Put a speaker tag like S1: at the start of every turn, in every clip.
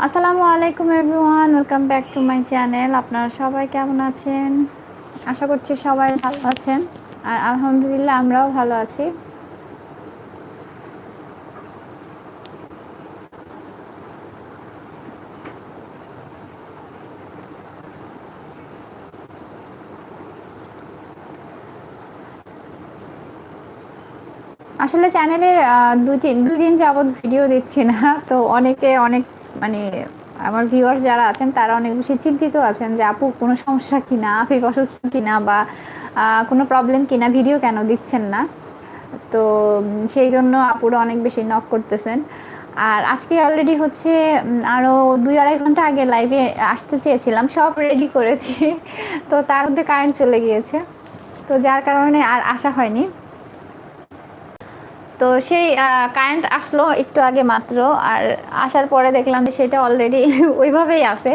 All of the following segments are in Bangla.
S1: আসসালামু আলাইকুম everyone, welcome back to my channel. আপনারা সবাই কেমন আছেন? আশা করছি সবাই ভালো আছেন। আর আলহামদুলিল্লাহ আমরাও ভালো আছি। আসলে চ্যানেলে দুই দিন যাবৎ ভিডিও দিচ্ছি না, তো অনেকে অনেক মানে আমার ভিউয়ার্স যারা আছেন তারা অনেক বেশি চিন্তিত আছেন যে আপু কোনো সমস্যা কিনা, আফিফ অসুস্থ কিনা বা কোনো প্রবলেম কিনা, ভিডিও কেন দিচ্ছেন না। তো সেই জন্য আপুরা অনেক বেশি নক করতেছেন। আর আজকে অলরেডি হচ্ছে আরও 2-2.5 ঘন্টা আগে লাইভে আসতে চেয়েছিলাম, সব রেডি করেছি, তো তার মধ্যে কারেন্ট চলে গিয়েছে, তো যার কারণে আর আসা হয়নি। তো সেই কারেন্ট আসলো একটু আগে মাত্র, আর আসার পরে দেখলাম যে সেটা অলরেডি ওইভাবেই আছে,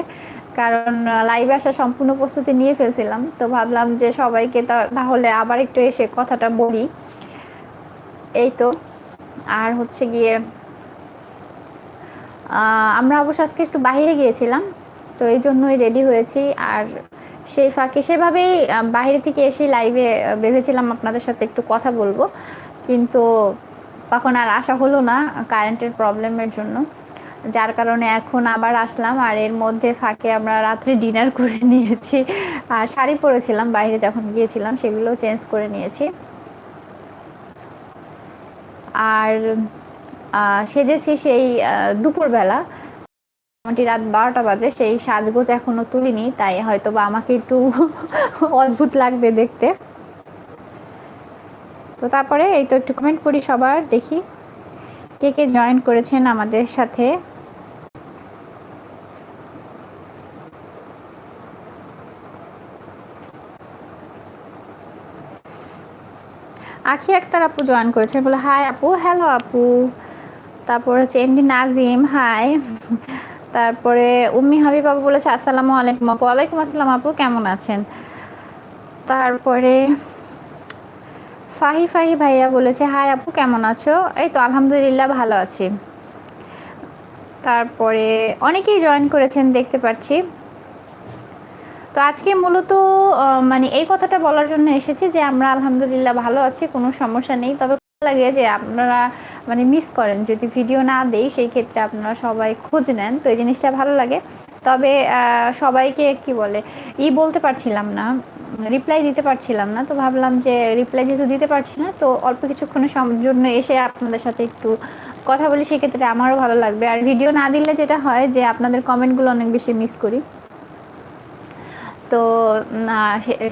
S1: কারণ লাইভে আসার সম্পূর্ণ প্রস্তুতি নিয়ে ফেলছিলাম। তো ভাবলাম যে সবাইকে তাহলে আবার একটু এসে কথাটা বলি, এই তো। আর হচ্ছে গিয়ে আমরা অবশ্য আজকে একটু বাইরে গিয়েছিলাম, তো এই জন্যই রেডি হয়েছি। আর সেই ফাঁকে সেভাবেই বাইরে থেকে এসে লাইভে ভেবেছিলাম আপনাদের সাথে একটু কথা বলবো, কিন্তু তখন আর আসা হলো না কারেন্টের প্রবলেমের জন্য, যার কারণে এখন আবার আসলাম। আর এর মধ্যে ফাঁকে আমরা রাত্রে ডিনার করে নিয়েছি, আর শাড়ি পরেছিলাম বাইরে যখন গিয়েছিলাম, সেগুলো চেঞ্জ করে নিয়েছি। আর সেজেছি সেই দুপুরবেলা, মোটামুটি রাত 12টা বাজে, সেই সাজগোজ এখনো তুলিনি, তাই হয়তো বা আমাকে একটু অদ্ভুত লাগবে দেখতে। তো তারপরে এই তো একটু কমেন্ট করি সবার, দেখি কে কে জয়েন করেছেন আমাদের সাথে। আখি আক্তার আপু জয়েন করেছেন, বলে হাই আপু, হ্যালো আপু। তারপর হচ্ছে এমডি নাজিম, হাই। তারপরে উম্মি হাবিব আপু বলেছে আসসালামু আলাইকুম আপু। ওয়ালাইকুম আসসালাম আপু, কেমন আছেন? তারপরে ফাহি ফাহি ভাইয়া বলেছে হাই আপু, কেমন আছো? এই তো আলহামদুলিল্লাহ ভালো আছি। তারপরে অনেকেই জয়েন করেছেন দেখতে পাচ্ছি। তো আজকে মূলত মানে এই কথাটা বলার জন্য এসেছি যে আমরা আলহামদুলিল্লাহ ভালো আছি, কোনো সমস্যা নেই। তবে লাগে যে আপনারা মানে মিস করেন যদি ভিডিও না দেই, সেই ক্ষেত্রে আপনারা সবাই খোঁজ নেন, তো এই জিনিসটা ভালো লাগে। তবে সবাইকে কি বলে বলতে পারছিলাম না, রিপ্লাই দিতে পারছিলাম না, তো ভাবলাম যে রিপ্লাই যেহেতু দিতে পারছি না, তো অল্প কিছুক্ষণের জন্য এসে আপনাদের সাথে একটু কথা বলি, সেক্ষেত্রে আমারও ভালো লাগবে। আর ভিডিও না দিলে যেটা হয় যে আপনাদের কমেন্টগুলো অনেক বেশি মিস করি, তো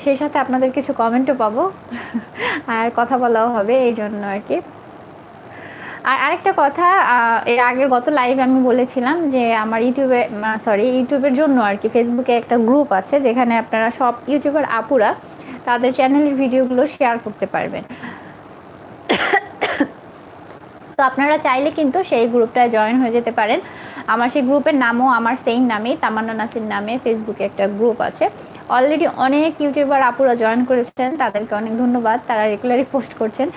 S1: সেই সাথে আপনাদের কিছু কমেন্টও পাবো আর কথা বলাও হবে, এই জন্য আর কি। আর আরেকটা কথা, এর আগের গত লাইভে আমি বলেছিলাম যে আমার ইউটিউবের জন্য আর কি ফেসবুকে একটা গ্রুপ আছে, যেখানে আপনারা সব ইউটিউবার আপুরা তাদের চ্যানেলের ভিডিওগুলো শেয়ার করতে পারবেন। তো আপনারা চাইলে কিন্তু সেই গ্রুপটায় জয়েন হয়ে যেতে পারেন। আমার সেই গ্রুপের নামও আমার সেম নামেই, তামান্না নাসির নামে ফেসবুকে একটা গ্রুপ আছে। অলরেডি অনেক ইউটিউবার আপুরা জয়েন করেছেন, তাদেরকে অনেক ধন্যবাদ, তারা রেগুলারই পোস্ট করছেন,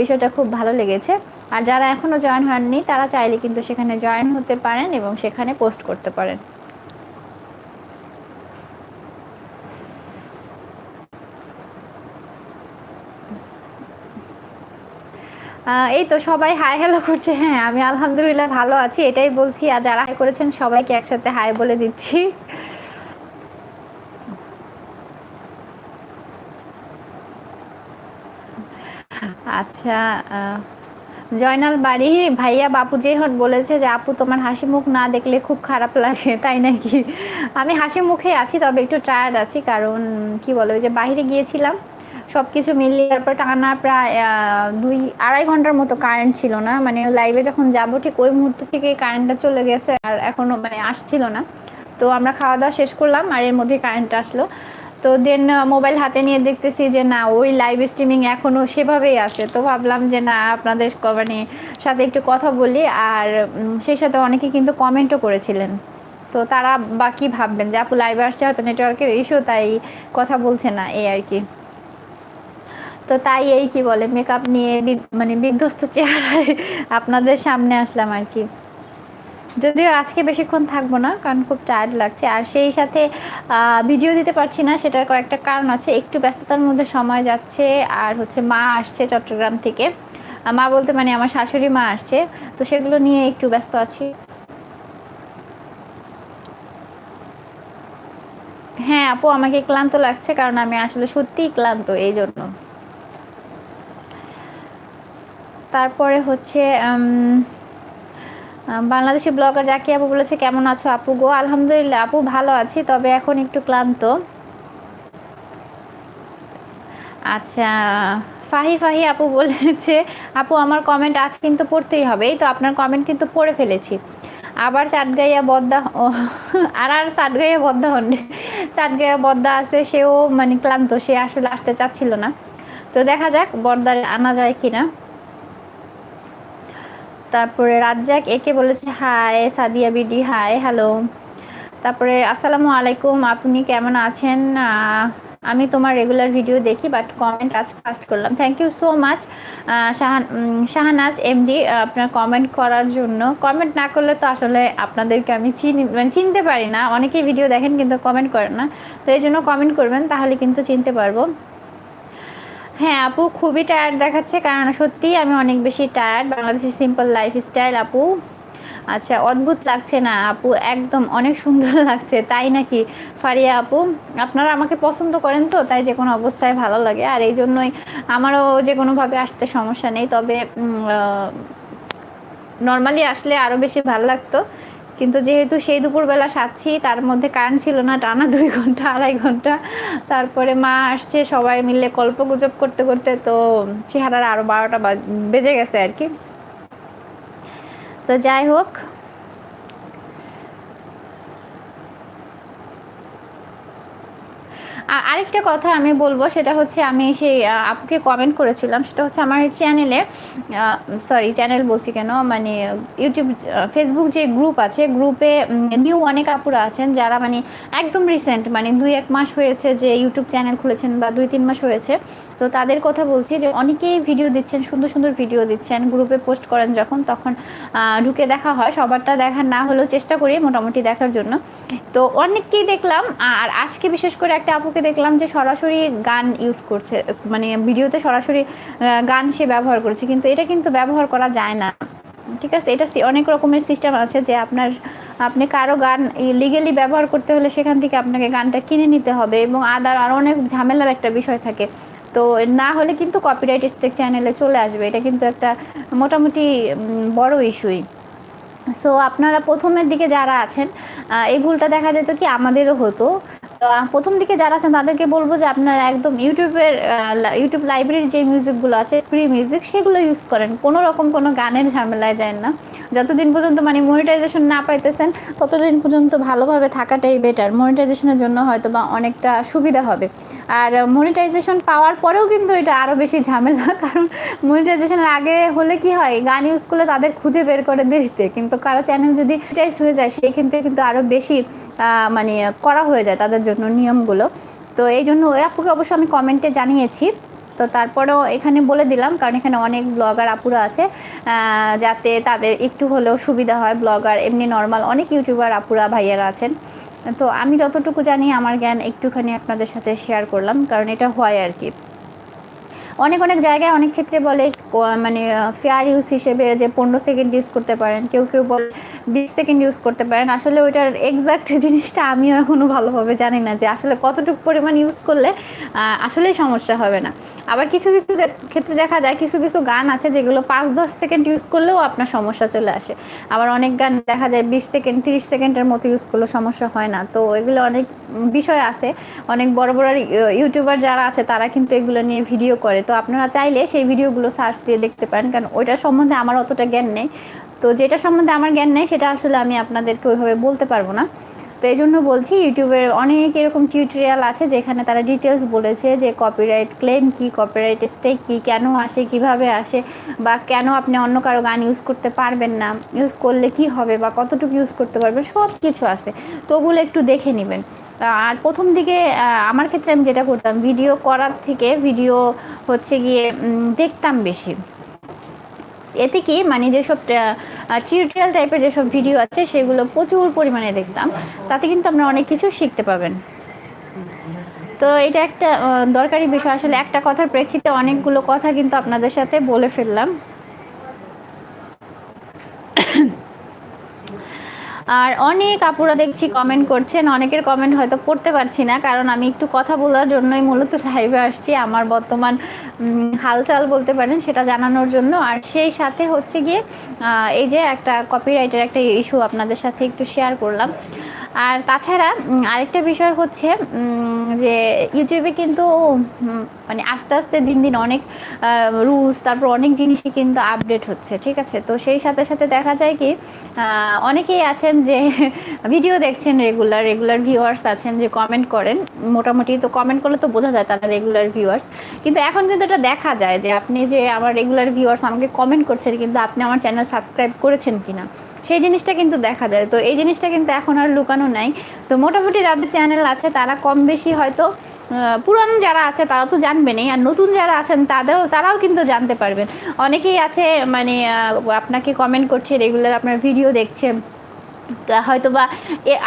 S1: বিষয়টা খুব ভালো লেগেছে। আর যারা এখনও জয়েন হননি তারা চাইলে কিন্তু সেখানে জয়েন হতে পারেন এবং সেখানে পোস্ট করতে পারেন। এই তো সবাই হাই হ্যালো করছে। হ্যাঁ, আমি আলহামদুলিল্লাহ ভালো আছি, এটাই বলছি। আর যারা হাই করেছেন সবাইকে একসাথে হাই বলে দিচ্ছি। আচ্ছা, জয়নাল বাড়ি ভাইয়া বাপু যেহন বলেছে যে আপু তোমার হাসি মুখ না দেখলে খুব খারাপ লাগে, তাই নাকি? আমি হাসি মুখে আছি, তবে একটু টায়ার্ড আছি, কারণ কি বলো, ওই যে বাইরে গিয়েছিলাম, সব কিছু মিলিয়ে তারপর টানা প্রায় 2-2.5 ঘন্টার মতো কারেন্ট ছিল না। মানে লাইভে যখন যাবো ঠিক ওই মুহূর্ত থেকে কারেন্টটা চলে গেছে, আর এখনও মানে আসছিল না। তো আমরা খাওয়া দাওয়া শেষ করলাম, আর এর মধ্যে কারেন্ট আসলো। তো দেন মোবাইল হাতে নিয়ে দেখতেছি যে না, ওই লাইভ স্ট্রিমিং এখনও সেভাবেই আছে। তো ভাবলাম যে না, আপনাদের মানে সাথে একটু কথা বলি। আর সেই সাথে অনেকে কিন্তু কমেন্টও করেছিলেন, তো তারা বাকি ভাববেন যে আপু লাইভে আসছে, হয়তো নেটওয়ার্কের ইস্যু, তাই কথা বলছে না, এই আর কি। তো তাই এই কি বলে মেকআপ নিয়ে মানে বিধ্বস্ত চেহারায় আপনাদের সামনে আসলাম আর কি। যদিও আজকে বেশিক্ষণ থাকবো না, কারণ খুব টায়ার্ড লাগছে। আর সেই সাথে ভিডিও দিতে পারছি না, সেটার কয়েকটা কারণ আছে। একটু ব্যস্ততার মধ্যে সময় যাচ্ছে, আর হচ্ছে মা আসছে চট্টগ্রাম থেকে। মা বলতে মানে আমার শাশুড়ি মা আসছে, তো সেগুলো নিয়ে একটু ব্যস্ত আছি। হ্যাঁ আপু, আমাকে ক্লান্ত লাগছে, কারণ আমি আসলে সত্যিই ক্লান্ত, এই জন্য। তারপরে হচ্ছে বাংলাদেশি ব্লগার জাকি আপু বলেছে, কেমন আছো আপু গো? আলহামদুলিল্লাহ আপু, ভালো আছি, তবে এখন একটু ক্লান্ত। আচ্ছা, ফাহি ফাহি আপু বলেছে, আপু আমার কমেন্ট আজ কিন্তু পড়তেই হবে। এই তো আপনার কমেন্ট কিন্তু পড়ে ফেলেছি। আবার চাটগাইয়া বদ্দা আর চাটগাইয়া বদ্দা হন, চাটগাইয়া বদ্দা আছে, সেও মানে ক্লান্ত, সে আসলে আসতে চাচ্ছিল না। তো দেখা যাক বর্দার আনা যায় কিনা। তারপরে রাজ্জাক একে বলেছে hi, Sadia BD hi, hello. তারপরে আসসালামু আলাইকুম, আপনি কেমন আছেন? আমি তোমার রেগুলার ভিডিও দেখি, বাট কমেন্ট আজ ফার্স্ট করলাম। Thank you so much Shahanaz MD, আপনার কমেন্ট করার জন্য। কমেন্ট না করলে তো আসলে আপনাদেরকে আমি মানে চিনতে পারি না। অনেকেই ভিডিও দেখেন কিন্তু কমেন্ট করেন না, তো এই জন্য কমেন্ট করবেন, তাহলে কিন্তু চিনতে পারবো। হ্যাঁ আপু, খুবই টায়ার্ড দেখাচ্ছে, কারণ সত্যিই আমি অনেক বেশি টায়ার্ড। বাংলাদেশের সিম্পল লাইফস্টাইল আপু। আচ্ছা, অদ্ভুত লাগছে না আপু? একদম অনেক সুন্দর লাগছে। তাই নাকি ফারিয়া আপু? আপনারা আমাকে পছন্দ করেন তো, তাই যে কোনো অবস্থায় ভালো লাগে, আর এই জন্যই আমারও যে কোনোভাবে আসতে সমস্যা নেই। তবে নর্মালি আসলে আরও বেশি ভালো লাগতো, কিন্তু যেহেতু সেই দুপুরবেলা সাচ্ছি, তার মধ্যে কারেন্ট ছিল না টানা 2 ঘন্টা 2.5 ঘন্টা। তারপরে মা আসছে, সবাই মিলে গল্পগুজব করতে করতে তো চেহারার আরও 12টা বেজে গেছে আর কি। তো যাই হোক, আরেকটা কথা আমি বলবো, সেটা হচ্ছে আমি সেই আপুকে কমেন্ট করেছিলাম, সেটা হচ্ছে আমার চ্যানেলে, সরি চ্যানেল বলছি কেন, মানে ইউটিউব ফেসবুক যে গ্রুপ আছে, গ্রুপে নিউ অনেক আপুরা আছেন যারা মানে একদম রিসেন্ট, মানে 2-1 মাস হয়েছে যে ইউটিউব চ্যানেল খুলেছেন, বা 2-3 মাস হয়েছে। তো তাদের কথা বলছি, যে অনেকেই ভিডিও দিচ্ছেন, সুন্দর সুন্দর ভিডিও দিচ্ছেন, গ্রুপে পোস্ট করেন যখন, তখন ঢুকে দেখা হয়। সবারটা দেখার না হলেও চেষ্টা করি মোটামুটি দেখার জন্য। তো অনেককেই দেখলাম, আর আজকে বিশেষ করে একটা আপুকে দেখলাম যে সরাসরি গান ইউজ করছে, মানে ভিডিওতে সরাসরি গান সে ব্যবহার করছে, কিন্তু এটা কিন্তু ব্যবহার করা যায় না। ঠিক আছে, এটা অনেক রকমের সিস্টেম আছে, যে আপনি কারো গান লিগেলি ব্যবহার করতে হলে সেখান থেকে আপনাকে গানটা কিনে নিতে হবে, এবং আরও অনেক ঝামেলার একটা বিষয় থাকে। তো না হলে কিন্তু কপিরাইট স্ট্রাইক চ্যানেলে চলে আসবে, এটা কিন্তু একটা মোটামুটি বড় ইস্যুই। সো আপনারা প্রথমের দিকে যারা আছেন, এই ভুলটা দেখা যেত কি আমাদেরও হতো। তো প্রথম দিকে যারা আছেন তাদেরকে বলবো যে আপনারা একদম ইউটিউব লাইব্রেরির যে মিউজিকগুলো আছে, ফ্রি মিউজিক, সেগুলো ইউজ করেন। কোনো রকম কোনো গানের ঝামেলায় যায় না। যতদিন পর্যন্ত মানে মনিটাইজেশন না পাইতেছেন, ততদিন পর্যন্ত ভালোভাবে থাকাটাই বেটার। মনিটাইজেশনের জন্য হয়তো বা অনেকটা সুবিধা হবে। আর মনিটাইজেশন পাওয়ার পরেও কিন্তু এটা আরও বেশি ঝামেলা, কারণ মনিটাইজেশনের আগে হলে কি হয়, গান ইউজ করলে তাদের খুঁজে বের করে দিতে, কিন্তু কারো চ্যানেল যদি মনিটাইজড হয়ে যায়, সেই ক্ষেত্রে কিন্তু আরও বেশি মানে করা হয়ে যায় তাদের জন্য নিয়মগুলো। তো এই জন্য ওই আপুকে অবশ্য আমি কমেন্টে জানিয়েছি। তো তারপরেও এখানে বলে দিলাম, কারণ এখানে অনেক ব্লগার আপুরা আছে, যাতে তাদের একটু হলেও সুবিধা হয়। ব্লগার এমনি নর্মাল অনেক ইউটিউবার আপুরা ভাইয়ারা আছেন। তো আমি যতটুকু জানি আমার জ্ঞান একটুখানি আপনাদের সাথে শেয়ার করলাম, কারণ এটা হয় আর কি। অনেক অনেক জায়গায় অনেক ক্ষেত্রে বলে মানে ফেয়ার ইউজ হিসেবে যে 15 সেকেন্ড ইউজ করতে পারেন, কেউ কেউ বলে 20 সেকেন্ড ইউজ করতে পারেন। আসলে ওইটার এক্সাক্ট জিনিসটা আমিও এখনও ভালোভাবে জানি না, যে আসলে কতটুকু পরিমাণ ইউজ করলে আসলেই সমস্যা হবে না। আবার কিছু কিছু ক্ষেত্রে দেখা যায়, কিছু কিছু গান আছে যেগুলো 5-10 সেকেন্ড ইউজ করলেও আপনার সমস্যা চলে আসে। আবার অনেক গান দেখা যায় 20 সেকেন্ড 30 সেকেন্ডের মতো ইউজ করলে সমস্যা হয় না। তো এগুলো অনেক বিষয় আছে। অনেক বড় বড় ইউটিউবার যারা আছে তারা কিন্তু এগুলো নিয়ে ভিডিও করে, তো আপনারা চাইলে সেই ভিডিওগুলো সার্চ দিয়ে দেখতে পারেন, কারণ ওইটার সম্বন্ধে আমার অতটা জ্ঞান নেই। তো যেটা সম্বন্ধে আমার জ্ঞান নেই সেটা আসলে আমি আপনাদেরকে ওইভাবে বলতে পারবো না। তো এই জন্য বলছি, ইউটিউবের অনেক এরকম টিউটোরিয়াল আছে যেখানে তারা ডিটেলস বলেছে যে কপিরাইট ক্লেম কী, কপিরাইট স্ট্রাইক কী, কেন আসে, কিভাবে আসে, বা কেন আপনি অন্য কারো গান ইউজ করতে পারবেন না, ইউজ করলে কি হবে, বা কতটুকু ইউজ করতে পারবেন, সব কিছু আছে। তো ওগুলো একটু দেখে নেবেন। আর প্রথম দিকে আমার ক্ষেত্রে আমি যেটা করতাম, ভিডিও করার থেকে ভিডিও হচ্ছে গিয়ে দেখতাম বেশি। এতে কি মানে যেসব টিউটোরিয়াল টাইপের যেসব ভিডিও আছে সেগুলো প্রচুর পরিমাণে দেখতাম, তাতে কিন্তু আপনারা অনেক কিছু শিখতে পাবেন। তো এটা একটা দরকারি বিষয়। আসলে একটা কথার প্রেক্ষিতে অনেকগুলো কথা কিন্তু আপনাদের সাথে বলে ফেললাম। আর অনেক আপুরা দেখছি কমেন্ট করছেন, অনেকের কমেন্ট হয়তো পড়তে পারছি না, কারণ আমি একটু কথা বলার জন্যই মূলত লাইভে আসছি, আমার বর্তমান হালচাল বলতে পারেন সেটা জানানোর জন্য। আর সেই সাথে হচ্ছে গিয়ে এই যে একটা কপিরাইটের একটা ইস্যু আপনাদের সাথে একটু শেয়ার করলাম। আর তাছাড়া আরেকটা বিষয় হচ্ছে যে ইউটিউবে কিন্তু মানে আস্তে আস্তে দিন দিন অনেক রুলস, তারপর অনেক জিনিসই কিন্তু আপডেট হচ্ছে, ঠিক আছে। তো সেই সাথে সাথে দেখা যায় কি অনেকেই আছেন যে ভিডিও দেখছেন, রেগুলার ভিউয়ার্স আছেন যে কমেন্ট করেন, মোটামুটি তো কমেন্ট করলে তো বোঝা যায় তারা রেগুলার ভিউয়ার্স। কিন্তু এখন কিন্তু এটা দেখা যায় যে আপনি যে আমার রেগুলার ভিউয়ার্স আমাকে কমেন্ট করছেন, কিন্তু আপনি আমার চ্যানেল সাবস্ক্রাইব করেছেন কিনা সেই জিনিসটা কিন্তু দেখা যায়। তো এই জিনিসটা কিন্তু এখন আর লুকানো নাই। তো মোটামুটি যাদের চ্যানেল আছে তারা কম বেশি হয়তো পুরানো যারা আছে তারা তো জানবেনই, আর নতুন যারা আছেন তারাও কিন্তু জানতে পারবেন। অনেকেই আছে মানে আপনাকে কমেন্ট করছে, রেগুলার আপনার ভিডিও দেখছে, হয়তো বা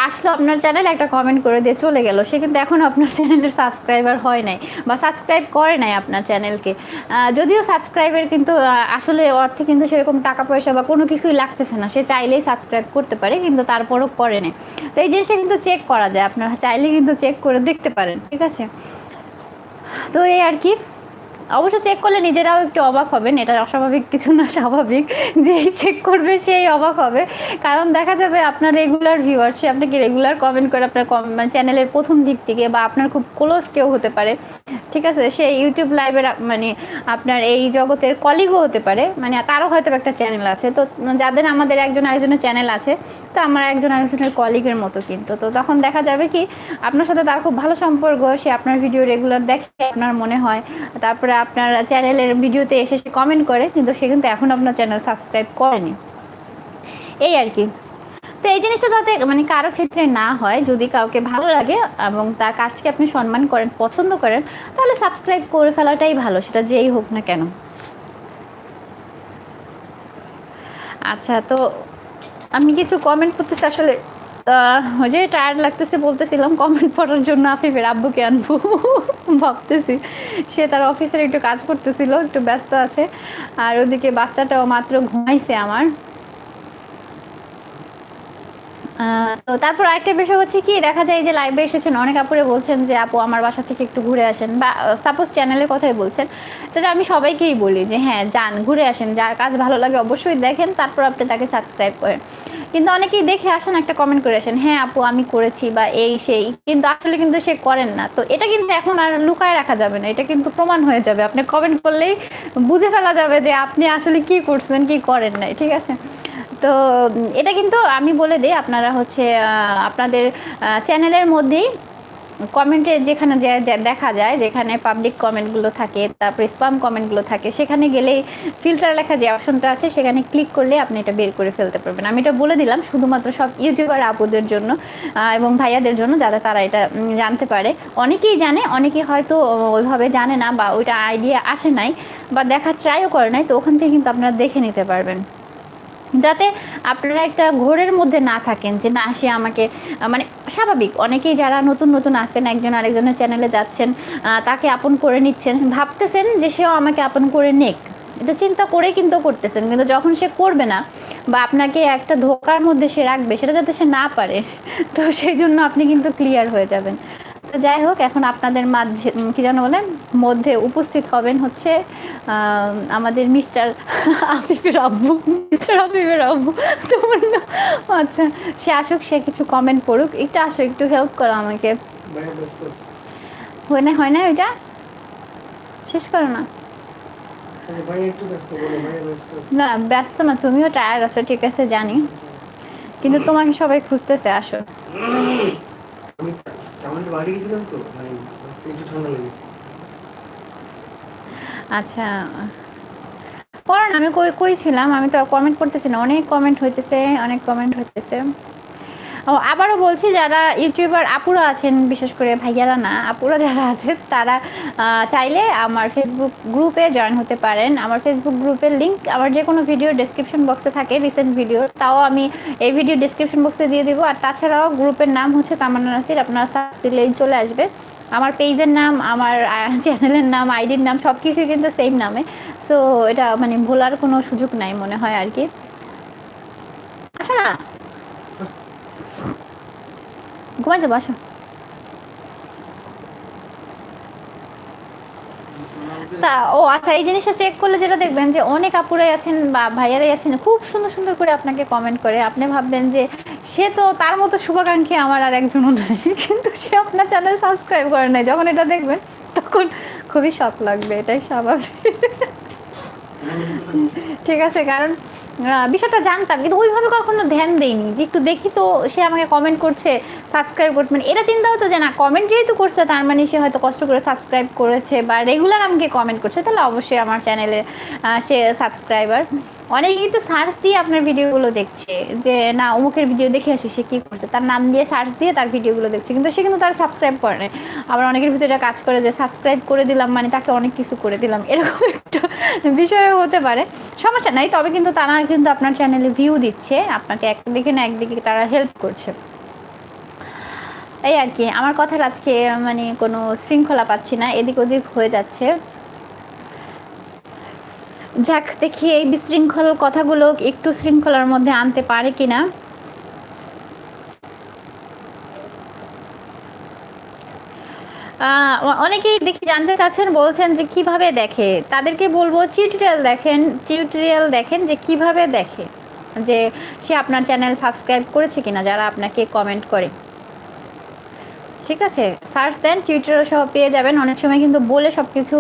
S1: আসলো আপনার চ্যানেলে একটা কমেন্ট করে দিয়ে চলে গেল, সে কিন্তু এখন আপনার চ্যানেলের সাবস্ক্রাইবার হয় নাই বা সাবস্ক্রাইব করে নাই আপনার চ্যানেলকে। যদিও সাবস্ক্রাইবের কিন্তু আসলে অর্থে কিন্তু সেরকম টাকা পয়সা বা কোনো কিছুই লাগতেছে না, সে চাইলেই সাবস্ক্রাইব করতে পারে, কিন্তু তারপরও করে নেই। তো এই জিনিসটা কিন্তু চেক করা যায়, আপনারা চাইলে কিন্তু চেক করে দেখতে পারেন, ঠিক আছে। তো এই আর কি, অবশ্য চেক করলে নিজেরাও একটু অবাক হবেন, এটা অস্বাভাবিক কিছু না, স্বাভাবিক, যেই চেক করবে সেই অবাক হবে। কারণ দেখা যাবে আপনার রেগুলার ভিউয়ার, সে আপনাকে রেগুলার কমেন্ট করে আপনার চ্যানেলের প্রথম দিক থেকে, বা আপনার খুব ক্লোজ কেউ হতে পারে, ঠিক আছে। সে ইউটিউব লাইভের মানে আপনার এই জগতের কলিগও হতে পারে, মানে তারও হয়তো একটা চ্যানেল আছে। তো যাদের আমাদের একজন আরেকজনের চ্যানেল আছে, তো আমার একজন আরেকজনের কলিগের মতো কিন্তু। তো তখন দেখা যাবে কি আপনার সাথে তার খুব ভালো সম্পর্ক, সে আপনার ভিডিও রেগুলার দেখে আপনার মনে হয়, তারপরে আপনার চ্যানেলের ভিডিওতে এসে সে কমেন্ট করে, কিন্তু সে কিন্তু এখন আপনার চ্যানেল সাবস্ক্রাইব করেনি, এই আর কি। তো এই জিনিসটা যাতে মানে কারো ক্ষেত্রে না হয়, যদি কাউকে ভালো লাগে এবং তার কাজকে আপনি সম্মান করেন, পছন্দ করেন, তাহলে সাবস্ক্রাইব করে ফেলাটাই ভালো, সেটা যেই হোক না কেন। আচ্ছা, তো আমি কিছু কমেন্ট করতেছি আসলে, ওই যে টায়ার্ড লাগতেছে বলতেছিলাম, কমেন্ট পড়ার জন্য আফিফের আব্বুকে আনবো ভাবতেছি। সে তার অফিসের একটু কাজ করতেছিল, একটু ব্যস্ত আছে, আর ওদিকে বাচ্চাটাও মাত্র ঘুমাইছে আমার। তো তারপর আরেকটা বিষয় হচ্ছে কি, দেখা যায় যে লাইভে এসেছেন অনেক আপুরে বলছেন যে আপু আমার বাসা থেকে একটু ঘুরে আসেন, বা সাপোজ চ্যানেলের কথাই বলছেন, তাহলে আমি সবাইকেই বলি যে হ্যাঁ যান, ঘুরে আসেন, যার কাজ ভালো লাগে অবশ্যই দেখেন, তারপর আপনি তাকে সাবস্ক্রাইব করেন। কিন্তু অনেকেই দেখে আসেন, একটা কমেন্ট করে আসেন, হ্যাঁ আপু আমি করেছি বা এই সেই, কিন্তু আসলে কিন্তু সে করেন না। তো এটা কিন্তু এখন আর লুকায় রাখা যাবে না, এটা কিন্তু প্রমাণ হয়ে যাবে, আপনি কমেন্ট করলেই বুঝে ফেলা যাবে যে আপনি আসলে কি করছেন কি করেন নাই, ঠিক আছে। তো এটা কিন্তু আমি বলে দিই, আপনারা হচ্ছে আপনাদের চ্যানেলের মধ্যেই কমেন্টে যেখানে দেখা যায়, যেখানে পাবলিক কমেন্টগুলো থাকে, তারপর স্প্যাম কমেন্টগুলো থাকে, সেখানে গেলেই ফিল্টার লেখা যে অপশনটা আছে সেখানে ক্লিক করলে আপনি এটা বের করে ফেলতে পারবেন। আমি এটা বলে দিলাম শুধুমাত্র সব ইউটিউবার আপুদের জন্য এবং ভাইয়াদের জন্য, যাতে তারা এটা জানতে পারে। অনেকেই জানে, অনেকেই হয়তো ওইভাবে জানে না, বা ওইটা আইডিয়া আসে নাই, বা দেখার ট্রাইও করে নাই, তো ওখান থেকে কিন্তু আপনারা দেখে নিতে পারবেন, যাতে আপনারা একটা ঘোরের মধ্যে না থাকেন যে না সে আমাকে মানে স্বাভাবিক অনেকেই যারা নতুন নতুন আসছেন, একজন আরেকজনের চ্যানেলে যাচ্ছেন, তাকে আপন করে নিচ্ছেন, ভাবতেছেন যে সেও আমাকে আপন করে নেক, এটা চিন্তা করে কিন্তু করতেছেন, কিন্তু যখন সে করবে না বা আপনাকে একটা ধোকার মধ্যে সে রাখবে, সেটা যাতে সে না পারে, তো সেই জন্য আপনি কিন্তু ক্লিয়ার হয়ে যাবেন। তো যাই হোক, এখন আপনাদের মাঝে কি যেন বলে মধ্যে উপস্থিত হবেন হচ্ছে আমাদের মিস্টার আফিফের আব্বু, মিস্টার আফিফের আব্বু। তামান্না, আচ্ছা সে আসুক, সে কিছু কমেন্ট পড়ুক, একটু আসো, একটু হেল্প করো আমাকে। হয় না ওইটা শেষ করো না। না ব্যস্ত না, তুমিও টায়ার্ড আছো, ঠিক আছে জানি, কিন্তু তোমাকে সবাই খুঁজতেছে, আসো। আচ্ছা পড়ো না, আমি কই ছিলাম, আমি তো কমেন্ট করতেছি না, অনেক কমেন্ট হইতেছে, অনেক কমেন্ট হইতেছে। আবারও বলছি, যারা ইউটিউবার আপুরা আছেন, বিশেষ করে ভাইয়ারা না, আপুরা যারা আছেন, তারা চাইলে আমার ফেসবুক গ্রুপে জয়েন হতে পারেন। আমার ফেসবুক গ্রুপের লিঙ্ক আমার যে কোনো ভিডিও ডেসক্রিপশন বক্সে থাকে, রিসেন্ট ভিডিও, তাও আমি এই ভিডিও ডেসক্রিপশন বক্সে দিয়ে দিব। আর তাছাড়াও গ্রুপের নাম হচ্ছে তামান্না নাসির, আপনারা সার্চ দিলেই চলে আসবে। আমার পেজের নাম, আমার চ্যানেলের নাম, আইডির নাম সব কিছুই কিন্তু সেম নামে। সো এটা মানে ভোলার কোনো সুযোগ নাই মনে হয় আর কি। আচ্ছা না, ঘুমাই যাবো, আসো। তা ও আচ্ছা, এই জিনিসটা চেক করলে যেটা দেখবেন যে অনেক আপুরাই আছেন বা ভাইয়ারাই আছেন খুব সুন্দর সুন্দর করে আপনাকে কমেন্ট করে। আপনি ভাববেন যে সে তো তার মতো শুভাকাঙ্ক্ষী আমার আর একজনও নাই, কিন্তু সে আপনার চ্যানেল সাবস্ক্রাইব করে নাই। যখন এটা দেখবেন তখন খুবই শক লাগবে, এটাই স্বাভাবিক। ঠিক আছে, কারণ বিষয়টা জানতাম কিন্তু ওইভাবে কখনো ধ্যান দেইনি যে একটু দেখি তো সে আমাকে কমেন্ট করছে, সাবস্ক্রাইব করছে, মানে এটা চিন্তা হতো যে না, কমেন্ট যেহেতু করছে তার মানে সে হয়তো কষ্ট করে সাবস্ক্রাইব করেছে বা রেগুলার আমাকে কমেন্ট করছে, তাহলে অবশ্যই আমার চ্যানেলে সে সাবস্ক্রাইবার। অনেকে কিন্তু সার্চ দিয়ে আপনার ভিডিওগুলো দেখছে যে না, অমুকের ভিডিও দেখে আসি সে কী করছে, তার নাম দিয়ে সার্চ দিয়ে তার ভিডিওগুলো দেখছে, কিন্তু সে কিন্তু তার সাবস্ক্রাইব করে না। আবার অনেকের ভিতরে কাজ করে যে সাবস্ক্রাইব করে দিলাম মানে তাকে অনেক কিছু করে দিলাম, এরকম একটা বিষয়ও হতে পারে। সমস্যা নাই, তবে কিন্তু তারা কিন্তু আপনার চ্যানেলে ভিউ দিচ্ছে, আপনাকে একদিকে না একদিকে তারা হেল্প করছে, এই আর কি। আমার কথার আজকে মানে কোনো শৃঙ্খলা পাচ্ছি না, এদিক ওদিক হয়ে যাচ্ছে। যাক, দেখি এই বিশৃঙ্খল কথাগুলো একটু শৃঙ্খলার মধ্যে আনতে পারে কিনা। অনেকেই দেখি জানতে চাচ্ছেন, বলছেন যে কিভাবে দেখে। তাদেরকে বলবো টিউটোরিয়াল দেখেন যে কিভাবে দেখে, যে সে আপনার চ্যানেল সাবস্ক্রাইব করেছে কিনা, যারা আপনাকে কমেন্ট করে। ঠিক আছে, সার্চ দেন, টিউটোরিয়াল সহ পেয়ে যাবেন। অনেক সময় কিন্তু বলে সব কিছু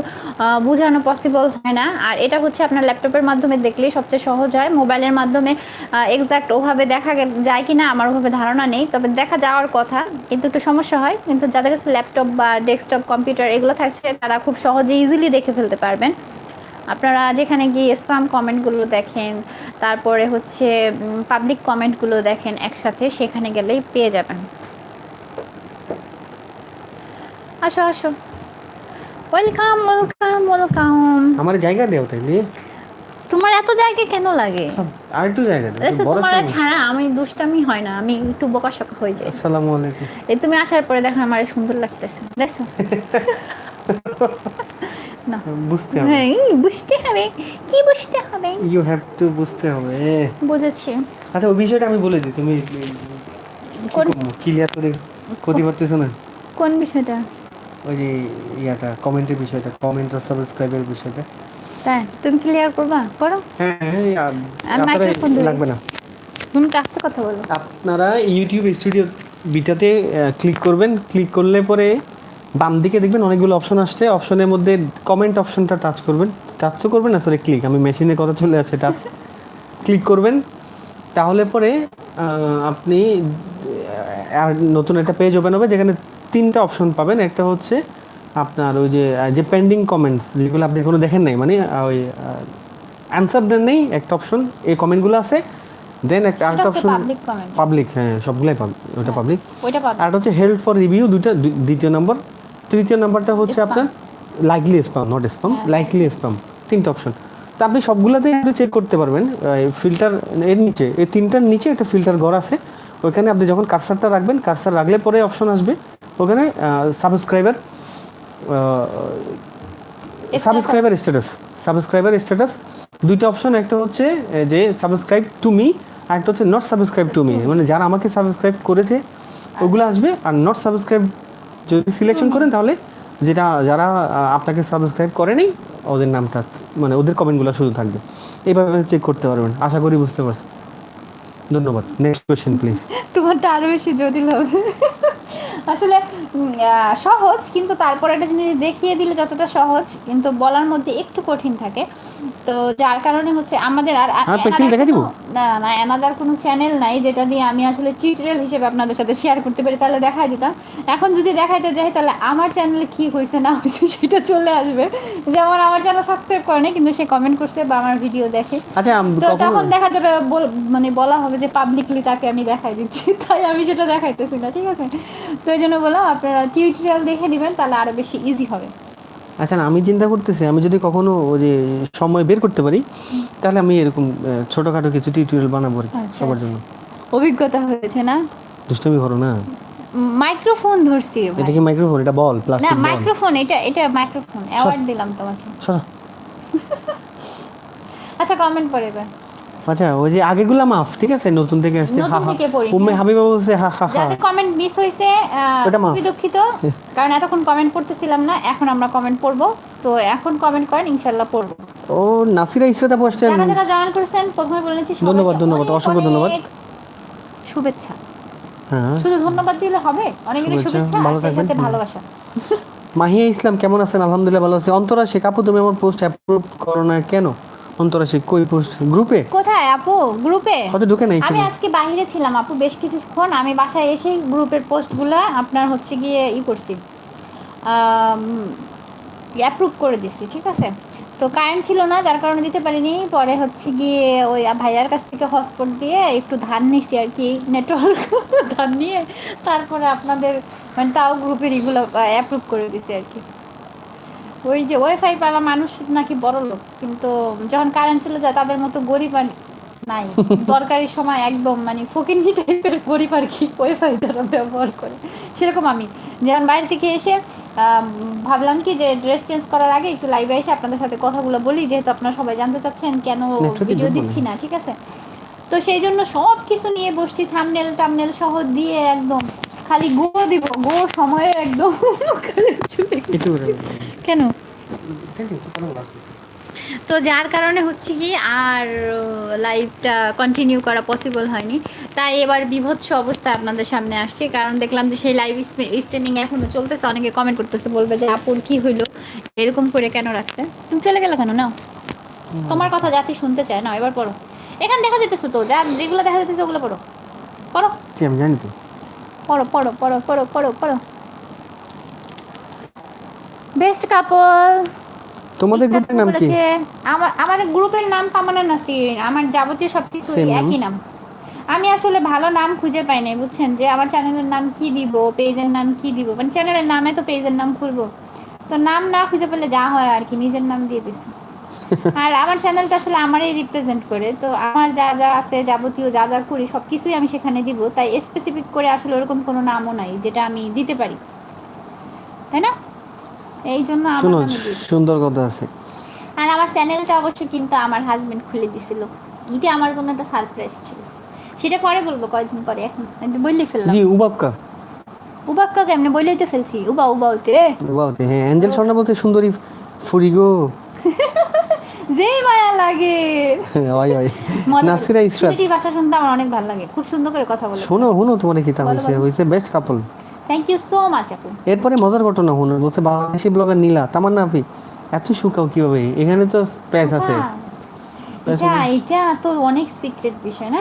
S1: বোঝানো পসিবল হয় না, আর এটা হচ্ছে আপনার ল্যাপটপের মাধ্যমে দেখলেই সবচেয়ে সহজ হয়। মোবাইলের মাধ্যমে এক্স্যাক্ট ওভাবে দেখা যায় কি না আমার ওভাবে ধারণা নেই, তবে দেখা যাওয়ার কথা, কিন্তু একটু সমস্যা হয়। কিন্তু যাদের কাছে ল্যাপটপ বা ডেস্কটপ কম্পিউটার এগুলো থাকছে তারা খুব সহজে ইজিলি দেখে ফেলতে পারবেন। আপনারা যেখানে গিয়ে স্প্যাম কমেন্টগুলো দেখেন, তারপরে হচ্ছে পাবলিক কমেন্টগুলো দেখেন একসাথে, সেখানে গেলেই পেয়ে যাবেন। আসো আসো, ওয়েলকাম ওয়েলকাম ওয়েলকাম।
S2: আমার জায়গা দেও তাইলে।
S1: তোমার এত জায়গা কেন লাগে?
S2: আর একটু জায়গা দাও,
S1: তোমার ছাড়া আমি দুষ্টামি হয় না, আমি একটু বকাশকা হয়ে যাই।
S2: আসসালামু আলাইকুম।
S1: এই তুমি আসার পরে দেখো আমার সুন্দর লাগতেছে, দেখছো? না,
S2: বুঝতে হবে।
S1: হ্যাঁ, বুঝতে হবে। কি বুঝতে হবে?
S2: ইউ হ্যাভ টু বুঝতে হবে।
S1: বুঝেছি।
S2: আচ্ছা, ওই বিষয়টা আমি বলে দিই, তুমি
S1: কোন
S2: ক্লিয়ার করে ক্ষতি করতেছো না?
S1: কোন বিষয়টা?
S2: ওই যে ইয়াটা, কমেন্টের বিষয়টা, কমেন্ট আর সাবস্ক্রাইবের বিষয়টা।
S1: তাই তুমি ক্লিয়ার করবা? করো।
S2: হ্যাঁ হ্যাঁ,
S1: মাইক্রোফোন
S2: লাগবে না।
S1: তুমি কাছে কথা বলো।
S2: আপনারা ইউটিউব স্টুডিও বিটাতে ক্লিক করবেন। ক্লিক করলে পরে বাম দিকে দেখবেন অনেকগুলো অপশন আসছে। অপশনের মধ্যে কমেন্ট অপশনটা টাচ করবেন। টাচ তো করবেন না, সরি, ক্লিক, আমি মেশিনে কথা চলে আসে, টাচ ক্লিক করবেন। তাহলে পরে আপনি আর নতুন একটা পেজ ওপেন হবে, যেখানে 3টা অপশন পাবেন। একটা হচ্ছে আপনার ওই যে পেন্ডিং কমেন্টস, যেগুলো আপনি এখনো দেখেন নাই, মানে ওই অ্যান্সার দেন নেই, একটা অপশন, এই কমেন্টগুলো আছে। দেন একটা আরেকটা অপশন পাবলিক, হ্যাঁ সবগুলাই ওটা পাবলিক। আর হচ্ছে হেল্প ফর রিভিউ, দ্বিতীয় নম্বর। তৃতীয় নম্বরটা হচ্ছে আপনার likely spam, not spam, likely spam. 3টা অপশন। তো আপনি সবগুলোতে একটু চেক করতে পারবেন। ফিল্টার এর নিচে, এই 3টার নিচে একটা ফিল্টার ঘর আছে, ওইখানে আপনি যখন কারসারটা রাখবেন, কারসার রাখলে পরে অপশন আসবে ওখানে সাবস্ক্রাইবার স্ট্যাটাস। 2টা অপশন, একটা হচ্ছে যে সাবস্ক্রাইব টু মি, আর একটা হচ্ছে নট সাবস্ক্রাইব টু মি, মানে যারা আমাকে সাবস্ক্রাইব করেছে ওগুলো আসবে। আর নট সাবস্ক্রাইব যদি সিলেকশন করেন, তাহলে যারা আপনাকে সাবস্ক্রাইব করেনি ওদের নামটা, মানে ওদের কমেন্টগুলো শুধু থাকবে। এইভাবে চেক করতে পারবেন। আশা করি বুঝতে পারছেন। ধন্যবাদ। Next question please.
S1: তোমারটা আরো বেশি জটিল হবে। আসলে সহজ, কিন্তু তারপর একটা জিনিস দেখিয়ে দিলে যতটা সহজ, কিন্তু বলার মধ্যে একটু কঠিন থাকে। তো যার কারণে হচ্ছে আমাদের আর
S2: প্র্যাকটিক্যাল দেখা দিব
S1: না না অ্যানাদার কোনো চ্যানেল নাই যেটা দিয়ে আমি আসলে টিউটোরিয়াল হিসেবে আপনাদের সাথে শেয়ার করতে পারি, তাহলে দেখাই দিতাম। এখন যদি দেখাইতে যাই তাহলে আমার চ্যানেলে কি হয়েছে না হয়েছে সেটা চলে আসবে। যেমন আমার চ্যানেল সাবস্ক্রাইব করে নাই কিন্তু সে কমেন্ট করছে বা আমার ভিডিও দেখে,
S2: আচ্ছা
S1: তো তখন দেখা যাবে মানে বলা হবে যে পাবলিকলি তাকে আমি দেখাই দিচ্ছি, তাই আমি সেটা দেখাইতেছি না, ঠিক আছে? তো এই জন্য বললাম আপনারা টিউটোরিয়াল দেখে নেবেন তাহলে আরো বেশি ইজি হবে।
S2: আচ্ছা আমি চিন্তা করতেছি আমি যদি কখনো ওই যে সময় বের করতে পারি তাহলে আমি এরকম ছোটখাটো কিছু টিউটোরিয়াল বানাবো আর কি, সবার জন্য।
S1: অভিজ্ঞতা হয়েছে না?
S2: দুষ্টামি করো না।
S1: মাইক্রোফোন ধরছি ভাই।
S2: এটা কি মাইক্রোফোন? এটা বল,
S1: না
S2: প্লাস্টিক বল।
S1: মাইক্রোফোন, এটা মাইক্রোফোন, অ্যাওয়ার্ড দিলাম তোমাকে। আচ্ছা কমেন্ট পড়ে এবার।
S2: আচ্ছা ওই যে আগেগুলা মাফ, ঠিক আছে? নতুন থেকে আসছে হা
S1: নতুন
S2: হা।
S1: থেকে পড়ি।
S2: উম্মে হাবিবা বলছে হা হা হা।
S1: যাদের কমেন্ট মিস হইছে
S2: ওটা মাফ।
S1: খুবই দুঃখিত, কারণ এতক্ষণ কমেন্ট পড়তেছিলাম না, এখন আমরা কমেন্ট পড়বো। তো এখন কমেন্ট করেন, ইনশাআল্লাহ পড়বো।
S2: ও নাসিরা ইসরাত আপু আসছেন।
S1: যারা যারা জয়েন করেছেন প্রথমে বলেছি
S2: ধন্যবাদ ধন্যবাদ, অসংখ্য ধন্যবাদ।
S1: শুভেচ্ছা।
S2: হ্যাঁ
S1: শুধু ধন্যবাদ দিলে হবে, অনেক অনেক শুভেচ্ছা আর
S2: ভালো
S1: সেই
S2: থাকবেন।
S1: সাথে ভালোবাসা।
S2: মাহিয়া ইসলাম কেমন আছেন? আলহামদুলিল্লাহ ভালো আছি। অন্তরা শেখ আপু তুমি আমার পোস্ট অ্যাপ্রুভ করো না কেন? অন্তরা শেখ কই পোস্ট? গ্রুপে?
S1: কোথায় আপু? গ্রুপে?
S2: হয়তো ঢুকে নাই।
S1: আমি আজকে বাইরে ছিলাম আপু বেশ কিছুক্ষণ, আমি বাসায় এসে গ্রুপের পোস্টগুলো আপনার হচ্ছে গিয়ে করছি, অ্যাপ্রুভ করে দিছি, ঠিক আছে? তো কারেন্ট ছিল না যার কারণে দিতে পারিনি, পরে হচ্ছে গিয়ে ওই ভাইয়ার কাছ থেকে হটস্পট দিয়ে একটু ধান নিছি আর কি, নেটওয়ার্ক ধান নিয়ে তারপরে আপনাদের মানে তাও গ্রুপের এগুলো অ্যাপ্রুভ করে দিছি আর কি। ওই যে ওয়াইফাই পাওয়া মানুষ নাকি বড় লোক, কিন্তু যখন কারেন্ট চলে যায় তাদের মতো গরিব আর নাই। দরকারি সময় একদম মানে ফকিন্নি টাইপের গরিব আর কি, ওয়াইফাই তারা ব্যবহার করে, সেরকম আমি। যেমন বাইরে থেকে এসে ভাবলাম কি যে ড্রেস চেঞ্জ করার আগে একটু লাইভে এসে আপনাদের সাথে কথাগুলো বলি, যেহেতু আপনারা সবাই জানতে চাচ্ছেন কেন ভিডিও দিচ্ছি না, ঠিক আছে? তো সেই জন্য সব কিছু নিয়ে বসছি, থাম্বনেল টামনেল সহ দিয়ে একদম খালি গো দিব, গো সময়ে একদম কেন। তো যার কারণে হচ্ছে কি আর লাইভটা কন্টিনিউ করা পসিবল হয়নি, তাই এবার বিভৎস অবস্থায় আপনাদের সামনে আসছে, কারণ দেখলাম যে সেই লাইভ স্ট্রিমিং এখনো চলতেছে, অনেকে কমেন্ট করতেছে, বলবে যে আপুর কি হইলো, এরকম করে কেন রাখছে? তুমি চলে গেলে কেন? নাও তোমার কথা জাতি শুনতে চায় না, এবার পড়ো। এখানে দেখা যেতেছে তো, যা যেগুলো দেখা যেতেছে ওগুলো পড়ো, পড়ো।
S2: আমি জানি তো।
S1: পড়ো পড়ো পড়ো পড়ো পড়ো পড়ো। বেস্ট কাপল
S2: তোমাদের গ্রুপের নাম কি?
S1: আমাদের গ্রুপের নাম তামান্না নাসির, আমার যাবতীয় সবকিছু একই নাম। আমি আসলে ভালো নাম খুঁজে পাই নাই, বুঝছেন, যে আমার চ্যানেলের নাম কি দিব, পেজের নাম কি দিব, মানে চ্যানেলের নামে তো পেজের নাম খুলবো, তো নাম না খুঁজে পেলে যা হয় আর কি, নিজের নাম দিয়ে দিছি। আর আমার চ্যানেলটা আসলে আমারই রিপ্রেজেন্ট করে, তো আমার যা যা আছে যাবতীয় যা যা করি সব কিছুই আমি সেখানে দিব, তাই স্পেসিফিক করে আসলে ওরকম কোনো নামও নাই যেটা আমি দিতে পারি, তাই না? এই জন্য আমার নামে দিয়েছি।
S2: সুন্দর কথা আছে।
S1: আর আমার চ্যানেলটা অবশ্যই কিন্তু আমার হাজবেন্ড খুলে দিছিল, এটা আমার জন্য একটা সারপ্রাইজ ছিল, সেটা পরে বলবো কয়েকদিন পরে, এখন বললেই ফেললাম।
S2: জি উবাক্কা।
S1: উবাক্কা কেমনে বললেই তো ফেলছি, উবাউতে।
S2: উবাউতে হ্যাঁ, অ্যাঞ্জেল স্বর্ণা বলতে সুন্দরী ফুরি গো।
S1: যেই মায়া লাগে।
S2: ওই ওই নাসিরা ইসরাত।
S1: সুইটি ভাষা শুনতে আমার অনেক ভালো লাগে, খুব সুন্দর করে কথা বলে।
S2: শোনো শোনো তোমার কি তা হইছে best couple.
S1: Thank you so much আপু।
S2: এরপরে মজার ঘটনা শুনো, বলছে বাংলাদেশি ব্লগার নীলা তামান্না আপি এত শুকাও কিভাবে? এখানে তো প্যাচ আছে।
S1: এটা তো অনেক সিক্রেট বিষয় না,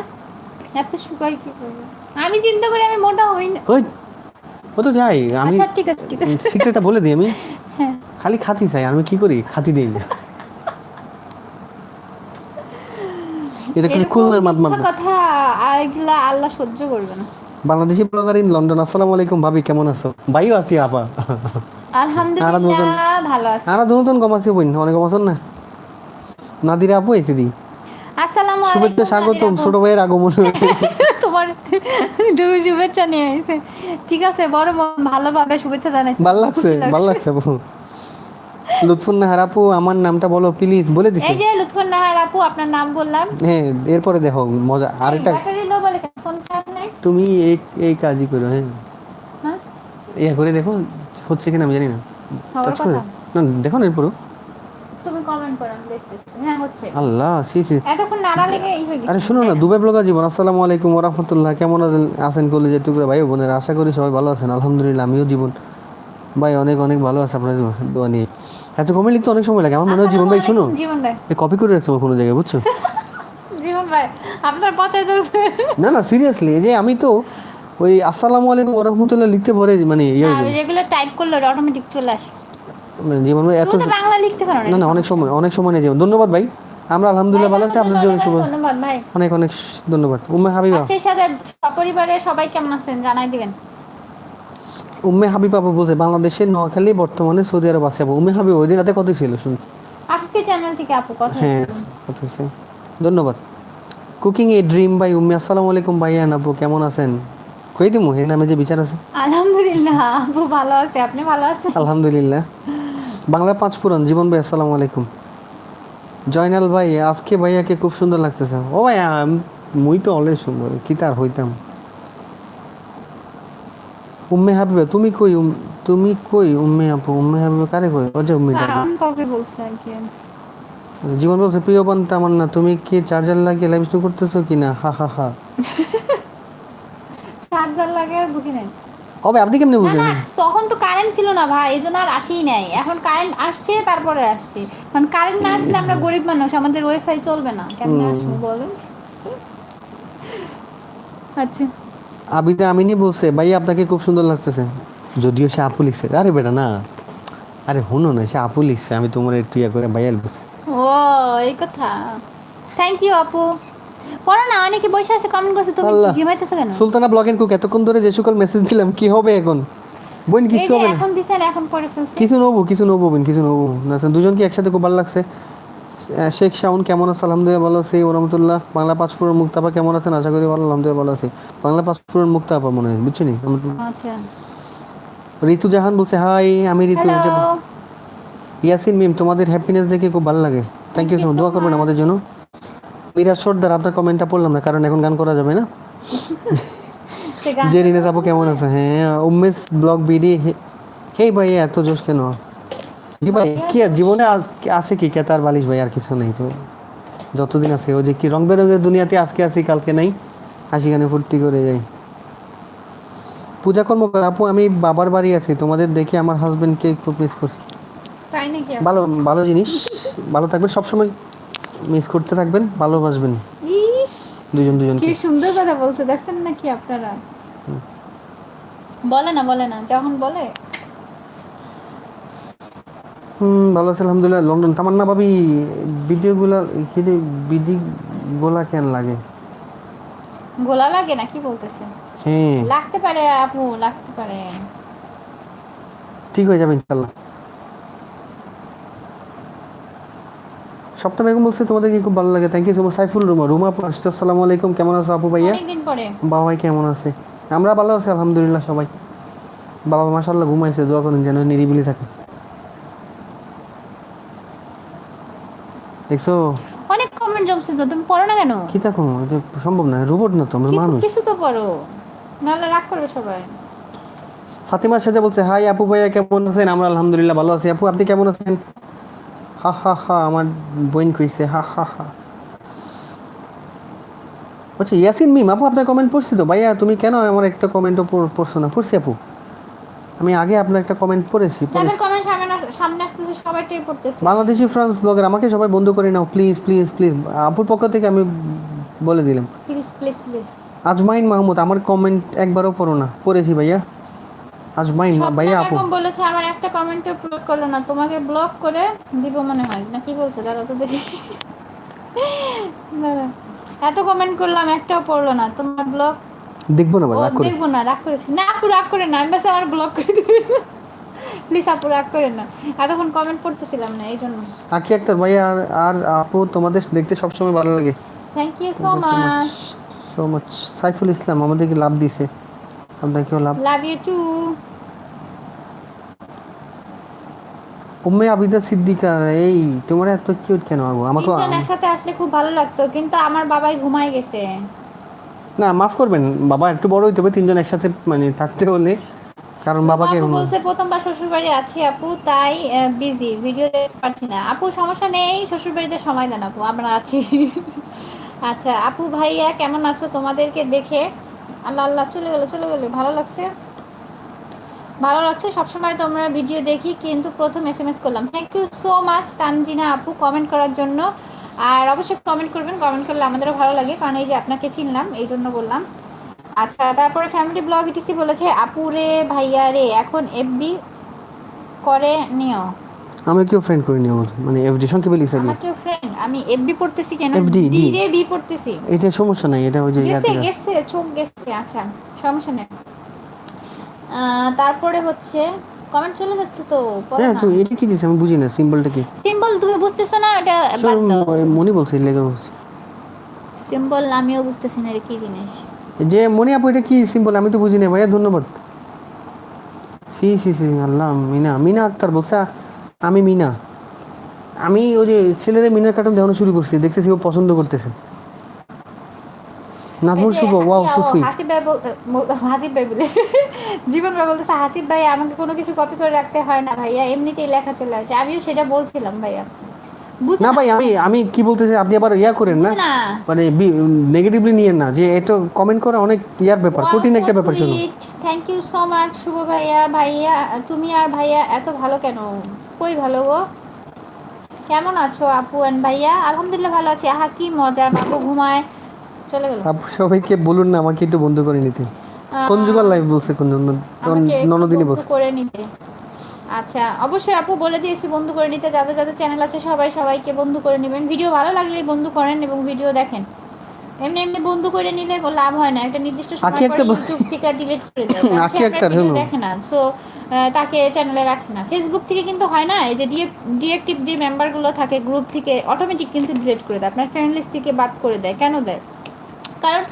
S1: এত শুকাই কি করবে? আমি চিন্তা করি আমি মোটা হই না।
S2: ওই ও তো যাই আমি।
S1: আচ্ছা ঠিক আছে ঠিক আছে,
S2: সিক্রেটটা বলে দিই আমি।
S1: হ্যাঁ
S2: খালি খাতি চাই, আমি কি করি খাতি দেই না। এটা কি খুলনার মাত মারবো
S1: কথা, এগুলা আল্লাহ সহ্য করবে না।
S2: Bangladeshi blogger in London. আসসালামু আলাইকুম ভাবি, কেমন আছো? ভাইও আছি আপা।
S1: আলহামদুলিল্লাহ ভালো আছি।
S2: আর দুজন কম আছি বোন, অনেক কম আছেন না? নাদিরা আপু এসে দি।
S1: আসসালামু আলাইকুম।
S2: শুভেচ্ছা স্বাগতম ছোট ভাইয়ের আগমন।
S1: তোমার দুই শুভেচ্ছা নিয়ে আইছে, ঠিক আছে, বড় ভালোভাবে শুভেচ্ছা জানাইছি,
S2: ভালো লাগছে ভালো লাগছে আপু। লুৎফুন নাহার আপু আমার নামটা বলো প্লিজ, বলে দিছি।
S1: এই যে লুৎফুন নাহার আপু আপনার নাম বললাম।
S2: হ্যাঁ এরপরে দেখো মজা আরেকটা।
S1: ব্যাটারি লো বলে ফোন কাজ নাই।
S2: তুমি এই কাজই করো। হ্যাঁ
S1: হ্যাঁ
S2: ইয়া করে দেখো হচ্ছে কিনা, আমি জানি না।
S1: হওয়ার কথা
S2: না দেখো না এরপরও
S1: তুমি কমেন্ট করো, আমি দেখতেছি। হ্যাঁ হচ্ছে।
S2: আল্লাহ সি
S1: এতক্ষণ নাড়া লেগে এই হয়ে গেছে।
S2: আরে শুনো না, দুবাই ব্লগার জীবন। আসসালামু আলাইকুম ওয়া রাহমাতুল্লাহ, কেমন আছেন কলেজের টুকরা ভাই বোনেরা? আশা করি সবাই ভালো আছেন। আলহামদুলিল্লাহ আমিও জীবন ভাই অনেক অনেক ভালো আছে আপনার দোয়া নিয়ে। এত কমেন্ট লিখতে অনেক সময় লাগে। আমার মনে হয় জীবন ভাই শুনো,
S1: জীবন ভাই,
S2: কপি করে রাখছো কোনো জায়গায়, বুঝছো?
S1: জীবন ভাই আপনার পচাইতেছে।
S2: না না সিরিয়াসলি, এই যে আমি তো ওই আসসালামু আলাইকুম ওয়া রাহমাতুল্লাহ লিখতে পরে মানে ইয়ে
S1: না
S2: হয়ে যায়।
S1: রেগুলার টাইপ করলে অটোমেটিক চলে আসে।
S2: মানে জীবন ভাই এত
S1: তুমি তো বাংলা লিখতে পারো
S2: না না অনেক সময় নেই জীবন। ধন্যবাদ ভাই, আমরা আলহামদুলিল্লাহ ভালো আছি, আপনার জন্য শুভ,
S1: ধন্যবাদ ভাই।
S2: অনেক অনেক ধন্যবাদ। উম্মে
S1: আর
S2: হাবিবা,
S1: সেই সাথে সপরিবারে সবাই কেমন আছেন জানাই দিবেন।
S2: উম্মে হাবিবা আপু বলছে বাংলাদেশের নোয়াখালী বর্তমানে সৌদি আরব আছে আপু। উম্মে হাবিব ওই দিন রাতে কত ছিল শুনছি?
S1: আফিফের চ্যানেল থেকে আপু কথা
S2: হ্যাঁ
S1: হচ্ছে।
S2: কত হয়েছে, ধন্যবাদ। Cooking a dream by Umme, আসসালামু আলাইকুম ভাইয়া আপু কেমন আছেন? কই দিমু এর নামে যে বিচার আছে।
S1: আলহামদুলিল্লাহ আপু ভালো আছে, আপনি ভালো আছেন?
S2: আলহামদুলিল্লাহ। বাংলা পাঁচ পুরান জীবন ভাই আসসালামু আলাইকুম। জয়নাল ভাই আজকে ভাইয়াকে খুব সুন্দর লাগতেছে। ও ভাই মুই তো অলরেডি সুন্দর, কি তার হইতাম। উম্মে হাবিবা তুমি কই উম্মে আপু? উম্মে হাবিবা কারে কই? ও যে উম্মিটা।
S1: আমি কাউকে বলছি আর কি।
S2: জীবন বলছে প্রিয় বোন তামান্না তুমি কি চার্জার লাগিয়ে লাইভ স্ট্রিম করতেছো কিনা? হা হা হা।
S1: চার্জার লাগে আর বুঝি নাই।
S2: কবে আপনি কেমনে
S1: না
S2: বুঝলেন?
S1: না তখন তো কারেন্ট ছিল না ভাই, এই জন্য আর আসেই নাই। এখন কারেন্ট আসছে তারপরে আসছে, কারণ কারেন্ট না আসলে আমরা গরিব মানুষ, আমাদের ওয়াইফাই চলবে না, কেমনে আসবো বলেন। আচ্ছা
S2: আবিদা আমিনি বলছে ভাইয়া আপনাকে খুব সুন্দর লাগতেছে, যদিও সে আপু লিখছে। আরে বেটা না, আরে হুনো না, সে আপু লিখছে, আমি তোমার একটু ইয়া করে ভাইয়া বলছি।
S1: ও এই কথা, থ্যাংক ইউ আপু। পড়ো না, অনেকে বসে আছে কমেন্ট করছে, তুমি
S2: আল্লাহ,
S1: জিমাইতেছো কেন?
S2: সুলতানা ব্লগ এন্ড কুক এতক্ষণ ধরে যে সকল মেসেজ দিলাম কি হবে এখন? বোন
S1: এই
S2: কিছু
S1: যে
S2: হবে না,
S1: এখন দিছেন এখন পড়ে ফেলছে।
S2: কিছু নবো বোন, কিছু নবো না। দুজন কি একসাথে খুব ভালো লাগছে। শেখ শাওন কেমন আছে? আলহামদুলিল্লাহ ভালো আছি ওরহমতুল্লাহ। বাংলা পাসপোর্ট মুক্তাপা কেমন আছেন? আশা করি ভালো, আলহামদুলিল্লাহ ভালো আছি। বাংলা পাসপোর্ট মুক্তাপা মনে হয়, বুঝছি নি।
S1: আচ্ছা
S2: ঋতু জাহান বলছে হাই, আমি ঋতু।
S1: হ্যালো,
S2: ইয়াসিন মিম তোমাদের হ্যাপিনেস দেখে খুব ভালো লাগে, থ্যাংক ইউ সো মাচ। দোয়া করবেন আমাদের জন্য। মিরাজ সর্দার আপনার কমেন্টটা পড়লাম না কারণ এখন গান করা যাবে না। যে রিনেস আপু কেমন আছে? হ্যাঁ উমেশ ব্লগ বিডি, হে ভাই এত জোশ কেন? জি ভাই কি আর জীবনে আছে কি কেতার বালিশ ভাই, আর কিছু নেই তো। যতদিন আছে ওই যে কি রং বেরঙের দুনিয়াতে, আজকে আছি কালকে নাই, হাসি গানে ফুর্তি করে যাই। পূজা কর্মকার আপু আমি বাবার বাড়ি আছি, তোমাদের দেখে আমার হাজবেন্ডকে খুব মিস করছি।
S1: তাই নাকি?
S2: ভালো ভালো জিনিস, ভালো থাকবেন সবসময়, মিস করতে থাকবেন, ভালোবাসবেন
S1: ইস
S2: দুজন
S1: কি
S2: দুজনকে।
S1: সুন্দর কথা বলছে, দেখছেন নাকি আপনারা? বলে না যখন বলে।
S2: ভালো আছে আলহামদুলিল্লাহ। লন্ডন তামান্না ভাবি ভিডিওগুলা বিডি গোলা কেন লাগে?
S1: গোলা লাগে না কি বলতেছে?
S2: হ্যাঁ
S1: লাগতে পারে আপু, লাগতে পারে।
S2: ঠিক হয়ে যাবে ইনশাল্লাহ। সপ্তাহ বেগম বলছে তোমাদের কি খুব ভালো লাগে, thank you so much. Saiful Ruma আপু আসছে, আসসালামু আলাইকুম কেমন আছো আপু? ভাইয়া
S1: অনেকদিন পরে।
S2: বাবা ভাই কেমন আছে? আমরা ভালো আছি আলহামদুলিল্লাহ সবাই। বাবা মাশাআল্লাহ ঘুমাইছে, দোয়া করেন যেন নিরিবিলি থাকে। দেখছো
S1: অনেক কমেন্ট জমছে তো, তুমি পড়ো না কেন?
S2: কি থাকো, এটা সম্ভব না, রোবট না তো আমরা
S1: কিছু
S2: মানুষ।
S1: কিছু তো পড়ো, নাহলে রাগ করবে সবাই।
S2: ফাতিমা সাজা বলছে হাই আপু ভাইয়া কেমন আছেন? আমরা আলহামদুলিল্লাহ ভালো আছি। আপু আপনি কেমন আছেন? হা হা হা, আমার বোন কইছে হা হা হা। আচ্ছা ইয়াসিন মিম আপু আপনার কমেন্ট পড়ছি তো ভাইয়া, তুমি কেন আমার একটা কমেন্টও পড়ছো না? পড়ছি আপু, আমি আগে আপনার একটা কমেন্ট পড়েছি।
S1: যাদের কমেন্ট সামনে আসতেছে সবাইটাই পড়তেছে।
S2: বাংলাদেশি ফ্রান্স ব্লগার আমাকে সবাই বন্ধ করে নাও প্লিজ প্লিজ প্লিজ, আপুর পক্ষ থেকে আমি বলে দিলাম।
S1: Please please please.
S2: আজমাইন মাহমুদ আমার কমেন্ট একবারও পড়ো না। পড়েছি ভাইয়া, আজমাইন ভাইয়া আপু।
S1: স্বপ্না বলেছে আমার একটা কমেন্ট আপলোড করলো না, তোমাকে ব্লক করে দিব মনে হয় না, কি বলছে দাঁড়াও তো দেখি। দাঁড়াও। এত কমেন্ট করলাম একটাও পড়লো না, তোমার ব্লক।
S2: দেখবো না ভাই,
S1: ও
S2: রাগ করে।
S1: দেখবো না, রাগ করেছি না আপু, রাগ করে না, আমি বাস আমার ব্লক করে দিবেন। প্লিজ আপু রাগ করেন না, এতক্ষণ কমেন্ট পড়তেছিলাম না এই জন্য।
S2: আকি আক্তার ভাইয়া আর আর আপু তোমাদের দেখতে সবসময় ভালো লাগে,
S1: thank you so much.
S2: So much. Saiful Islam আমাদেরকে লাভ দিছে, আপনাকেও love.
S1: Love you too.
S2: Umme Abida Siddiqa এই তোমার এত কিউট কেন আগো? আমাকে
S1: তিনজন একসাথে আসলে খুব ভালো লাগতো, কিন্তু আমার বাবাই ঘুমায় গেছে।
S2: না মাফ করবেন, বাবা একটু বড় হইতে হবে তিনজন একসাথে মানে থাকতে হলে, কারণ বাবাকে
S1: আপু
S2: এখন।
S1: বলছে প্রথমবার শ্বশুর বাড়ি আছি আপু, তাই বিজি, ভিডিও দেখতে পারছি না। আপু সমস্যা নেই, শ্বশুর বাড়িতে সময় দেন আপু, আমরা আছি। আচ্ছা আপু ভাইয়া কেমন আছো? তোমাদেরকে দেখে আল্লাহ আল্লাহ চলে গেল ভালো লাগছে। ভালো লাগছে, সবসময় তোমরা ভিডিও দেখি কিন্তু প্রথম এসএমএস করলাম। Thank you so much Tanjina আপু কমেন্ট করার জন্য। আর অবশ্যই কমেন্ট করবেন, কমেন্ট করলে আমাদেরও ভালো লাগে, কারণ এই যে আপনাকে চিনলাম এই জন্য বললাম। আচ্ছা, তারপরে ফ্যামিলি ব্লগ ইটিসি বলেছে আপু রে ভাইয়া রে এখন এফবি করে নিও।
S2: আমি কেউ ফ্রেন্ড করে নিও, মানে এফডি সংক্ষেপে লিখে দিই।
S1: আমাকেও ফ্রেন্ড, আমি এফবি পড়তেছি কেন,
S2: এফডি
S1: ডি রে বি পড়তেছি।
S2: এটা সমস্যা নাই, এটা ওই যে
S1: গেছে গেছে চোখ গেছে, আচ্ছা সমস্যা নেই। তারপরে হচ্ছে কমেন্ট চলে যাচ্ছে তো পড়ো
S2: হ্যাঁ,
S1: না।
S2: তো এটা কি দিছে আমি বুঝি না, সিম্বলটা কি?
S1: সিম্বল তুমি বুঝতেছো না, এটা বাদ দাও।
S2: মনি বলছে লেগে বলছে
S1: সিম্বল আমিও বুঝতেছি না এটা কি জিনিস।
S2: যে মনি আপু এটা কি সিম্বল, আমি তো বুঝি না ভাইয়া, ধন্যবাদ। সি সি সি আল্লাহ, মিনা মিনা আক্তার বলছে আমি মিনা। আমি ওই যে ছেলেদের মিনার কার্টুন দেখানো শুরু করছি, দেখতেছি ও পছন্দ করতেছে। নাজমুল শুভ, ওয়াও সো সুইট।
S1: হাসিব ভাই হাসিব ভাই বলে জীবন ভাই বলতেছে হাসিব ভাই আমাকে কোনো কিছু কপি করে রাখতে হয় না ভাইয়া, এমনিতেই লেখা চলে আসে। আমিও সেটা বলছিলাম ভাইয়া, বুঝে
S2: না ভাই, আমি আমি কি বলতেছি, আপনি আবার ইয়া করেন না,
S1: না।
S2: মানে নেগেটিভলি নিয়েন না, যে এটা কমেন্ট করা অনেক ইয়ার ব্যাপার, কঠিন একটা ব্যাপার ছিল।
S1: থ্যাংক ইউ সো মাচ শুভ ভাইয়া। ভাইয়া তুমি আর ভাইয়া এত ভালো কেন? কই ভালো গো? কেমন আছো আপু এন্ড ভাইয়া? আলহামদুলিল্লাহ ভালো আছি। আহা কি মজা, বাবু ঘুমায় চলে গেল।
S2: আপু সবাইকে বলুন না আমাকে একটু বন্ধ করে নিতে। কোন যুগাল লাইভ বলছে, কোন
S1: আমাকে একটু
S2: ননদিনী
S1: বন্ধু
S2: বলছে।
S1: করে নিতে। আচ্ছা অবশ্যই আপু বলে দিয়েছি বন্ধু করে নিতে, যাদের যাদের চ্যানেল আছে সবাই সবাইকে বন্ধু করে নেবেন। ভিডিও ভালো লাগলে বন্ধু করেন এবং ভিডিও দেখেন। এমনি এমনি বন্ধু করে নিলে লাভ হয় না, একটা নির্দিষ্ট সময় পরে ইউটিউব থেকে ডিলিট করে দেয়, কারণ সে আপনার ভিডিও দেখে না। সো তাকে চ্যানেলে রাখে না। ফেসবুক থেকে কিন্তু হয় না, এই যে ডিএক্টিভ যে মেম্বারগুলো থাকে গ্রুপ থেকে অটোমেটিক কিন্তু ডিলিট করে দেয়, আপনার ফ্রেন্ড লিস্ট থেকে বাদ করে দেয়। কেন দেয়? কারণ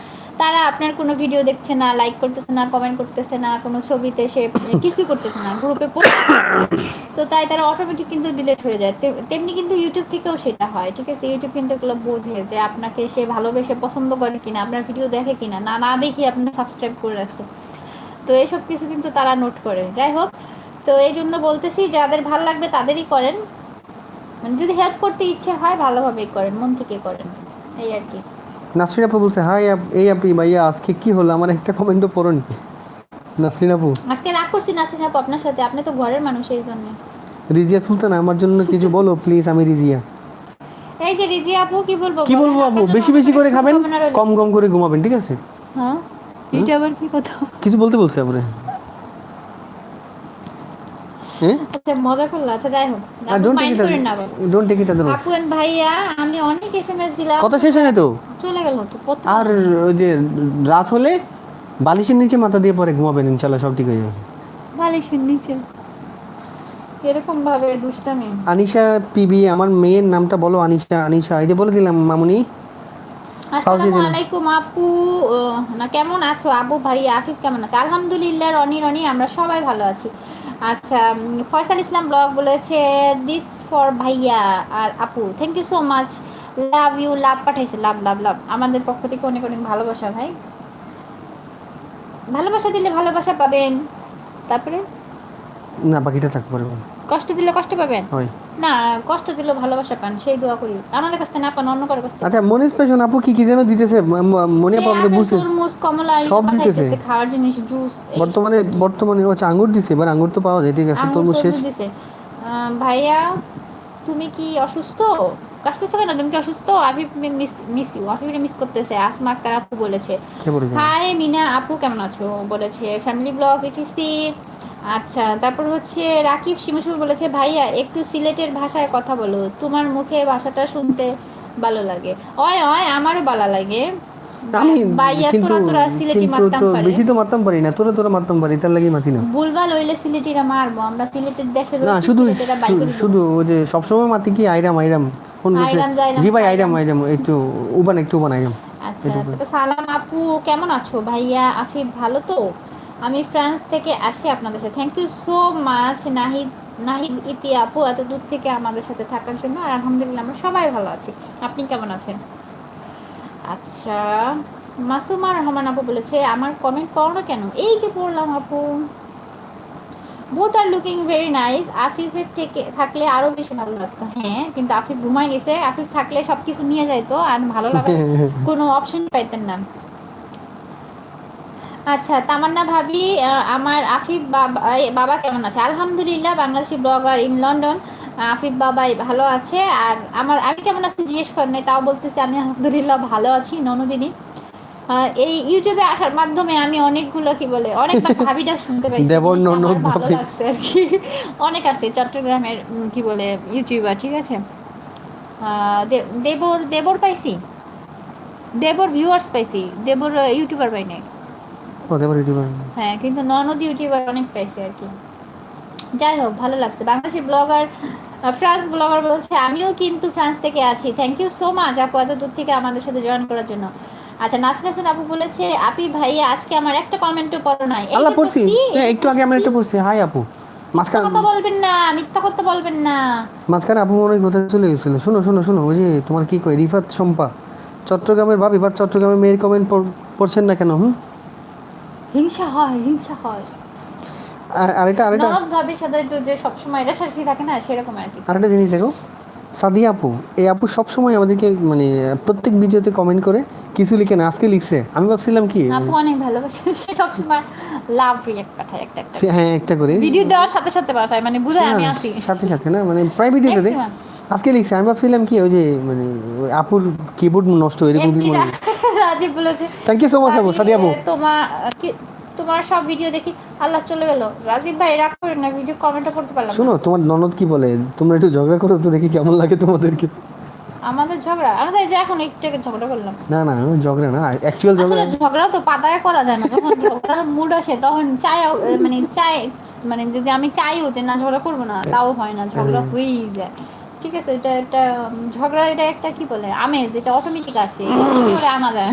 S1: তারা আপনার কোনো ভিডিও দেখছে না, লাইক করতেছে না, কমেন্ট করতেছে না, কোনো ছবিতে সে কিছুই করতেছে না, গ্রুপে পোস্ট, তো তাই তারা অটোমেটিক কিন্তু ডিলিট হয়ে যায়। তেমনি কিন্তু ইউটিউব থেকেও সেটা হয়, ঠিক আছে? ইউটিউব কিন্তু এগুলো বোঝে যে আপনাকে সে ভালোবেসে পছন্দ করে কিনা, আপনার ভিডিও দেখে কিনা, না না দেখি আপনার সাবস্ক্রাইব করে রাখছে, তো এইসব কিছু কিন্তু তারা নোট করে। যাই হোক, তো এই জন্য বলতেছি যাদের ভালো লাগবে তাদেরই করেন, মানে যদি হেল্প করতে ইচ্ছে হয় ভালোভাবেই করেন, মন থেকে করেন, এই আর কি।
S2: নাসরিন আপু বলছে হাই এই আপনি ভাইয়া আজকে কি হলো, আমার একটা কমেন্টও পড়নি। নাসরিন আপু
S1: আজকে রাগ করছি নাসরিন আপু আপনার সাথে, আপনি তো ঘরের মানুষ এই জন্য।
S2: রিজিয়া সুলতান আমার জন্য কিছু বলো প্লিজ, আমি রিজিয়া।
S1: এই যে রিজিয়া আপু কি বলবো
S2: কি বলবো আপু, বেশি বেশি করে খাবেন, কম কম করে ঘুমাবেন, ঠিক আছে?
S1: হ্যাঁ এটা আবার কি কথা?
S2: কিছু বলতে বলছে আপরে? হ্যাঁ,
S1: আচ্ছা মজা করলা, আচ্ছা যাই হোক,
S2: ডোন্ট টেক ইট আদারওয়াইজ।
S1: আপু এন্ড ভাইয়া আমি অনেক এসএমএস দিলাম,
S2: কথা শেষ হয় তো
S1: চলে গেল তো।
S2: আর ওই যে রাত হলে বালিশের নিচে মাথা দিয়ে পরে ঘুমাবেন, ইনশাআল্লাহ সব ঠিক হয়ে যাবে।
S1: বালিশের নিচে এরকম ভাবে দুষ্টামি।
S2: আনিশা পিবি, আমার মেয়ের নামটা বলো। আনিশা, আনিশা এই যে বলে দিলাম মামুনি।
S1: আসসালামু আলাইকুম আপু, না কেমন আছো আবু ভাই? আফিফ কেমন আছে? আলহামদুলিল্লাহ রনি রনি আমরা সবাই ভালো আছি। আচ্ছা, ফয়সাল ইসলাম ব্লগ বলেছে দিস ফর ভাইয়া আর আপু, thank you so much, love you, love পাঠাইছে, লাভ লাভ লাভ। আমাদের পক্ষ থেকে অনেক অনেক ভালোবাসা ভাই, ভালোবাসা দিলে ভালোবাসা পাবেন। তারপরে
S2: না বাকিটা থাকতে পারবো,
S1: কষ্ট দিলে কষ্ট পাবেন,
S2: হয়
S1: না কষ্ট দিলেও ভালোবাসা পান, সেই দোয়া করি। আমাদের কাছে না পান অন্য কারো কাছে।
S2: আচ্ছা মনিস পেশন আপু কি কি যেন দিতেছে, মনে আপু আমাদের বুঝছে
S1: তরমুজ, কমলা
S2: সব দিতেছে
S1: খাওয়ার জিনিস, জুস।
S2: বর্তমানে হচ্ছে আঙ্গুর দিছে, এবার আঙ্গুর তো পাওয়া যায়, ঠিক আছে, তরমুজ শেষ।
S1: ভাইয়া তুমি কি অসুস্থ? কাশতেছো কেন? তুমি কি অসুস্থ? আফিফ মিস ইউ, আফিফকে মিস করতেছে। আসমা আক্তার আপু বলেছে হাই মিনা আপু কেমন আছো বলেছে, ফ্যামিলি ব্লগ ইটিসি। আচ্ছা, তারপর হচ্ছে রাকিব শিমুশুর বলেছে ভাইয়া একটু সিলেটের ভাষায় কথা বলো, তোমার মুখে ভাষাটা শুনতে ভালো লাগে। অয় অয় আমারও ভালো লাগে।
S2: আমি
S1: ভাইয়া
S2: কিন্তু
S1: তোরা সিলেটি
S2: কিন্তু
S1: মারতাম
S2: তো
S1: পারে,
S2: বেশি তো মারতাম পারি না, তোরা মারতাম পারি, তার লাগি মাতি না।
S1: ভুলভাল হইলে সিলেটিরা মারবো, আমরা সিলেটের দেশে
S2: না
S1: রয়েছি,
S2: শুধু
S1: সিলেটিরা বাই করে দেবো।
S2: শুধু ওই যে সবসময় মাতি কি আইরাম আইরাম ফোন করছে,
S1: আইরাম যাইরাম
S2: জি ভাই
S1: আইরাম।
S2: আইরাম একটু উবান আইরাম।
S1: আচ্ছা, তো সালাম আপু কেমন আছো? ভাইয়া আফিফ ভালো তো? আমি ফ্রান্স থেকে আছি আপনাদের সাথে। Thank you so much Nahid, Nahid Iti আপু এত দূর থেকে আমাদের সাথে থাকার জন্য। আর আলহামদুলিল্লাহ আমরা সবাই ভালো আছি, আপনি কেমন আছেন? আচ্ছা, মাসুমা রহমান আপু বলেছে আমার কমেন্ট করো না কেন? এই যে পড়লাম আপু, both are looking very nice. আফিফের থেকে থাকলে আরো বেশি ভালো লাগতো। হ্যাঁ কিন্তু আফিফ ঘুমাই গেছে, আফিফ থাকলে সবকিছু নিয়ে যাইতো আর ভালো লাগার কোনো অপশন পাইতেন না। আচ্ছা, তামান্না ভাবি, আমার আফিফ বাবা বাবা কেমন আছে? আলহামদুলিল্লাহ, Bangladeshi blogger in London. Afif বাবাই ভালো আছে। আর আমি কেমন আছি জিজ্ঞেস করেন নাই, তাও বলতেছি আমি আলহামদুলিল্লাহ ভালো আছি ননদিনী। এই ইউটিউবে আসার মাধ্যমে আমি অনেকগুলো কি বলে অনেকবার ভাবিটা শুনতে পাইছি,
S2: দেবর
S1: জিনিসটা আমার
S2: ননদ
S1: ভালো
S2: ভাবি।
S1: লাগছে আর কি। অনেক আছে চট্টগ্রামের কি বলে ইউটিউবার, ঠিক আছে। দেবর দেবর পাইছি, দেবর ভিউয়ার্স পাইছি, দেবর ইউটিউবার পাই নাই।
S2: ও দেবর ইউটিউবার।
S1: হ্যাঁ, কিন্তু ননদ ইউটিউবার অনেক পাইছি আর কি। যাই হোক, ভালো লাগছে। বাংলাদেশি ব্লগার ফ্রান্স ব্লগার বলছে আমিও কিন্তু ফ্রান্স থেকে আছি। থ্যাংক ইউ সো মাচ আপু, এত দূর থেকে আমাদের সাথে জয়েন করার জন্য। আচ্ছা, নাসির হাসান আপু বলেছে আপি ভাইয়া আজকে আমার একটা কমেন্টও পড়ো নাই। এই
S2: আল্লাহ
S1: যে
S2: পড়ছি,
S1: পড়ছি, এই যে
S2: একটু আগে আমি
S1: পড়ছি।
S2: একটা পড়ছি, হাই আপু।
S1: মিথ্যা
S2: মাঝখান
S1: কথা বলবেন না, মিথ্যা কথা বলবেন না।
S2: মাঝখানে আপু অনেক কথা চলে গেছিল। শোনো শোনো শোনো, ওই যে তোমার কি কয় রিফাত শম্পা চট্টগ্রামের ভাবি, বাট চট্টগ্রামের মেয়ের কমেন্ট পড়ছেন না কেন?
S1: হিংসা হয়, হিংসা হয়।
S2: আর আরেকটা আরেকটা
S1: ননদ ভাবির সাথে একটু যে সবসময় এটা সাথে থাকে না, সেরকম আর কি।
S2: আরেকটা জিনিস দেখো, সাদিয়া আপু, এই আপু সবসময় আমাদেরকে মানে প্রত্যেক ভিডিওতে কমেন্ট করে, কিছু লিখে না, আজকে লিখছে। আমি ভাবছিলাম কি
S1: আপু অনেক ভালোবাসে, সে সবসময় লাভ রিয়েক্ট পাঠায় একটা একটা
S2: হ্যাঁ একটা করে
S1: ভিডিও দেওয়ার সাথে সাথে পাঠায়, মানে বুঝায় আমি
S2: হ্যাঁ,
S1: আছি
S2: সাথে সাথে না মানে প্রায় ভিডিওতে দেয়।
S1: ম্যাক্সিমাম।
S2: আজকে লিখছে, আমি ভাবছিলাম কি ওই যে মানে ওই আপুর কিবোর্ড নষ্ট এরকম কি
S1: এমনি
S2: মনে।
S1: রাজীব বলেছে
S2: থ্যাংক ইউ সো মাচ আপু,
S1: ভাবি,
S2: সাদিয়া আপু।
S1: তোমার তোমার সব ভিডিও দেখি। আল্লাহ, চলে গেল। রাজীব ভাই রাগ করেন না, ভিডিও কমেন্টও করতে পারলাম না।
S2: শোনো, তোমার ননদ কি বলে, তোমরা একটু ঝগড়া করো তো দেখি কেমন লাগে তোমাদেরকে।
S1: আমাদের ঝগড়া, আমাদের এই যে এখন একটু আগে ঝগড়া করলাম।
S2: না না, ঝগড়া না, অ্যাকচুয়াল ঝগড়া।
S1: আসলে ঝগড়া তো পাতায় করা যায় না, যখন ঝগড়ার মুড আসে তখন চাই, মানে চাই, মানে যদি আমি চাইও যে না ঝগড়া করবো না, তাও হয় না, ঝগড়া হয়েই যায়। ঠিক আছে, এটা একটা ঝগড়া, এটা একটা কি বলে আমেজ, এটা অটোমেটিক আসে, এটা কি করে আনা যায়।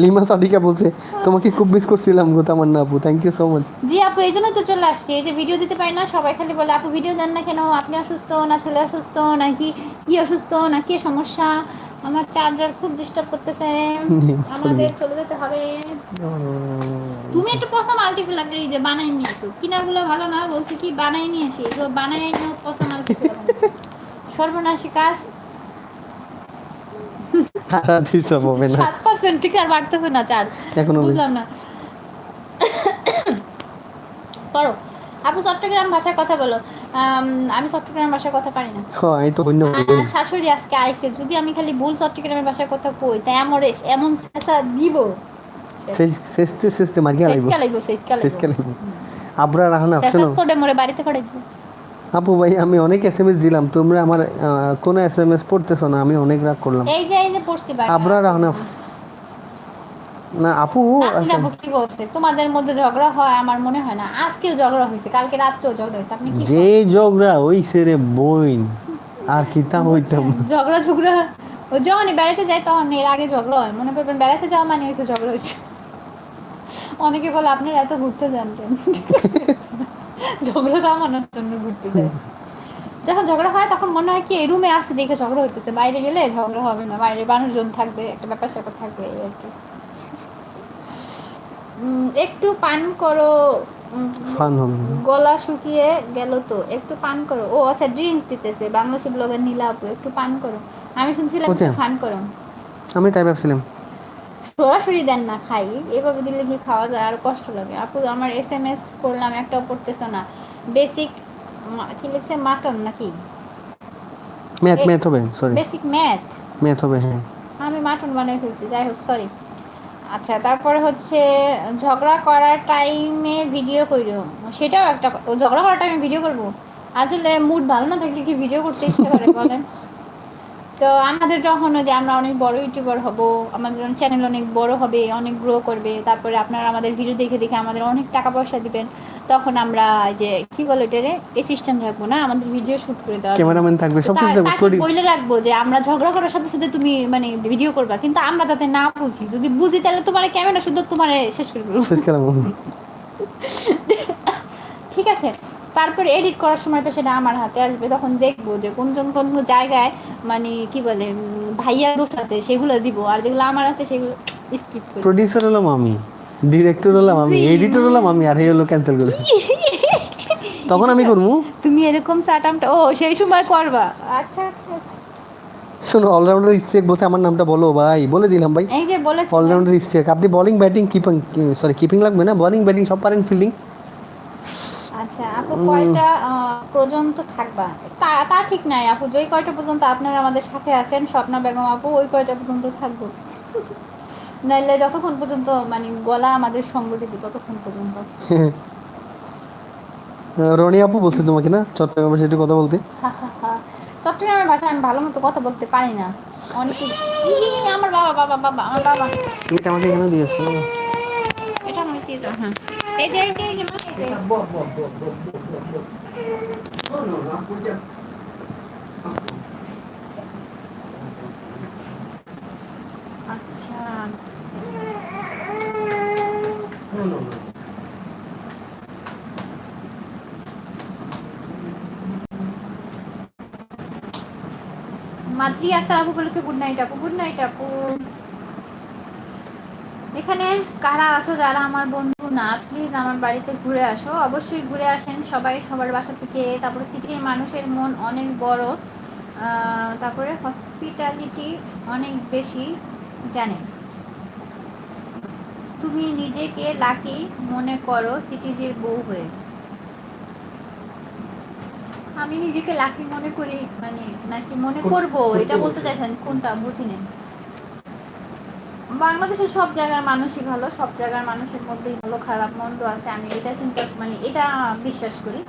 S2: লিমা সাদিকা বলছে তোমাকে খুব মিস করছিলাম গো তামান্না আপু, থ্যাংক ইউ সো মাচ।
S1: জি আপু, এই জন্য তো চলে আসছি। এই যে ভিডিও দিতে পারি না, সবাই খালি বলে আপু ভিডিও দেন না কেন, আপনি অসুস্থ না, ছেলে অসুস্থ নাকি, কি অসুস্থ না কি সমস্যা। আমার চার্জার খুব ডিস্টার্ব করতেছে, আমাদের চলে যেতে হবে। তুমি একটু পচা মাল্টিপল লাগলে এই যে বানাই নিয়েছো, কিনাগুলো ভালো না, বলছি কি বানাই নিয়ে আসি, এগুলো বানাই নিয়ে পচা মাল্টিপল বানাইছো। সর্বনাশী কাজ।
S2: ডিস্টার্ব হবে না
S1: 7% ঠিক আর বাড়তেছে না চার্জ,
S2: এখনো।
S1: বুঝলাম না। করো আপু, চট্টগ্রাম ভাষায় কথা বলো। আমি চট্টগ্রাম ভাষায় কথা পারি না।
S2: হ্যাঁ এই তো অন্য
S1: আমার শাশুড়ি আজকে আইছে, যদি আমি খালি ভুল চট্টগ্রামের ভাষায় কথা কই, তাই আমার এমন চেঁচা দিব,
S2: শেষতে শেষতে মারিয়া লাগবে,
S1: চেষ্টা লাগবে, চেষ্টা
S2: শেষকে
S1: লাগবে,
S2: লাগবে। আবরা রাহনা
S1: চেঁচা
S2: শোনো
S1: চোটে মোরে বাড়িতে পড়ে দিব।
S2: আপু ভাই, আমি অনেক এসএমএস দিলাম, তোমরা আমার কোনো এসএমএস পড়তেছো না, আমি অনেক রাগ করলাম।
S1: এই যে পড়ছি ভাই।
S2: আবরা রাহনা না আপু
S1: নাসিন
S2: আচ্ছা,
S1: আপু কি বলছে, তোমাদের মধ্যে ঝগড়া হয়? আমার মনে হয় না, আজকেও ঝগড়া হয়েছে, কালকে রাত্রেও ঝগড়া হয়েছে, আপনি কি
S2: যে ঝগড়া ওই সেরে বইন আর কিতা হইতাম।
S1: বলছেন? ঝগড়া ঝগড়া ও যখনই বেড়াতে যায় তখন এর আগে ঝগড়া হয়, মনে করবেন বেড়াতে যাওয়া মানে হয়েছে ঝগড়া হয়েছে। অনেকে বলে আপনারা এত ঘুরতে জানতেন, ঝগড়া থামানোর জন্য ঘুরতে যায়। যখন ঝগড়া হয় তখন মনে হয় কি এই রুমে আসে দেখে ঝগড়া হইতেছে, বাইরে গেলে ঝগড়া হবে না, বাইরে মানুষজন থাকবে, একটা ব্যাপার স্যাপার থাকবে, এই আর কি। একটু পান করো।
S2: ফান হবে।
S1: গলা শুকিয়ে গেল তো, একটু পান করো। ও আচ্ছা, ড্রিঙ্কস দিতেছে বাংলাদেশি ব্লগার নীলা আপু, একটু পান করো। আমি শুনছিলাম একটু
S2: কোথায়?
S1: পান করো।
S2: আমি তাই ভাবছিলাম।
S1: সরাসরি দেন না, খাই এভাবে দিলে কি খাওয়া যায়, আর কষ্ট লাগে। আপু আমার এসএমএস করলাম, একটাও পড়তেছো না। বেসিক কি লিখছে, মাটন নাকি
S2: ম্যাথ ম্যাথ হবে, সরি
S1: বেসিক ম্যাথ,
S2: ম্যাথ হবে হ্যাঁ।
S1: আমি মাটন বানিয়ে ফেলছি, যাই হোক সরি। আচ্ছা, তারপরে হচ্ছে ঝগড়া করার টাইমে ভিডিও করবো, সেটাও একটা, ঝগড়া করার টাইমে ভিডিও করবো। আসলে মুড ভালো না থাকলে কি ভিডিও করতে ইচ্ছে করে বলেন? তো আমাদের যখন যে আমরা অনেক বড় ইউটিউবার হব, আমাদের চ্যানেল অনেক বড় হবে, অনেক গ্রো করবে, তারপরে আপনারা আমাদের ভিডিও দেখে দেখে আমাদের অনেক টাকা পয়সা দিবেন, তখন আমরা যে কি বলে এটারে অ্যাসিস্ট্যান্ট রাখবো না, আমাদের ভিডিও শুট করে দেওয়ার জন্য।
S2: ক্যামেরাম্যান থাকবে, সব কিছু থাকবে।
S1: তাকে বলে রাখবো যে আমরা ঝগড়া করার সাথে সাথে তুমি মানে ভিডিও করবা, কিন্তু আমরা যাতে না বুঝি, যদি বুঝি তাহলে তোমার ক্যামেরা শুধু তোমার শেষ করে দেবো।
S2: শেষ খেলাম।
S1: ঠিক আছে, তারপরে এডিট করার সময় তো সেটা আমার হাতে আসবে, তখন দেখবো যে কোন কোন জায়গায় মানে কি বলে ভাইয়া দোষ আছে সেগুলো দিব, আর যেগুলো আমার আছে সেগুলো স্কিপ করি।
S2: প্রডিউসার হলাম আমি, ডিরেক্টর হলাম আমি, এডিটর হলাম আমি, আর এই হলো ক্যান্সেল করে তখন আমি করবো।
S1: তুমি এরকম সাটামটা ও সেই সময় করবা। আচ্ছা আচ্ছা আচ্ছা,
S2: শোনো, অলরাউন্ডার ইস্তেক বলতে আমার নামটা বলো ভাই, বলে দিলাম ভাই।
S1: এই যে বলেছি
S2: অলরাউন্ডার ইস্তেক, আপনি bowling batting keeping, sorry keeping লাগবে না, বোলিং ব্যাটিং সব পারেন, ফিল্ডিং।
S1: আচ্ছা আপু কয়টা পর্যন্ত থাকবা? তা তা ঠিক নাই আপু, যেই কয়টা পর্যন্ত আপনারা আমাদের সাথে আছেন স্বপ্না বেগম আপু, ওই কয়টা পর্যন্ত থাকবো। নাইলে যতক্ষণ পর্যন্ত মানে গলা আমাদের সঙ্গ দিবে ততক্ষণ পর্যন্ত।
S2: রনি আপু বলছে তোমাকে না চট্টগ্রাম ভাষায় একটু কথা বলতে।
S1: হা হা হা। চট্টগ্রামের ভাষায় আমি ভালো মতো কথা বলতে পারি না। অনেকে আমার বাবা বাবা বাবা আমার বাবা।
S2: তুমি তো আমাকে এখানে দিয়েছো।
S1: এটা আমার দিয়ে দাও, হ্যাঁ। এই যে মা, এই যে। আচ্ছা মাদ্রি আক্তার আপু বলেছে গুড নাইট আপু, গুড নাইট আপু। এখানে কারা আছো যারা আমার বন্ধু না, প্লিজ আমার বাড়িতে ঘুরে আসো, অবশ্যই ঘুরে আসেন সবাই সবার বাসা থেকে। তারপরে সিটির মানুষের মন অনেক বড়, তারপরে হসপিটালিটি অনেক বেশি জানে। তুমি নিজেকে লাকি মনে করো সিটিজির বউ হয়ে? আমি নিজেকে লাকি মনে করি মানে নাকি মনে করব, এটা বলতে চাইছেন কোনটা বুঝিনি। বাংলাদেশের সব জায়গার মানুষই ভালো, সব জায়গার মানুষের মধ্যেই ভালো খারাপ মন্দ আছে, আমি এটা চিন্তা মানে এটা বিশ্বাস করি।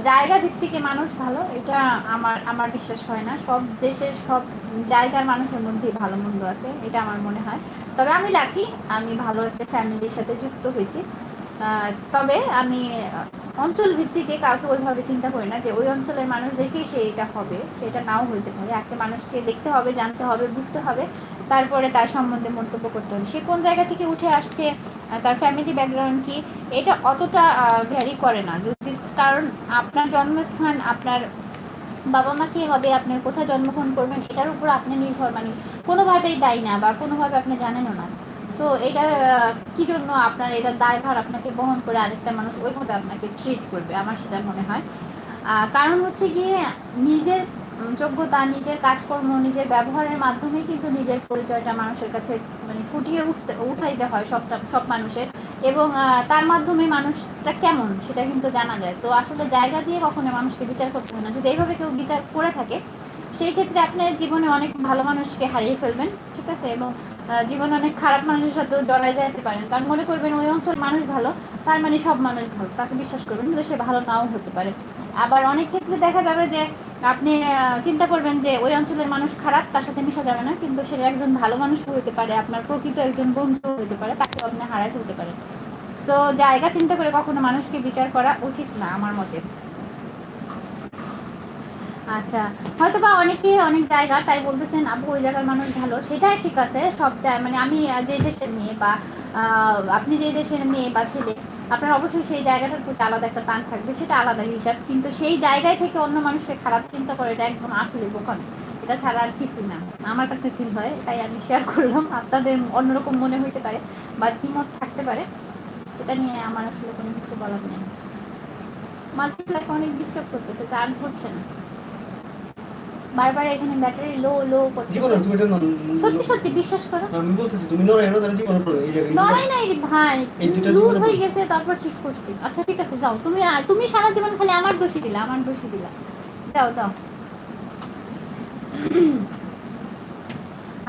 S1: জায়গা দিক থেকে মানুষ ভালো এটা আমার আমার বিশ্বাস হয় না। সব দেশের সব জায়গার মানুষের মধ্যেই ভালো মন্দ আছে, এটা আমার মনে হয়। তবে আমি লাকি, আমি ভালো একটা ফ্যামিলির সাথে যুক্ত হয়েছি। তবে আমি অঞ্চল ভিত্তিকে কাউকে ওইভাবে চিন্তা করি না যে ওই অঞ্চলের মানুষ দেখেই সে এটা হবে, সেটা নাও হইতে পারে। একটা মানুষকে দেখতে হবে, জানতে হবে, বুঝতে হবে, তারপরে তার সম্বন্ধে মন্তব্য করতে হবে। সে কোন জায়গা থেকে উঠে আসছে, তার ফ্যামিলি ব্যাকগ্রাউন্ড কি, এটা অতটা ভ্যারি করে না। যদি কারণ আপনার জন্মস্থান, আপনার বাবা মা কি হবে, আপনার কোথায় জন্মগ্রহণ করবেন, এটার উপর আপনি নির্ভর মানে কোনোভাবেই দায়ী না, বা কোনোভাবে আপনি জানেনও না। সো এটার কি জন্য আপনার এটার দায়ভার আপনাকে বহন করে আরেকটা মানুষ ওইভাবে আপনাকে ট্রিট করবে, আমার সেটা মনে হয়। কারণ হচ্ছে গিয়ে নিজের যোগ্যতা, নিজের কাজকর্ম, নিজের ব্যবহারের মাধ্যমে কিন্তু নিজের পরিচয়টা মানুষের কাছে মানে ফুটিয়ে উঠাইতে হয় সব মানুষের। এবং তার মাধ্যমে মানুষটা কেমন সেটা কিন্তু জানা যায়। তো আসলে জায়গা দিয়ে কখনো মানুষকে বিচার করতে হয় না। যদি এইভাবে কেউ বিচার করে থাকে সেই ক্ষেত্রে আপনার জীবনে অনেক ভালো মানুষকে হারিয়ে ফেলবেন, ঠিক আছে? এবং জীবনে অনেক খারাপ মানুষের সাথেও জড়ায় যেতে পারেন, কারণ মনে করবেন ওই অঞ্চল মানুষ ভালো, তার মানে সব মানুষ ভালো, তাকে বিশ্বাস করবেন, কিন্তু সে ভালো নাও হতে পারে। আবার অনেক ক্ষেত্রে দেখা যাবে যে আপনি চিন্তা করবেন যে ওই অঞ্চলের মানুষ খারাপ, তার সাথে মিশা যাবে না, কিন্তু সে একজন ভালো মানুষ হতে পারে, আপনার প্রকৃত একজন বন্ধু হতে পারে, তাকে আপনি হারাই ফেলতে পারেন। সো জায়গা চিন্তা করে কখনো মানুষকে বিচার করা উচিত না আমার মতে। আচ্ছা, হয়তো বা অনেকে অনেক জায়গা তাই বলতেছেন আপু ওই জায়গার মানুষ ভালো, সেটাই ঠিক আছে। সব মানে আমি যে দেশের মেয়ে বা আপনি যে দেশের মেয়ে বা ছেলে, আপনার অবশ্যই সেই জায়গাটার প্রতি আলাদা একটা টান থাকবে, সেটা আলাদা হিসাব। কিন্তু সেই জায়গায় থেকে অন্য মানুষকে খারাপ চিন্তা করে এটা একদম আসলে বোকামি, এটা ছাড়া আর কিছু না, আমার কাছে ফিল হয়, তাই আমি শেয়ার করলাম। আপনাদের অন্যরকম মনে হইতে পারে বা দ্বিমত থাকতে পারে, সেটা নিয়ে আমার আসলে কোনো কিছু বলার নেই। মাল্টিপ্লাই অনেক ডিস্টার্ব করতেছে, চার্জ হচ্ছে না, বারবার এখানে ব্যাটারি লো লো করছে।
S2: জীবনে তুমি এটা
S1: সত্যি সত্যি বিশ্বাস করো,
S2: আমি বলতেছি তুমি নড়াই না, তাহলে জীবনে পড়ো এই জায়গায়
S1: নড়াই নাই ভাই,
S2: এই দুটো
S1: লুজ
S2: জীবনে
S1: হয়ে গেছে তারপর ঠিক করছি। আচ্ছা ঠিক আছে যাও, তুমি তুমি সারা জীবন খালি আমার দোষী দিলা, আমার দোষী দিলা, দাও দাও।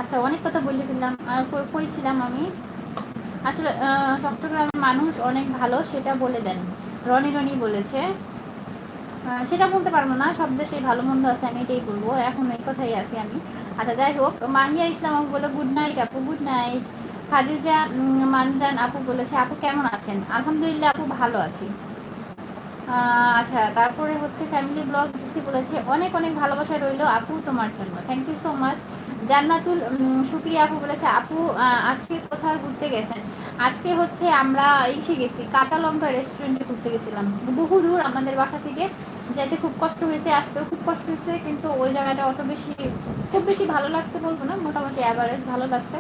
S1: আচ্ছা অনেক কথা বলে দিলাম, আর কইছিলাম আমি আসলে চট্টগ্রামের মানুষ অনেক ভালো সেটা বলে দেন। রনি রনি বলেছে, সেটা বলতে পারবো না, সব দেশে ভালো মন্দ আছে, আমি এটাই বলবো, এখন এই কথাই আছি আমি। আচ্ছা যাই হোক, মাহিয়া ইসলাম আপু বলে গুড নাইট আপু, গুড নাইট। খাদিজা মানজান আপু বলেছে আপু কেমন আছেন? আলহামদুলিল্লাহ আপু ভালো আছি। আচ্ছা তারপরে হচ্ছে ফ্যামিলি ব্লগ দিছি বলেছে অনেক অনেক ভালোবাসা রইলো আপু তোমার জন্য, থ্যাংক ইউ সো মাচ। জান্নাতুল শুক্রিয়া আপু বলেছে আপু আজকে কোথায় ঘুরতে গেছেন? আজকে হচ্ছে আমরা এসে গেছি কাঁচা লঙ্কা রেস্টুরেন্টে ঘুরতে গেছিলাম, বহু দূর আমাদের বাসা থেকে যেতে খুব কষ্ট হয়েছে, আসতেও খুব কষ্ট হয়েছে, কিন্তু ওই জায়গাটা অত বেশি খুব বেশি ভালো লাগছে বলবো না, মোটামুটি অ্যাভারেজ ভালো লাগছে,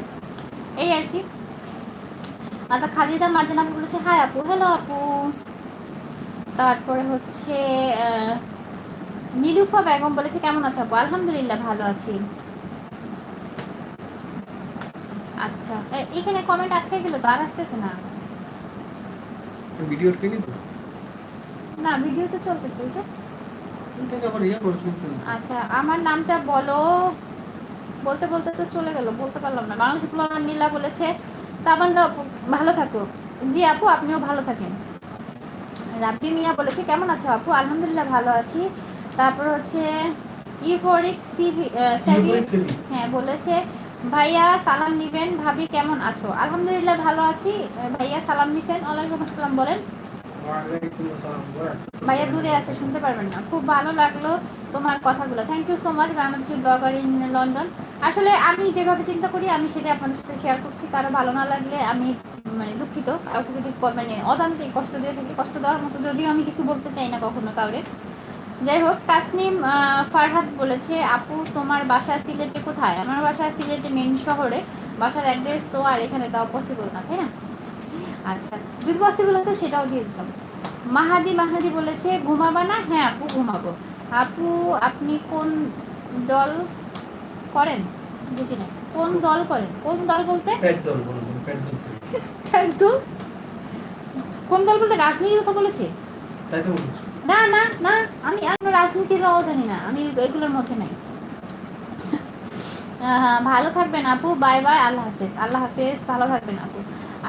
S1: এই আর কি। আচ্ছা খাদিজা মার্জান আপু বলেছে হাই আপু, হ্যালো আপু। তারপরে হচ্ছে নীলুফা বেগম বলেছে কেমন আছো আপু? আলহামদুলিল্লাহ ভালো আছি। আচ্ছা, এখানে কমেন্ট আটকে গেল তো, আর আসতেছে না।
S2: ভিডিও আটকে গেল?
S1: না, ভিডিও তো চলতেছে যে।
S2: এটা আবার ইয়া করছ।
S1: আচ্ছা, আমার নামটা বলো। বলতে বলতে তো চলে গেল, বলতে পারলাম না। বাংলাদেশ ব্লগার নীলা বলেছে তামান্না আপু ভালো থাকো। জি আপু, আপনিও ভালো থাকেন। রাব্বি মিয়া বলেছে কেমন আছো আপু? আলহামদুলিল্লাহ ভালো আছি। তারপর হচ্ছে ইউফোরিক সিভি হ্যাঁ বলেছে ভাইয়া সালাম নিবেন, ভাবি কেমন আছো? আলহামদুলিল্লাহ ভালো আছি। ভাইয়া সালাম নিছেন, ওয়ালাইকুম আসসালাম বলেন। ভাইয়া দূরে আছে, শুনতে পারবেন না। খুব ভালো লাগলো তোমার কথাগুলো, থ্যাংক ইউ সো মাচ। বাংলাদেশের ব্লগার ইন লন্ডন। আসলে আমি যেভাবে চিন্তা করি আমি সেটা আপনাদের সাথে শেয়ার করছি। কারো ভালো না লাগলে আমি মানে দুঃখিত। কাউকে যদি মানে অজান্তেই কষ্ট দিয়ে থাকি, কষ্ট দেওয়ার মতো যদিও আমি কিছু বলতে চাই না কখনো কাউরে। যাই হোক, তাসনিম ফারহাদ বলেছে আপু তোমার বাসা সিলেটে কোথায়? আমার বাসা সিলেটে মেন শহরে। বাসার অ্যাড্রেস তো আর এখানে দেওয়া পসিবল না, তাই না? আচ্ছা, যদি পসিবল হতো সেটাও দিয়ে দিতাম। মাহাদি বলেছে ঘুমাবা না? হ্যাঁ আপু ঘুমাবো। আপু আপনি কোন দল করেন? বুঝি না, কোন দল করেন? কোন দল বলতে?
S2: পেট দল বলবো, পেট দল।
S1: একদম। কোন দল বলতে রাজনীতির কথা বলেছে?
S2: তাই তো বলছি।
S1: না না না, আমি রাজনীতির রও জানি না, আমি এগুলোর মধ্যে নাই। ভালো থাকবেন আপু, বাই বাই, আল্লাহ হাফেজ। আল্লাহ হাফেজ, ভালো থাকবেন আপু।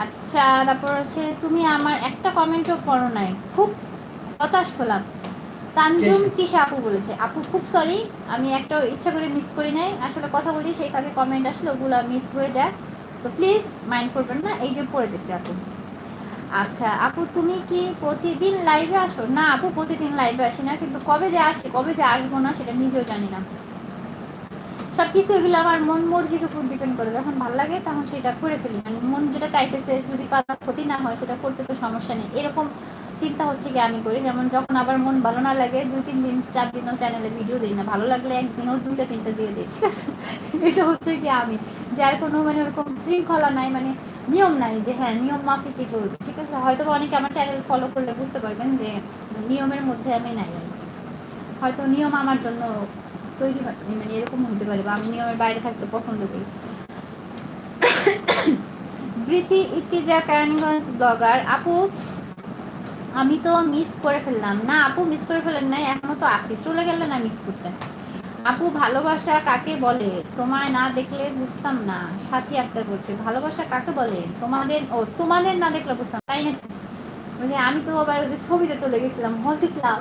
S1: আচ্ছা, তারপর হচ্ছে তুমি আমার একটা কমেন্টও পড়ো নাই, খুব হতাশ হলাম। তানজুম তিশা আপু বলেছে আপু খুব সরি, আমি একটা ইচ্ছা করে মিস করি নাই। আসলে কথা বলি সেই কাজে কমেন্ট আসলে ওগুলো মিস হয়ে যায়, তো প্লিজ মাইন্ড করবেন না। এই যে পড়ে দিচ্ছি আপু। আচ্ছা আপু, তুমি কি প্রতিদিন লাইভে আসো? না আপু, প্রতিদিন লাইভে আসি না, কিন্তু কবে যে আসি কবে যে আসবো না সেটা নিজেও জানি না। সবকিছু এগুলো আমার মন মর্জির উপর ডিপেন্ড করে, যখন ভালো লাগে তখন সেটা করে ফেলি। মানে মন যেটা চাইতেছে, যদি কারোর ক্ষতি না হয় সেটা করতে তো সমস্যা নেই, এরকম চিন্তা হচ্ছে কি আমি করি। যেমন যখন আবার মন ভালো না লাগে 2-3 দিন 4 দিনও চ্যানেলে ভিডিও দিই না, ভালো লাগলে একদিনও 2টা 3টা দিয়ে দিই, ঠিক আছে? এটা হচ্ছে কি আমি, যার কোনো মানে ওরকম শৃঙ্খলা নাই, মানে নিয়ম নাই যে হ্যাঁ নিয়ম মাফিকই চলবে, ঠিক আছে? হয়তো অনেকে আমার চ্যানেল ফলো করলে বুঝতে পারবেন যে নিয়মের মধ্যে আমি নাই। হয়তো নিয়ম আমার জন্য তৈরি হয়, মানে এরকম হতে পারে, বা আমি নিয়মের বাইরে থাকতে পছন্দ করি। বৃতি ইতিজা কেরানীগঞ্জ ব্লগার আপু, আমি তো মিস করে ফেললাম। না আপু, মিস করে ফেলেন নাই, এখনো তো আসি, চলে গেলে না মিস করতেন। আপু ভালোবাসা কাকে বলে? তোমায় না দেখলে বুঝতাম না। সাথী আক্তার বলছে ভালোবাসা কাকে বলে? তোমাদের না দেখলে বুঝতাম, তাই না? মানে আমি তো আবার ওই যে ছবিতে চলে গেছিলাম, হলতেছিলাম।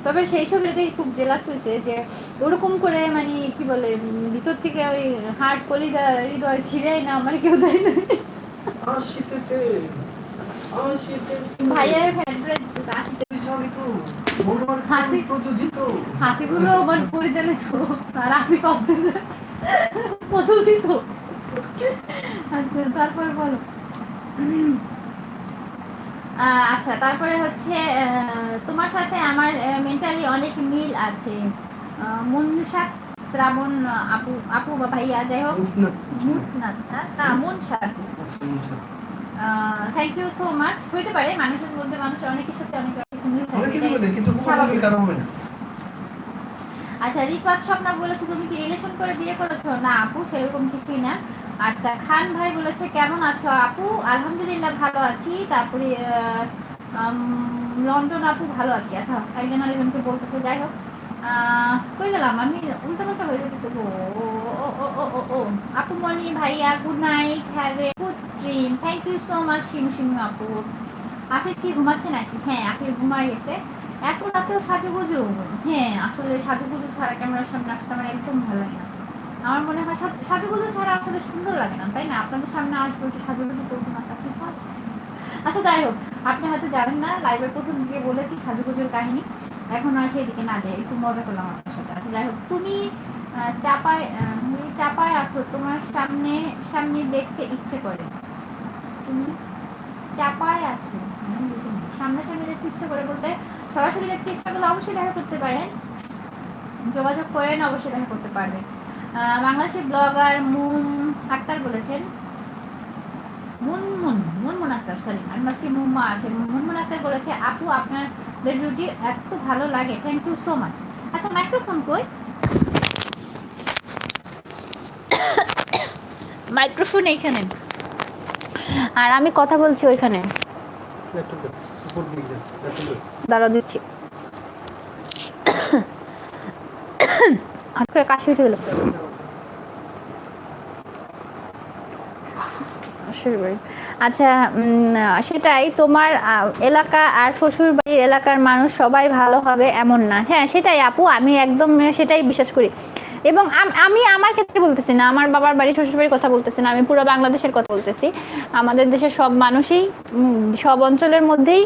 S1: তবে সেই ছবিটা দেখে খুব জেলাস হয়েছে যে ওরকম করে মানে কি বলে ভিতর থেকে ওই হার্ট কলিজা হৃদয় ছিঁড়ে না আমার কেউ দেয় না। ভাইয়ার ফেভারিট আসিতে হাসিগুলো আমার পরিচালিত, আর আপনি কখন প্রশংসিত। আচ্ছা তারপর বলো। আচ্ছা, তারপরে হচ্ছে তোমার সাথে আমার মেন্টালি অনেক মিল আছে। মুনসাদ শ্রাবণ আপু, আপু বা ভাইয়া যাই হোক, মুসনাদ না Munsad. Thank you so much. হইতে পারে মানুষের মধ্যে মানুষের অনেকের সাথে অনেক কিছু মিল থাকে। আচ্ছা, রিফাত স্বপ্না বলেছে তুমি কি রিলেশন করে বিয়ে করেছো? না আপু, সেরকম কিছুই না। আচ্ছা, খান ভাই বলেছে কেমন আছো আপু? আলহামদুলিল্লাহ ভালো আছি। তারপরে লন্ডন আপু ভালো আছি। আচ্ছা, একজন আরেকজনকে বলতেছে, যাই হোক কই গেলাম আমি, উল্টাপাল্টা হয়ে যেতেছে গো। ও ও ও ও ও আপু মনি ভাইয়া good night, have a good dream. Thank you so much Shimu Shimu আপু। আফিফ কি ঘুমাচ্ছে নাকি? হ্যাঁ আফিফ ঘুমাই গেছে। এত রাতেও সাজুগুজু? হ্যাঁ আসলে সাজুগুজু ছাড়া ক্যামেরার সামনে আসতে আমার একদম ভালো লাগে না। আমার মনে হয় সাজুগুজু ছাড়া আসলে সুন্দর লাগে না, তাই না? আপনাদের সামনে আসবো একটু সাজুগুজু করবো না, তা কি হয়? আচ্ছা যাই হোক, আপনি হয়তো জানেন না, লাইভের প্রথম দিকে বলেছি সাজুগুজুর কাহিনী, এখন আর সেদিকে না যাই, একটু মজা করলাম আপনার সাথে। আচ্ছা যাই হোক, তুমি চাপায় আছো, তোমার সামনে সামনে দেখতে ইচ্ছে করে। তুমি চাপায় আছো, আমি বুঝিনি। সামনাসামনি দেখতে ইচ্ছে করে বলতে সরাসরি দেখতে ইচ্ছা করলে অবশ্যই দেখা করতে পারেন, যোগাযোগ করেন, অবশ্যই দেখা করতে পারবেন। বাংলাদেশি ব্লগার মুন আক্তার বলেছেন, মুনমুন আক্তার, সরি আমি ভাবছি মুম্মা আছে। মুনমুন আক্তার বলেছে আপু আপনাদের রুটি এত ভালো লাগে, থ্যাংক ইউ সো মাচ। আচ্ছা মাইক্রোফোন কই? মাইক্রোফোন এইখানে, আর আমি কথা বলছি ওইখানে। দাঁড়া দিচ্ছি, হঠাৎ করে কাশি উঠে গেল। আচ্ছা, সেটাই, তোমার এলাকা আর শ্বশুর বাড়ির এলাকার মানুষ সবাই ভালো হবে এমন না। হ্যাঁ সেটাই আপু, আমি একদম সেটাই বিশ্বাস করি। এবং আমি আমার ক্ষেত্রে বলতেছি না, আমার বাবার বাড়ি শ্বশুর বাড়ির কথা বলতেছি না, আমি পুরো বাংলাদেশের কথা বলতেছি। আমাদের দেশের সব মানুষই সব অঞ্চলের মধ্যেই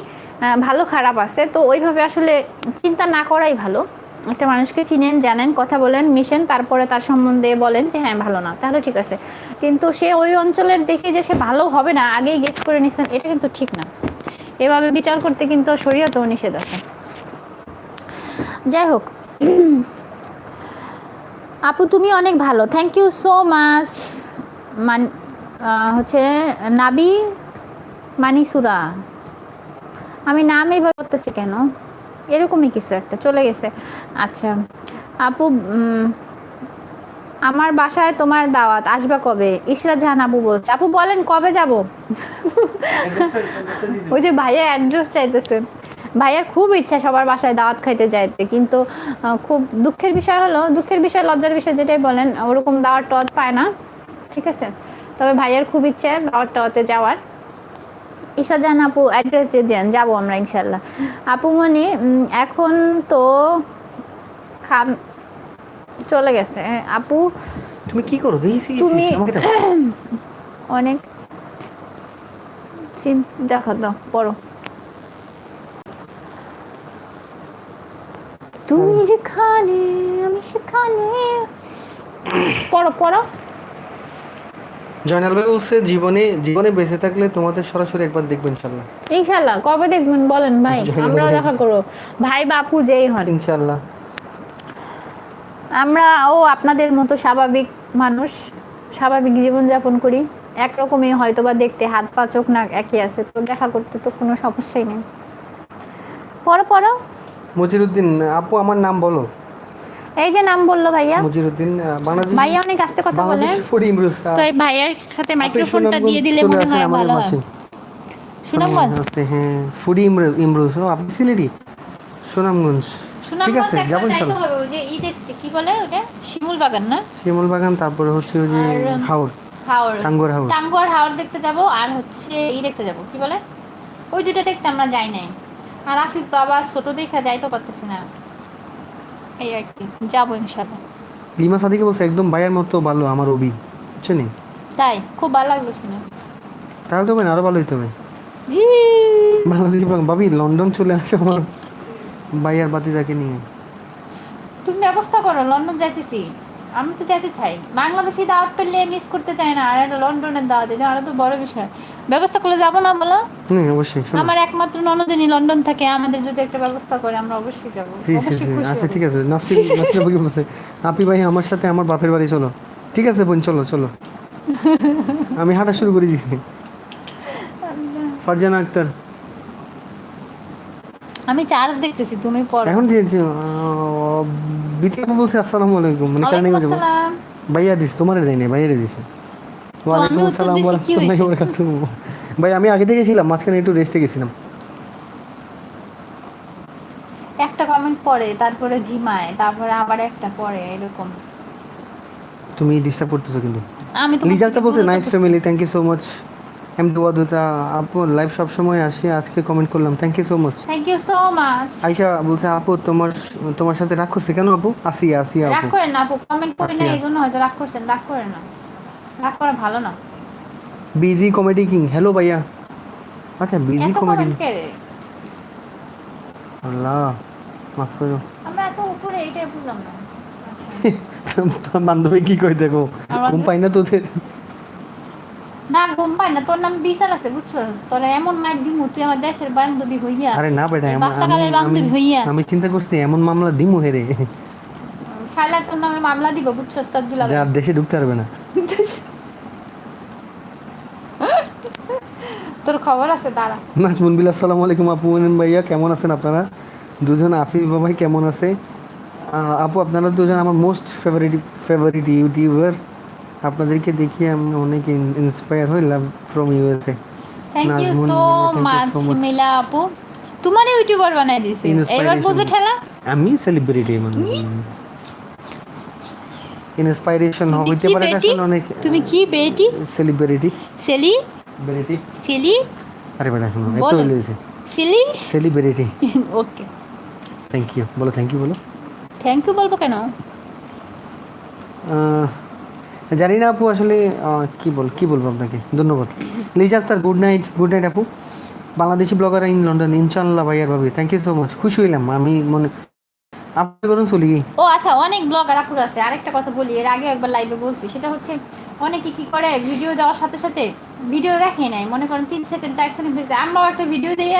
S1: ভালো খারাপ আছে, তো ওইভাবে আসলে চিন্তা না করাই ভালো। একটা মানুষকে চিনেন, জানেন, কথা বলেন, মিশেন, তারপরে তার সম্বন্ধে বলেন যে হ্যাঁ ভালো না, তাহলে ঠিক আছে। কিন্তু সে ওই অঞ্চলের দেখে যে সে ভালো হবে না আগেই গেস করে নিচ্ছেন, এটা কিন্তু ঠিক না। এভাবে বিচার করতে কিন্তু শরীয়তেও নিষেধ আছে। যাই হোক, আপু তুমি অনেক ভালো, থ্যাংক ইউ সো মাচ। হচ্ছে নাবি মানিসুরা, আমি নাম এইভাবে করতেছি কেন, এরকমই কিছু একটা চলে গেছে। আচ্ছা আপু, আমার বাসায় তোমার দাওয়াত, আসবা কবে? ইশরা জাহান আপু বলছে। আপু বলেন কবে যাব? ওই যে ভাইয়া অ্যাড্রেস চাইতেছেন, ভাইয়ার খুব ইচ্ছা সবার বাসায় দাওয়াত খাইতে যাইতে, কিন্তু খুব দুঃখের বিষয় হলো, দুঃখের বিষয় লজ্জার বিষয় যেটাই বলেন, ওরকম দাওয়াত টাওয়াত পায় না, ঠিক আছে। তবে ভাইয়ার খুব ইচ্ছে দাওয়াত টাওয়াতে যাওয়ার। ইশরা জাহান আপু অ্যাড্রেস দিয়ে দেন, যাবো আমরা ইনশাল্লাহ। আপু মনি এখন তো খাম চলে গেছে। আপু
S2: তুমি কি করো দেখি,
S1: তুমি অনেক দেখো তো, পড়ো। তুমি যেখানে আমি সেখানে, পড়ো পড়ো।
S2: জয়নাল ভাই বলছে জীবনে জীবনে বেঁচে থাকলে তোমাদের সরাসরি একবার দেখবেন ইনশাল্লাহ।
S1: ইনশাল্লাহ কবে দেখবেন বলেন ভাই, আমরাও দেখা করবো, ভাই বাপু যেই হন
S2: ইনশাল্লাহ।
S1: আমরাও আপনাদের মতো স্বাভাবিক মানুষ, স্বাভাবিক জীবনযাপন করি, একরকমই হয়তো বা দেখতে, হাত পা চোখ নাক একই আছে, তো দেখা করতে তো কোনো সমস্যাই নেই। পড়ো পড়ো।
S2: মজিরউদ্দিন আপু আমার নাম বলো।
S1: এই যে নাম বললো ভাইয়া,
S2: মজিরউদ্দিন বাংলাদেশ,
S1: ভাইয়া অনেক আস্তে কথা বলে,
S2: বাংলাদেশ ফুড ইমরুজ।
S1: তো এই ভাইয়ার সাথে মাইক্রোফোনটা দিয়ে দিলে মনে হয় ভালো হয়। সুনামগঞ্জ,
S2: হ্যাঁ ফুডি ইমরুজ, ও আপনি সিলেটি? সুনামগঞ্জ, ঠিক আছে যাবো ইনশাল্লাহ।
S1: ওই যে ই দেখতে কি বলে ওটা, শিমুল বাগান না?
S2: শিমুল বাগান, তারপরে হচ্ছে ওই যে হাওর, টাঙ্গুয়ার হাওর,
S1: টাঙ্গুয়ার হাওর দেখতে যাব, আর হচ্ছে ই দেখতে যাব কি বলে, ওই দুটো দেখতে আমরা যাই নাই। আর আফিফ বাবা ছোট দেখা যাইতে পারতেছি না, এই আর কি, যাবো ইনশাল্লাহ।
S2: লিমা সাদিকে বলছে একদম ভাইয়ের মতো ভালো আমার অভি, বুঝছেন?
S1: তাই খুব ভালো লাগলো শুনে।
S2: তাহলে তো আরো ভালো হইতে হবে। বাংলাদেশি ভাবি লন্ডন চলে আসে আমার ভাইয়ার বাতিজাকে নিয়ে।
S1: তুমি ব্যবস্থা করো, লন্ডন যাইতেছি, আমি তো যাইতে চাই, বাংলাদেশি দাওয়াত পেলে মিস করতে চাই না, আর একটা লন্ডনের দাওয়াত, এটা আরো তো বড় বিষয়। ব্যবস্থা করলে যাবো না বলো?
S2: অবশ্যই।
S1: আমার একমাত্র ননদিনী লন্ডন থাকে, আমাদের যদি একটা ব্যবস্থা করে আমরা অবশ্যই যাবো, অবশ্যই খুশি
S2: আচ্ছা
S1: হব।
S2: ঠিক আছে, নাসির নাসির আপু কি বলছে, আপি ভাই আমার সাথে আমার বাপের বাড়ি চলো। ঠিক আছে বোন, চলো চলো। আমি হাঁটা শুরু করে দিয়েছি। ফারজানা আক্তার,
S1: আমি চার্জ দেখতেছি, তুমি পড়ো।
S2: এখন দিয়েছি। বিটি আপু বলছে আসসালামু আলাইকুম, মানে কেন যাবো
S1: আসসালাম।
S2: ভাইয়া দিস, তোমারে দেয় না, ভাইয়ারে দিছে। ওয়ালাইকুম আসসালাম ওয়া রাহমাতুল্লাহি ওয়া বারাকাতুহু। ভাই আমি আগে থেকে ছিলাম, মাঝখানে একটু রেস্টে গেছিলাম।
S1: একটা কমেন্ট পড়ে, তারপরে ঝিমায়, তারপরে আবার একটা পড়ে, এরকম।
S2: তুমি ডিস্টার্ব করতেছো কিন্তু।
S1: আমি তো
S2: লিজালটা বলছে nice family, thank you so much. M Dua আপু লাইভ সব সময় আসি, আজকে কমেন্ট করলাম, thank you so much.
S1: Thank you so much.
S2: Ayesha বলছে আপু তোমার সাথে রাগ করছে কেন আপু? আসিয়া
S1: রাগ
S2: আপু,
S1: করেন না আপু, কমেন্ট করি না এইজন্য হয়তো রাগ করছেন, রাগ করেন না, রাগ করা ভালো না।
S2: বিজি কমেডি কিং, হ্যালো ভাইয়া। আচ্ছা বিজি
S1: এত
S2: কমেডি,
S1: কমেন্ট কে রে?
S2: আল্লাহ মাফ করো।
S1: আমরা এত উপরে, এইটাই বুঝলাম না। আচ্ছা
S2: তোমার বান্ধবী কি কই দেখো, ঘুম পাই না তোদের?
S1: না ঘুম পাই না, তোর নাম বিচার আছে বুঝছস, তোর এমন মাইক দিমু তুই আমার দেশের বান্ধবী হইয়া।
S2: আরে না বেটা,
S1: বাচ্চাকালের বান্ধবী হইয়া
S2: আমি চিন্তা করছি এমন মামলা দিমু হেরে,
S1: শালা তোর নামে মামলা দিব বুঝছস, তোর দুলা
S2: যা দেশে ঢুকতে পারবে না।
S1: তোর খবর আছে দাঁড়া।
S2: নাজমুন বিল আসসালামু আলাইকুম আপু ভাইয়া, কেমন আছেন আপনারা দুজন? আফিফ ভাই কেমন আছে? আপু আপনারা দুজন আমার মোস্ট ফেভারিট ইউটিউবার, আপনাদেরকে দেখি আমি অনেক ইন্সপায়ার হইলাম from USA.
S1: Thank you
S2: Nazmun
S1: so
S2: Mina, thank you
S1: much
S2: so much.
S1: Mila আপু, তোমার ইউটিউবার বানাই দিছে এবার
S2: ইন্সপাইরেশন,
S1: বুঝে ঠেলা।
S2: আমি সেলিব্রিটি মানুষ। ইন্সপাইরেশন
S1: তুমি
S2: হইতে
S1: কি
S2: পারে
S1: বেটি,
S2: আসলে অনেক
S1: তুমি কি বেটি,
S2: সেলিব্রিটি।
S1: সেলি
S2: বেরিটি,
S1: সেলি
S2: আরে বেটা শোনো এত
S1: বলো,
S2: হইলেছে
S1: সেলি
S2: সেলিব্রিটি।
S1: ওকে।
S2: থ্যাংক ইউ বলো, থ্যাংক ইউ বলো।
S1: থ্যাংক ইউ বলবো কেন?
S2: আহ, জানি না আপু আসলে কি বলবো আপনাকে, ধন্যবাদ। Liza Akter, good night, good night আপু। বাংলাদেশি ব্লগার ইন লন্ডন, ইনশাল্লাহ ভাইয়ার ভাবি, থ্যাংক ইউ সো মাচ, খুশি হইলাম আমি মনে। আপনি বলুন চলি।
S1: ও আচ্ছা, অনেক ব্লগার আপুর আছে। আরেকটা কথা বলি, এর আগে একবার লাইভে বলছি, সেটা হচ্ছে অনেকে কি করে ভিডিও দেওয়ার সাথে সাথে ভিডিও দেখে নাই, মনে করেন 3 সেকেন্ড 4 সেকেন্ড হয়েছে, আমরাও একটা ভিডিও দিয়ে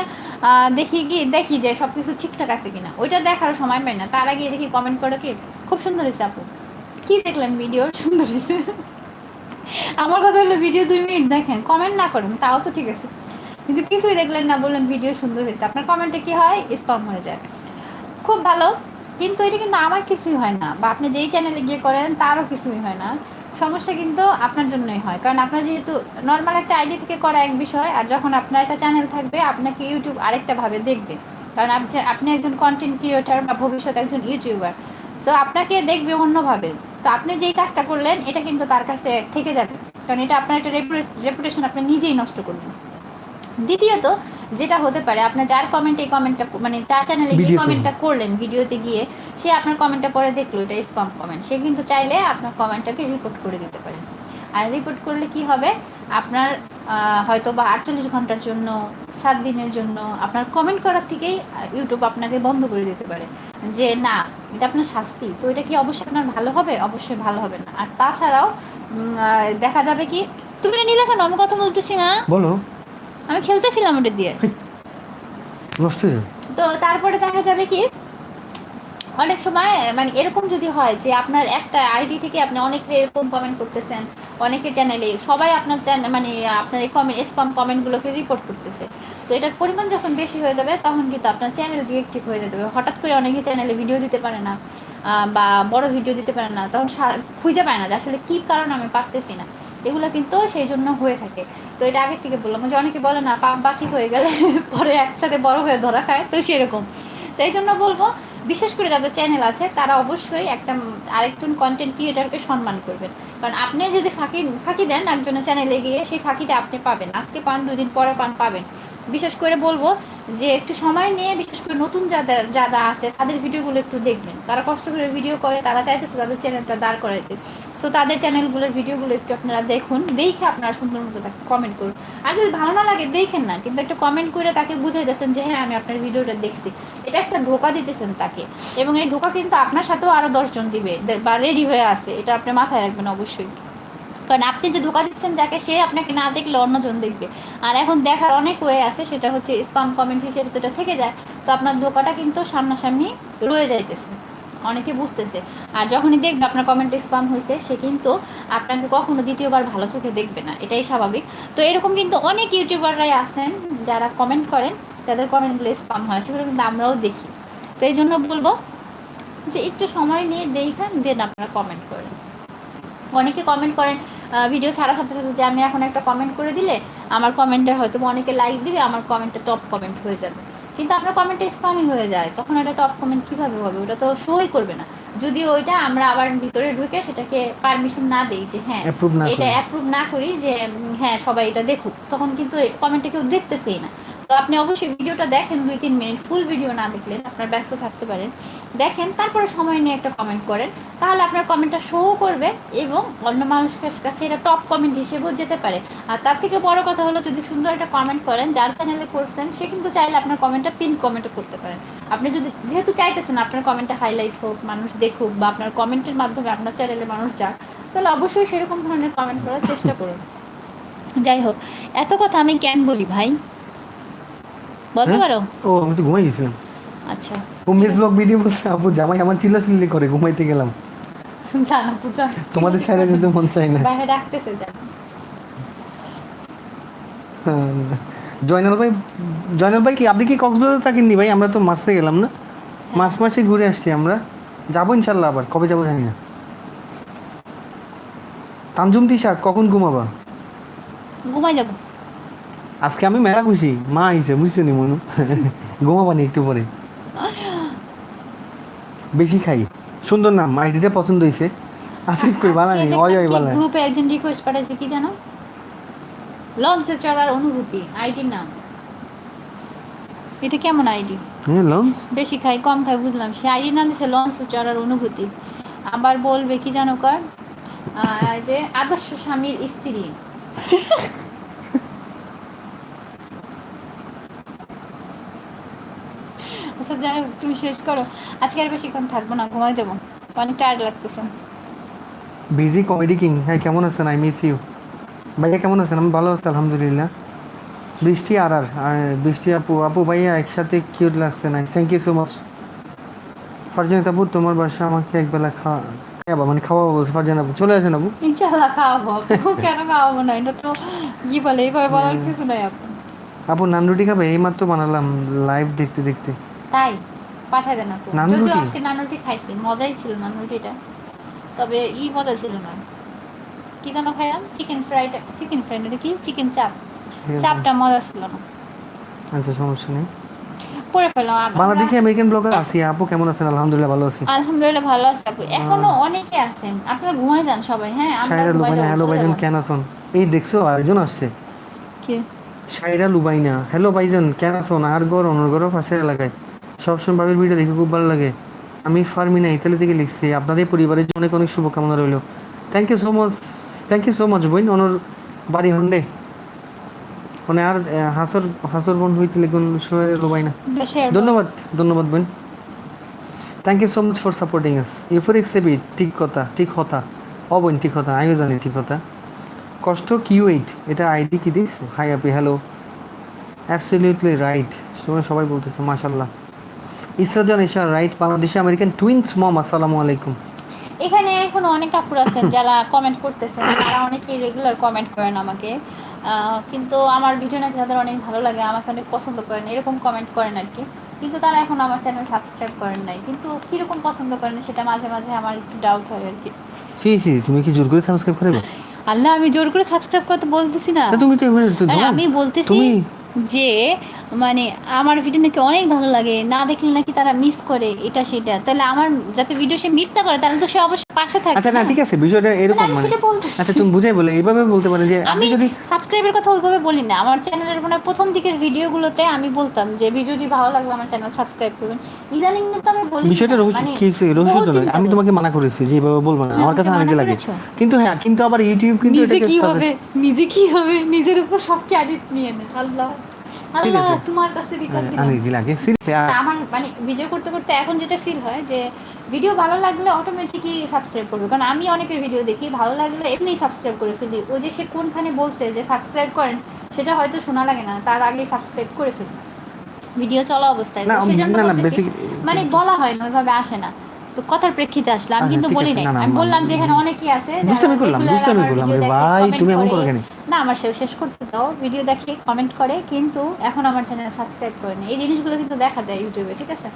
S1: দেখি যে সব কিছু ঠিকঠাক আছে কিনা, ওইটা দেখার সময় পাই না, তার আগে দেখি কমেন্ট করে কি খুব সুন্দর হয়েছে আপু, কি দেখলেন ভিডিও সুন্দর হয়েছে। আমার কথা হলো ভিডিও 2 মিনিট দেখেন, কমেন্ট না করেন তাও তো ঠিক আছে, কিন্তু কিছুই দেখলেন না, বললেন ভিডিও সুন্দর হয়েছে, আপনার কমেন্টে কি হয়, স্পাম হয়ে যায়। খুব ভালো, কিন্তু এটা কিন্তু আমার কিছুই হয় না, বা আপনি যেই চ্যানেলে গিয়ে করেন তারও কিছুই হয় না। সমস্যা কিন্তু আপনার জন্যই হয়, কারণ আপনার যেহেতু নর্মাল একটা আইডি থেকে করা এক বিষয়, আর যখন আপনার একটা চ্যানেল থাকবে আপনাকে ইউটিউব আরেকটা ভাবে দেখবে, কারণ আপনি একজন কন্টেন্ট ক্রিয়েটর বা ভবিষ্যতে একজন ইউটিউবার, সো আপনাকে দেখবে অন্যভাবে। তো আপনি যেই কাজটা করলেন এটা কিন্তু তার কাছে থেকে যাবে, কারণ এটা আপনার একটা রেপুটেশন আপনি নিজেই নষ্ট করবেন। দ্বিতীয়ত যেটা হতে পারে, আপনার যার কমেন্ট এই কমেন্টটা মানে তার চ্যানেলে গিয়ে
S2: ভিডিওতে
S1: কমেন্টটা করলেন, ভিডিওতে গিয়ে সে আপনার কমেন্টটা পরে দেখলো এটা স্প্যাম কমেন্ট, সে কিন্তু চাইলে আপনার কমেন্টটাকে রিপোর্ট করে দিতে পারে। আর রিপোর্ট করলে কি হবে, আপনার হয়তো বা 48 ঘন্টার জন্য, 7 দিনের জন্য আপনার কমেন্ট করার থেকেই ইউটিউব আপনাকে বন্ধ করে দিতে পারে, যে না এটা আপনার শাস্তি। তো এটা কি অবশ্যই আপনার ভালো হবে? অবশ্যই ভালো হবে না। আর তাছাড়াও দেখা যাবে কি, তুমি এটা নিলে কেন, আমি কথা বলতেছি না,
S2: বলো।
S1: আমি খেলতেছিলাম ওটা দিয়ে।
S2: নষ্ট হয়ে যাবে।
S1: তো তারপরে দেখা যাবে কি, অনেক সময় মানে এরকম যদি হয় যে আপনার একটা আইডি থেকে আপনি অনেকে এরকম কমেন্ট করতেছেন, অনেকে চ্যানেলে সবাই আপনার চ্যানেল মানে আপনার এই কমেন্ট স্প্যাম কমেন্টগুলোকে রিপোর্ট করতেছে, তো এটার পরিমাণ যখন বেশি হয়ে যাবে তখন কিন্তু আপনার চ্যানেল ডিএক্টিভ হয়ে যাবে। হঠাৎ করে অনেকে চ্যানেলে ভিডিও দিতে পারে না, বা বড় ভিডিও দিতে পারে না, তখন খুঁজে পায় না যে আসলে কী কারণ আমি পারতেছি না, এগুলো কিন্তু সেই জন্য হয়ে থাকে। তো এটা আগে থেকে বললাম যে অনেকে বলে না পাপ বাকি হয়ে গেলে পরে একসাথে বড় হয়ে ধরা খায়, তো সেরকম। তো এই জন্য বলবো, বিশেষ করে যাদের চ্যানেল আছে তারা অবশ্যই একটা আরেকজন কন্টেন্ট ক্রিয়েটারকে সম্মান করবেন, কারণ আপনি যদি ফাঁকি দেন একজনের চ্যানেলে গিয়ে, সেই ফাঁকিটা আপনি পাবেন, আজকে পান 2 দিন পরে পাবেন। বিশেষ করে বলবো যে একটু সময় নিয়ে, বিশেষ করে নতুন যারা আছে তাদের ভিডিওগুলো একটু দেখবেন, তারা কষ্ট করে ভিডিও করে, তারা চাইতেছে তাদের চ্যানেলটা দাঁড় করাইতে, সো তাদের চ্যানেলগুলোর ভিডিওগুলো একটু আপনারা দেখুন, দেখে আপনারা সুন্দর মতো তাকে কমেন্ট করুন। আর যদি ভালো না লাগে দেখেন না, কিন্তু একটা কমেন্ট করে তাকে বুঝাই দিয়েছেন যে হ্যাঁ আমি আপনার ভিডিওটা দেখছি, এটা একটা ধোকা দিতেছেন তাকে, এবং এই ধোকা কিন্তু আপনার সাথেও আরো 10 জন দিবে বা রেডি হয়ে আছে, এটা আপনি মাথায় রাখবেন অবশ্যই, কারণ আপনি যে ধোকা দিচ্ছেন যাকে, সে আপনাকে না দেখলে অন্যজন দেখবে। আর এখন দেখার অনেক ওয়ে আছে, সেটা হচ্ছে স্প্যাম কমেন্ট হিসেবে তো এটা থেকে যায়, তো আপনার ধোকাটা কিন্তু সামনাসামনি রয়ে যাইতেছে, অনেকে বুঝতেছে। আর যখনই দেখবে আপনার কমেন্টে স্প্যাম হয়েছে, সে কিন্তু আপনাকে কখনো দ্বিতীয়বার ভালো চোখে দেখবে না, এটাই স্বাভাবিক। তো এরকম কিন্তু অনেক ইউটিউবাররাই আছেন যারা কমেন্ট করেন, তাদের কমেন্টগুলো স্প্যাম হয়, সেগুলো কিন্তু আমরাও দেখি। তো এই জন্য বলবো যে একটু সময় নিয়ে দেখেন, দেন আপনারা কমেন্ট করেন। অনেকে কমেন্ট করেন ভিডিও ছাড়ার সাথে সাথে, যে আমি এখন একটা কমেন্ট করে দিলে আমার কমেন্টে হয়তো অনেকে লাইক দিবে, আমার কমেন্টটা টপ কমেন্ট হয়ে যাবে, কিন্তু আপনার কমেন্টটা স্প্যামই হয়ে যায়, তখন এটা টপ কমেন্ট কীভাবে হবে? ওটা তো শোই করবে না, যদি ওইটা আমরা আবার ভিতরে ঢুকে সেটাকে পারমিশন না দিই যে হ্যাঁ এটা অ্যাপ্রুভ না করি যে হ্যাঁ সবাই এটা দেখুক, তখন কিন্তু কমেন্টে কেউ দেখতেছেই না। তো আপনি অবশ্যই ভিডিওটা দেখেন 2-3 মিনিট, ফুল ভিডিও না দেখলেন, আপনার ব্যস্ত থাকতে পারেন, দেখেন তারপরে সময় নিয়ে একটা কমেন্ট করেন, তাহলে আপনার কমেন্টটা শো করবে এবং অন্য মানুষের কাছে এটা টপ কমেন্ট হিসেবেও যেতে পারে। আর তার থেকে বড় কথা হলো, যদি সুন্দর একটা কমেন্ট করেন, যার চ্যানেলে করছেন সে কিন্তু চাইলে আপনার কমেন্টটা পিন কমেন্টও করতে পারেন। আপনি যদি যেহেতু চাইতেছেন আপনার কমেন্টটা হাইলাইট হোক, মানুষ দেখুক, বা আপনার কমেন্টের মাধ্যমে আপনার চ্যানেলে মানুষ যাক, তাহলে অবশ্যই সেরকম ধরনের কমেন্ট করার চেষ্টা করুন। যাই হোক, এত কথা আমি কেন বলি ভাই, বলতে পারো?
S2: ও আমি তো ঘুমাই গেছিলাম।
S1: আচ্ছা,
S2: ও মিস ব্লগ ভিডিও বলছে, আপু জামাই আমার চিল্লাচিল্লি করে, ঘুমাইতে গেলাম।
S1: জানা পূজা
S2: তোমাদের সাইডে যেতে মন চাই না।
S1: বাইরে ডাকতেছে, জানো।
S2: হ্যাঁ, জয়নাল ভাই, জয়নাল ভাই কি আপনি কি কক্সবাজার থাকেননি ভাই? আমরা তো মার্চে গেলাম না, মার্চ মাসে ঘুরে আসছি আমরা, যাবো ইনশাল্লাহ, আবার কবে যাবো জানি না। তানজুম তিশা কখন ঘুমাবা?
S1: ঘুমাই যাব।
S2: আজকে আমি মেলা খুশি, মা আইছে বুঝছো নি মনু। ঘুমাবানি একটু পরে। বেশি খাই। সুন্দর নাম, আইডিটা পছন্দ হয়েছে। আফিফ কই
S1: আজকে
S2: বানানি,
S1: দেখলাম কি
S2: বালা।
S1: গ্রুপে একজন রিকোয়েস্ট পাঠাইছে কি জানো, লঞ্চে চড়ার অনুভূতি আইডির নাম। এটা কেমন আইডি?
S2: হ্যাঁ লঞ্চ।
S1: বেশি খাই কম খাই বুঝলাম, সে আইডির নাম দিছে লঞ্চে চড়ার অনুভূতি। আবার বলবে কি জানো কর, যে আদর্শ স্বামীর স্ত্রী। আচ্ছা যাই হোক, তুমি শেষ করো, আজকে আর বেশিক্ষণ থাকবো না, ঘুমাই যাবো, অনেক টায়ার্ড লাগতেছে।
S2: বিজি কমেডি কিং, হ্যাঁ কেমন আছেন? I miss you. ভাইয়া কেমন আছেন? আমি ভালো আছি আলহামদুলিল্লাহ। বৃষ্টি আর বৃষ্টি আপু, আপু ভাইয়া একসাথে কিউট লাগছে, না thank you so much. Farzana আপু তোমার বাসা আমাকে একবেলা খাওয়াবা, মানে খাওয়াবো বলছে। ফারজানা আপু চলে আসেন আপু।
S1: ইনশাল্লাহ খাওয়াবো আপু, কেন খাওয়াবো না, এটা তো কি বলে এইভাবে বলার কিছু নাই আপু।
S2: আপু নান রুটি খাবে? এইমাত্র বানালাম লাইভ দেখতে দেখতে।
S1: তাই পাঠাই দেন আপু,
S2: নান
S1: যদিও
S2: রুটি
S1: আজকে নানুটি খাইছি, মজাই ছিল নানুটিটা, তবে মজা ছিল না। কি যেন খাইলাম, চিকেন ফ্রাইড, চিকেন ফ্রাইড এটা কি, চিকেন চাপ,
S2: ঠিক আছে।
S1: চাপটা মজা ছিল না।
S2: আচ্ছা সমস্যা নেই।
S1: পরে ফেললাম
S2: বাংলাদেশি আমেরিকান ব্লগার আসিয়া আপু কেমন আছেন? আলহামদুলিল্লাহ ভালো আছি।
S1: আলহামদুলিল্লাহ ভালো আছে আপু, এখনো অনেকে আছেন, আপনারা ঘুমাই যান সবাই, হ্যাঁ আমরা
S2: সাইরা
S1: ঘুমাই
S2: লুবাইনা,
S1: যাবো,
S2: হ্যালো
S1: চলে
S2: ভাইজান
S1: যাবো।
S2: কেন আছেন? এই দেখছো আরেকজন আসছে।
S1: কি?
S2: সাইরা লুবাইনা, হ্যালো ভাইজান কেন আছেন? আর ঘর অন্য ঘর পাশের এলাকায় সবসময় ভাবির ভিডিও দেখে খুব ভালো লাগে। আমি ফার্মিনা ইতালি থেকে লিখছি, আপনাদের পরিবারের জন্য অনেক অনেক শুভকামনা রইল। Thank you so much, thank you so much বোন। অনর বাড়ি হন্ডে মানে আর হাসর হাসর বোন হইতে লিখুন সোহেল লুবাইনা।
S1: দেশের
S2: ধন্যবাদ, ধন্যবাদ বোন। Thank you so much for supporting us. Euphoric সেবি ঠিক কথা, ঠিক কথা। বোন ঠিক কথা, আমিও জানি ঠিক কথা। কষ্ট কিউ8 এটা আইডি কি দিস? হাই আপি হ্যালো। অ্যাবসলিউটলি রাইট, তোমরা সবাই বলতেছো মাশাআল্লাহ। Israjan Isha right, Bangladeshi American twins mom আসসালামু আলাইকুম।
S1: এখানে এখন অনেক আপুর আছেন যারা কমেন্ট করতেছেন, তারা অনেকেই রেগুলার কমেন্ট করেন আমাকে, কিন্তু আমার ভিডিও নাকি তাদের অনেক ভালো লাগে, আমাকে অনেক পছন্দ করেন, এরকম কমেন্ট করেন আর কি। কিন্তু তারা এখন আমার চ্যানেল সাবস্ক্রাইব করেন নাই, কিন্তু কীরকম পছন্দ করেন সেটা মাঝে মাঝে আমার একটু ডাউট হয় আর কি।
S2: সি সি তুমি কি জোর করে সাবস্ক্রাইব করবে?
S1: আল্লাহ, আমি জোর করে সাবস্ক্রাইব করতে বলতেছি না,
S2: তুমি তো
S1: আমি বলতেছি
S2: তুমি
S1: যে মানে আমার ভিডিও নাকি অনেক ভালো লাগে, না দেখলে নাকি তারা মিস করে এটা সেটা, তাহলে আমার যাতে ভিডিও সে মিস না করে তাহলে তো সে অবশ্যই পাশে থাকে।
S2: আচ্ছা না ঠিক আছে, বিষয়টা এরকম
S1: আমি
S2: মানে
S1: সেটা বলতেছি।
S2: আচ্ছা তুমি বুঝাই বলে এইভাবে বলতে পারেন যে আপনি
S1: আমি
S2: যদি
S1: সাবস্ক্রাইবের কথা ওইভাবে বলি না, আমার চ্যানেলের মানে প্রথম দিকের ভিডিওগুলোতে আমি বলতাম যে ভিডিওটি ভালো লাগলে আমার চ্যানেল সাবস্ক্রাইব করবেন, ইদানিং কিন্তু আমি বলি
S2: বিষয়টা
S1: না,
S2: রহস্য
S1: মানে
S2: কি রহস্য
S1: বহুত
S2: তো নয়,
S1: দিন
S2: আমি
S1: যাবত।
S2: তোমাকে মানা করেছি যে এইভাবে বলবো না, আমার কাছে
S1: আমাকে
S2: আনতে
S1: মানা
S2: লাগে।
S1: করেছো?
S2: কিন্তু হ্যাঁ, কিন্তু আবার ইউটিউব কিন্তু
S1: নিজে
S2: এটাকে
S1: কি হবে, নিজে কি হবে, নিজের উপর সব ক্রেডিট নিয়ে নেয়। আল্লাহ
S2: ঠিক
S1: আল্লাহ,
S2: আছে
S1: তোমার কাছে বিচার দিলাম।
S2: আনিজি লাগে সিরিয়াসলি।
S1: আমার মানে ভিডিও করতে করতে এখন যেটা ফিল হয় যে ভিডিও ভালো লাগলে অটোমেটিকই সাবস্ক্রাইব করবে, কারণ আমি অনেকের ভিডিও দেখি ভালো লাগলে এমনি সাবস্ক্রাইব করে ফেলি, ওই যে সে কোনখানে বলছে যে সাবস্ক্রাইব করেন সেটা হয়তো শোনা লাগে না, তার আগেই সাবস্ক্রাইব করে ফেলি ভিডিও চলা অবস্থায়,
S2: না
S1: তো সেজন্য
S2: না না
S1: বলতেছি,
S2: বেসিক
S1: মানে বলা হয় না ওইভাবে আসে না, তো কথার প্রেক্ষিতে আসলে আমি কিন্তু
S2: ঠিক
S1: বলি
S2: আছে।
S1: নাই,
S2: না না
S1: আমি বললাম যে এখানে অনেকেই আছে যারা রেগুলার
S2: দুষ্টামি
S1: আমার
S2: করলাম
S1: ভিডিও
S2: রে
S1: দেখে
S2: ভাই,
S1: কমেন্ট
S2: তুমি এমন
S1: করে,
S2: করো কেন?
S1: না আমার শেষ করতে দাও, ভিডিও দেখে কমেন্ট করে কিন্তু এখন আমার চ্যানেল সাবস্ক্রাইব করে না, এই জিনিসগুলো কিন্তু দেখা যায় ইউটিউবে, ঠিক আছে?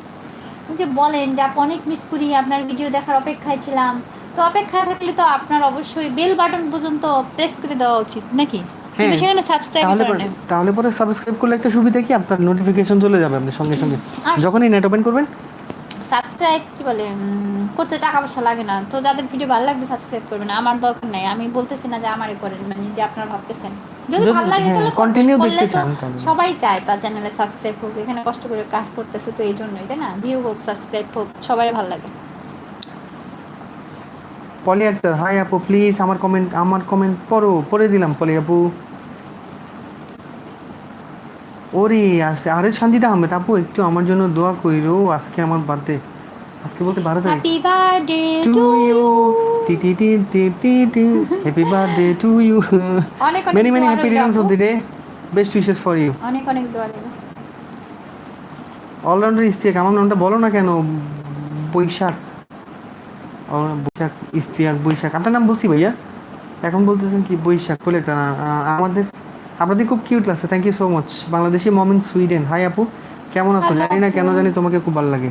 S1: যে বলেন যে আপু অনেক মিস করি, আপনার ভিডিও দেখার অপেক্ষায় ছিলাম, তো অপেক্ষায় থাকলে তো আপনার অবশ্যই বেল বাটন পর্যন্ত প্রেস করে দেওয়া উচিত নাকি, কিন্তু
S2: হ্যাঁ
S1: সেখানে সাবস্ক্রাইব করে না।
S2: তাহলে পরে সাবস্ক্রাইব করলে একটা সুবিধা কি, আপনার নোটিফিকেশন চলে যাবে আপনার সঙ্গে সঙ্গে
S1: আর
S2: যখনই নেট ওপেন করবেন।
S1: সাবস্ক্রাইব কি বলে করতে টাকা পয়সা লাগে না, তো যাদের ভিডিও ভালো লাগবে সাবস্ক্রাইব করবেন, আমার দরকার নাই, আমি বলতেছি না যে আমারে করেন, মানে যে আপনারা ভাবতেছেন যদি ভালো লাগে তাহলে
S2: কন্টিনিউ
S1: করলে
S2: দেখতে
S1: তো
S2: চান তাহলে
S1: সবাই চায় তার চ্যানেলে সাবস্ক্রাইব হোক, এখানে কষ্ট করে কাজ করতেছে তো এই জন্যই, তাই না? ভিউ হোক, সাবস্ক্রাইব হোক, সবাই ভালো লাগে।
S2: পলি আক্তার হাই আপু প্লিজ আমার কমেন্ট পড়ে দিলাম পলি আপু। ওরে আরে সঞ্জিতা আহমেদ আপু একটু আমার জন্য দোয়া কইরো, আজকে আমার বার্থডে, আজকে বলতে 12 তারিখ।
S1: Happy birthday
S2: to
S1: to
S2: you,
S1: you.
S2: টি টি টি টি টি টি, হ্যাপি বার্থডে টু ইউ,
S1: অনেক অনেক
S2: মেনি মেনি
S1: দোয়া
S2: হ্যাপি
S1: রইল
S2: রিটার্নস
S1: আপু,
S2: of the day, best wishes for you.
S1: অনেক অনেক দোয়া রইল।
S2: অলরাউন্ডার ইস্তিয়াক, আমার নামটা বলো না কেন? বৈশাখ, বৈশাখ ইস্তিয়াক বৈশাখ, আপনার নাম বলছি ভাইয়া, এখন বলতেছেন কি বৈশাখ বলে একটা আমাদের আপনাদের খুব কিউট লাগছে, thank you so much. Bangladeshi mom in Sweden hi আপু কেমন আছো?
S1: আল্লাহ
S2: জানি না কেন
S1: হাফেজ।
S2: জানি তোমাকে খুব ভালো লাগে।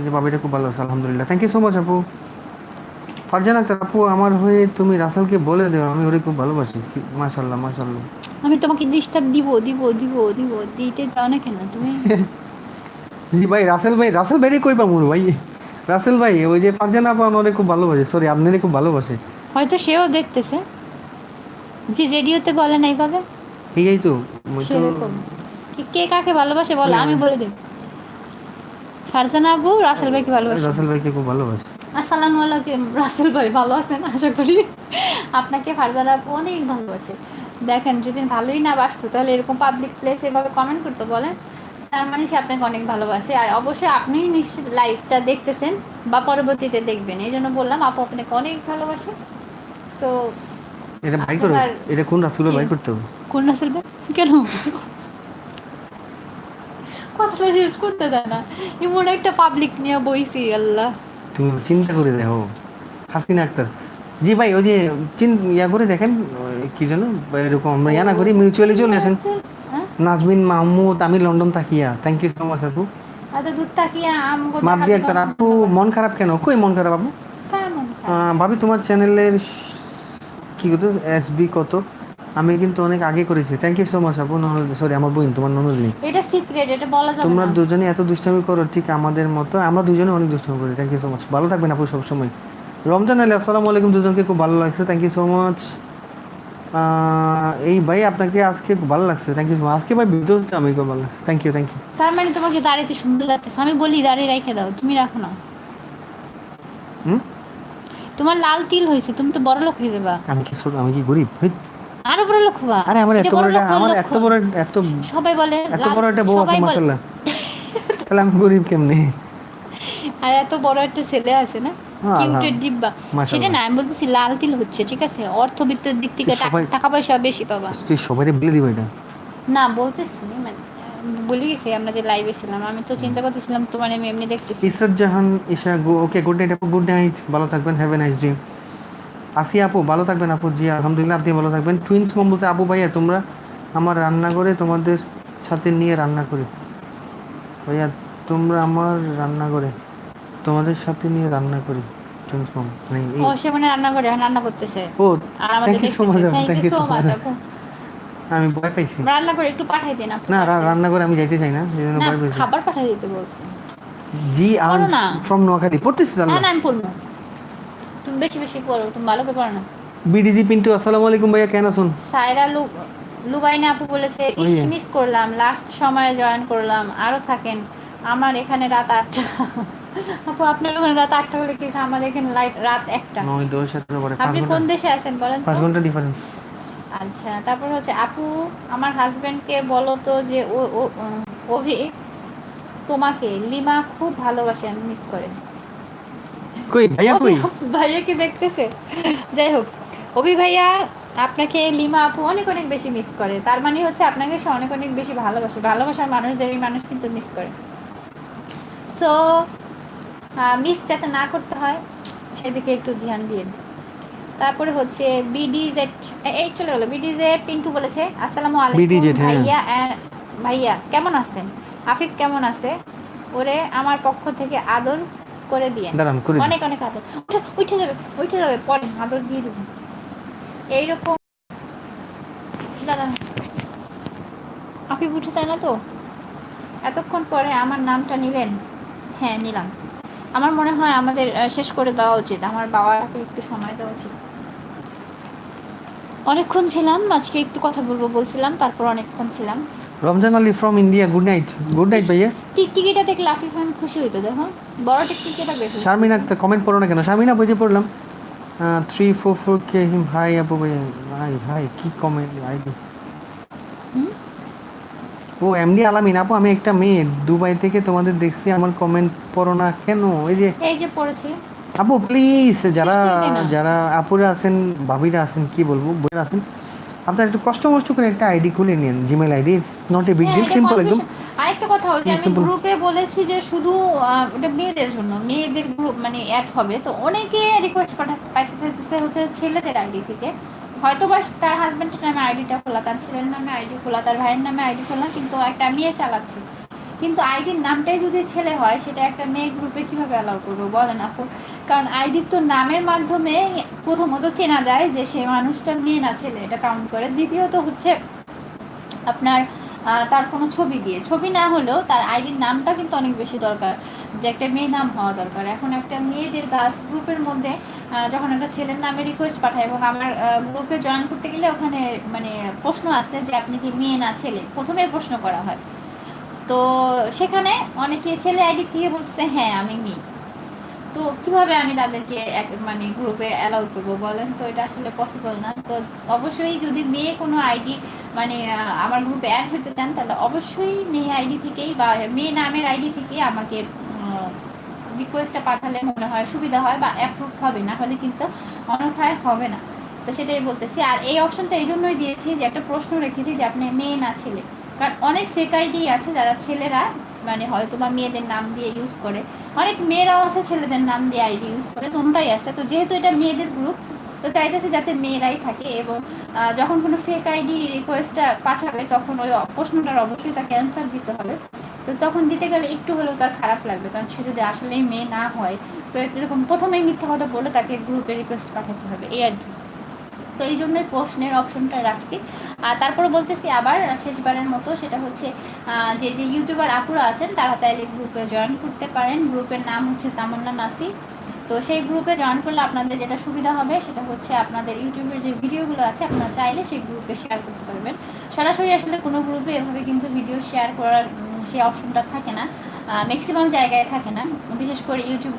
S2: যে বাবিটা খুব ভালো আছে আলহামদুলিল্লাহ, থ্যাংক ইউ সো মাচ আপু। ফারজানা আক্তার আপু, আমার হয়ে তুমি রাসেলকে বলে দেও আমি ওরে খুব ভালোবাসি। মাশাআল্লাহ মাশাআল্লাহ।
S1: আমি তোমাকে ডিস্টার্ব দিব দিব দিব দিব দিতে দাও না কেন তুমি?
S2: জি ভাই, রাসেল ভাইরে কই পামু ভাই? রাসেল ভাই ওই যে ফারজানা আপু আমারে খুব ভালোবাসে, সরি আপনারে খুব ভালোবাসে।
S1: হয়তো সেও দেখতেছে, যে রেডিওতে বলে না এইভাবে,
S2: এই তো ওই তো
S1: সেরকম। কে কাকে ভালোবাসে বলো, আমি বলে দেব। ফারজানা আপু রাসেল ভাইকে ভালোবাসে।
S2: রাসেল ভাইকে খুব ভালোবাসে।
S1: আসসালামু আলাইকুম রাসেল ভাই, ভালো আছেন আশা করি। আপনাকে ফারজানা আপু অনেক ভালোবাসে। দেখেন যদি ভালোই না বাসতো তাহলে এরকম পাবলিক প্লেস এভাবে কমেন্ট করতে বলেন, তার মানে সে আপনাকে অনেক ভালোবাসে। আর অবশ্যই আপনি নিশ্চিত লাইভটা দেখতেছেন বা পরবর্তীতে দেখবেন, এই জন্য বললাম আপু আপনাকে অনেক ভালোবাসে। সো
S2: এটা ভাই করো, এটা কোন রাসেলের ভাই করতে হবে?
S1: কোন রাসেল ভাই? কেন কথাটা শেষ করতে দেয় না, এমন একটা পাবলিক নিয়ে বইছি আল্লাহ।
S2: তুমি চিন্তা করে দেখো। হাসিনা আক্তার জি ভাই, ওই যে ইয়া করে দেখেন কি যেন এরকম আমরা ইয়া না করি, মিউচুয়ালি চলে আসেন।
S1: হ্যাঁ
S2: নাজমিন মাহমুদ, আমি London Takiya, thank you so much আপু।
S1: আচ্ছা দুধ তাকিয়া আমগো
S2: মাদ্রি আক্তার আপু, মন খারাপ কেন? কই মন খারাপ আপু?
S1: কেমন
S2: ভাবি তোমার চ্যানেলের কি কত এসবি কত? আমি কিন্তু অনেক আগে করেছি, থ্যাংক ইউ সো মাচ আপু। সরি আমার বোন, তোমার ননদিনী।
S1: এটা সিক্রেট, এটা বলা যাবে
S2: তোমরা
S1: না।
S2: দুজনে এত দুষ্টামি করো ঠিক আমাদের মতো, আমরা দুজনে অনেক দুষ্টামি করি। থ্যাংক ইউ সো মাচ, ভালো থাকবেন আপু সবসময়। রমজান আলী আসসালামু আলাইকুম, দুজনকে খুব ভালো লাগছে, থ্যাংক ইউ সো মাচ। এই ভাই আপনাকে আজকে খুব ভালো লাগছে, থ্যাংক ইউ সো মাচ। আজকে ভাই ভিডিও আমি খুব ভালো লাগছে, থ্যাংক ইউ থ্যাংক ইউ।
S1: তার মানে তোমাকে দাড়িতে সুন্দর লাগতেছে, আমি বলি দাড়ি রেখে দাও, তুমি রাখো না।
S2: হুম,
S1: তোমার লাল তিল হয়েছে, তুমি তো বড় লোক হয়ে যাবা।
S2: আমি কি ছোট, আমি কি গরিব?
S1: আরো বড় লোক হবা।
S2: আরে আমার
S1: এটা
S2: এত বড় আমার এত
S1: লক্ষণ।
S2: বড় এত
S1: সবাই বলে
S2: এত
S1: লাল,
S2: বড় একটা বউ আছে
S1: সবাই বলে।
S2: মাশাআল্লাহ, তাহলে আমি গরিব কেমনে?
S1: আর এত বড় একটা ছেলে আছে না, কিউটের জিব্বা। সেটা
S2: মাশাআল্লাহ।
S1: না, আমি বলতেছি লাল তিল হচ্ছে, ঠিক আছে, অর্থবিত্তের দিক থেকে
S2: সবাই
S1: টাকা পয়সা বেশি পাবা।
S2: তুই সবাই বলে দিব এটা।
S1: না বলতেছি মানে বলে গেছি, আমরা যে লাইভে ছিলাম আমি তো চিন্তা করতেছিলাম তোমার আমি এমনি দেখতেছি।
S2: ইসরাত জাহান ঈশা ওকে, গুড নাইট আপু, গুড নাইট, ভালো থাকবেন, হ্যাভ এ নাইস ড্রিম। আসিয়া আপু ভালো থাকবেন আপু, জি আলহামদুলিল্লাহ, আপনি ভালো থাকবেন। টুইন্স মম বলতে আপু ভাইয়া তোমরা আমার রান্না করে তোমাদের সাথে নিয়ে রান্না করি, ভাইয়া তোমরা আমার রান্না করে তোমাদের সাথে নিয়ে রান্না করি। টুইন্স মম মানে
S1: ও সে মানে রান্না করে, রান্না করতেছে
S2: ও,
S1: আর আমাদের
S2: থ্যাংক ইউ সো মাচ
S1: দেখতেছে।
S2: আপু,
S1: thank
S2: thank
S1: you
S2: you
S1: so
S2: so
S1: much
S2: much.
S1: আপু।
S2: আমি ভয় পাইছি,
S1: রান্না করে একটু পাঠাই দেন আপু।
S2: না রান্না করে আমি যাইতে চাই না, সেই জন্য
S1: না
S2: ভয় পাইছি।
S1: খাবার পাঠাই দিতে বলছি।
S2: জি আর্ন
S1: পড়ো না।
S2: ফ্রম নোয়াখালী পড়তেছি
S1: না
S2: আল্লাহ।
S1: না আমি পড়বো, তুমি বেশি বেশি পড়ো, তুমি ভালো করে পড়ো না।
S2: বিডিজি পিন্টু আসসালামু আলাইকুম ভাইয়া, কেন আছেন?
S1: সায়রা লুবাইনা আপু বলেছে
S2: ওই
S1: ইস মিস করলাম, লাস্ট সময়ে জয়েন করলাম, আরো থাকেন। আমার এখানে রাত 8টা। আপু আপনার ওখানে রাত 8টা হলে কি আমার এখানে রাত 1টা।
S2: 9 10 পরে 5
S1: আপনি
S2: ঘন্টা,
S1: কোন দেশে আছেন বলেন
S2: 5
S1: তো?
S2: ঘন্টা ডিফারেন্স।
S1: আচ্ছা তারপর হচ্ছে আপু আমার হাজবেন্ডকে বলো তো যে ও অভি তোমাকে লিমা খুব ভালোবাসে, আমি মিস করে।
S2: কই ভাইয়া
S1: অভি
S2: কই?
S1: ভাইয়া কি দেখতেছে? যাই হোক, অভি ভাইয়া আপনাকে লিমা আপু অনেক অনেক বেশি মিস করে, তার মানে হচ্ছে আপনাকে সে অনেক অনেক বেশি ভালোবাসে। ভালোবাসার মানুষদের এই মানুষ কিন্তু মিস করে। সো মিস যাতে না করতে হয় সেদিকে একটু ধ্যান দিয়ে। তারপরে হচ্ছে বিডিজেড, এই চলে গেলো বিডিজেড। পিন্টু বলেছে আসসালামু আলাইকুম
S2: বিডিজেড, হ্যাঁ।
S1: ভাইয়া, ভাইয়া কেমন আছেন? আফিফ কেমন আছে? ওরে আমার পক্ষ থেকে আদর করে দিয়ে,
S2: দাঁড়ান করে
S1: অনেক অনেক আদর। উঠে যাবে পরে আদর দিয়ে দেবো এইরকম। দাদা আফিফ উঠে যায় না তো, এতক্ষণ পরে আমার নামটা নিলেন। হ্যাঁ নিলাম। আমার মনে হয় আমাদের শেষ করে দেওয়া উচিত, আমার বাবাকে একটু সময় দেওয়া উচিত। অনেকক্ষণ ছিলাম আজকে, একটু কথা বলবো বলছিলাম, তারপর অনেকক্ষণ ছিলাম।
S2: Ramzan Ali from India, good night, good night ভাইয়া।
S1: টিকটিকিটা দেখলে আফিফ আমি খুশি হইতো, দেখো বড় টিকটিকিটা বেশি।
S2: শারমিনা আক্তার কমেন্ট পড়ো না কেন? শারমিনা বুঝে পড়লাম। 344 কে হিম, হাই আপু ভাইয়া। ভাই ভাই কি কমেন্ট আইডি? ও এমডি আলামিন আপু, আমি একটা মেয়ে দুবাই থেকে তোমাদের দেখছি, আমার কমেন্ট পড়ো না কেন?
S1: এই যে পড়েছি
S2: আপু প্লিজ, যারা
S1: শেষ করে দে না।
S2: যারা আপুরা আছেন, ভাবিরা আছেন, কি বলবো, বইরা আছেন, আপনারা একটু কষ্ট মষ্ট করে একটা আইডি খুলে নিন, Gmail ID, it's not a big
S1: হ্যাঁ
S2: ডিল,
S1: এটা
S2: সিম্পল একদম
S1: কনফিউশন। আরেকটা কথা হচ্ছে আমি
S2: সিম্পল।
S1: গ্রুপে বলেছি যে শুধু ওটা মেয়েদের জন্য, মেয়েদের গ্রুপ মানে অ্যাড হবে, তো অনেকে রিকোয়েস্ট পাঠাতেছে হচ্ছে ছেলেদের আইডি থেকে। হয়তো বা তার হাজবেন্ডের নামে আইডিটা খোলা, তার ছেলের নামে আইডি খোলা, তার ভাইয়ের নামে আইডি খোলা, কিন্তু একটা মেয়ে চালাচ্ছে। কিন্তু আইডির নামটাই যদি ছেলে হয় সেটা একটা মেয়ে গ্রুপে কিভাবে অ্যালাউ করবো বলেন আপু? কারণ আইডির তো নামের মাধ্যমে প্রথমত চেনা যায় যে সে মানুষটা মেয়ে না ছেলে, এটা কাউন্ট করে। দ্বিতীয়ত হচ্ছে আপনার তার কোনো ছবি দিয়ে, ছবি না হলেও তার আইডির নামটা কিন্তু অনেক বেশি দরকার, যে একটা মেয়ে নাম হওয়া দরকার। এখন একটা মেয়েদের গার্লস গ্রুপের মধ্যে যখন একটা ছেলের নামে রিকোয়েস্ট পাঠায়, এবং আমার গ্রুপে জয়েন করতে গেলে ওখানে মানে প্রশ্ন আছে যে আপনি কি মেয়ে না ছেলে, প্রথমে প্রশ্ন করা হয়। তো সেখানে অনেকে ছেলে আইডি থেকে বলতেছে হ্যাঁ আমি মেয়ে। তো কিভাবে আমি তাদেরকে মানে গ্রুপে অ্যালাউ করবো বলেন? তো এটা আসলে পসিবল না। তো অবশ্যই যদি মেয়ে কোনো আইডি মানে আমার গ্রুপে অ্যাড হতে চান, তাহলে অবশ্যই মেয়ে আইডি থেকেই বা মেয়ে নামের আইডি থেকে আমাকে রিকোয়েস্টটা পাঠালে মনে হয় সুবিধা হয় বা অ্যাপ্রুভ হবে, না হলে কিন্তু অন্যথায় হবে না। তো সেটাই বলতেছি। আর এই অপশনটা এই জন্যই দিয়েছি যে একটা প্রশ্ন রেখেছি যে আপনি মেয়ে না ছেলে, কারণ অনেক ফেক আইডি আছে যারা ছেলেরা মানে হয়তো বা মেয়েদের নাম দিয়ে ইউজ করে, অনেক মেয়েরাও আছে ছেলেদের নাম দিয়ে আইডি ইউজ করে, কোনোটাই আছে। তো যেহেতু এটা মেয়েদের গ্রুপ, তো চাইতেছে যাতে মেয়েরাই থাকে, এবং যখন কোনো ফেক আইডি রিকোয়েস্টটা পাঠাবে তখন ওই প্রশ্নটার অবশ্যই তাকে অ্যান্সার দিতে হবে। তো তখন দিতে গেলে একটু হলেও তার খারাপ লাগবে, কারণ সে যদি আসলেই মেয়ে না হয় তো এরকম প্রথমেই মিথ্যা কথা বলে তাকে গ্রুপে রিকোয়েস্ট পাঠাতে হবে, এই আর কি। তো এই জন্যই প্রশ্নের অপশনটা রাখছি। আর তারপরে বলতেছি আবার শেষবারের মতো, সেটা হচ্ছে যে যে ইউটিউবার আপুরা আছেন তারা চাইলে গ্রুপে জয়েন করতে পারেন। গ্রুপের নাম হচ্ছে তামান্না নাসির। তো সেই গ্রুপে জয়েন করলে আপনাদের যেটা সুবিধা হবে সেটা হচ্ছে আপনাদের ইউটিউবের যে ভিডিওগুলো আছে আপনারা চাইলে সেই গ্রুপে শেয়ার করতে পারবেন। সরাসরি আসলে কোনো গ্রুপে এভাবে কিন্তু ভিডিও শেয়ার করার সেই অপশনটা থাকে না, ম্যাক্সিমাম জায়গায় থাকে না। বিশেষ করে ইউটিউব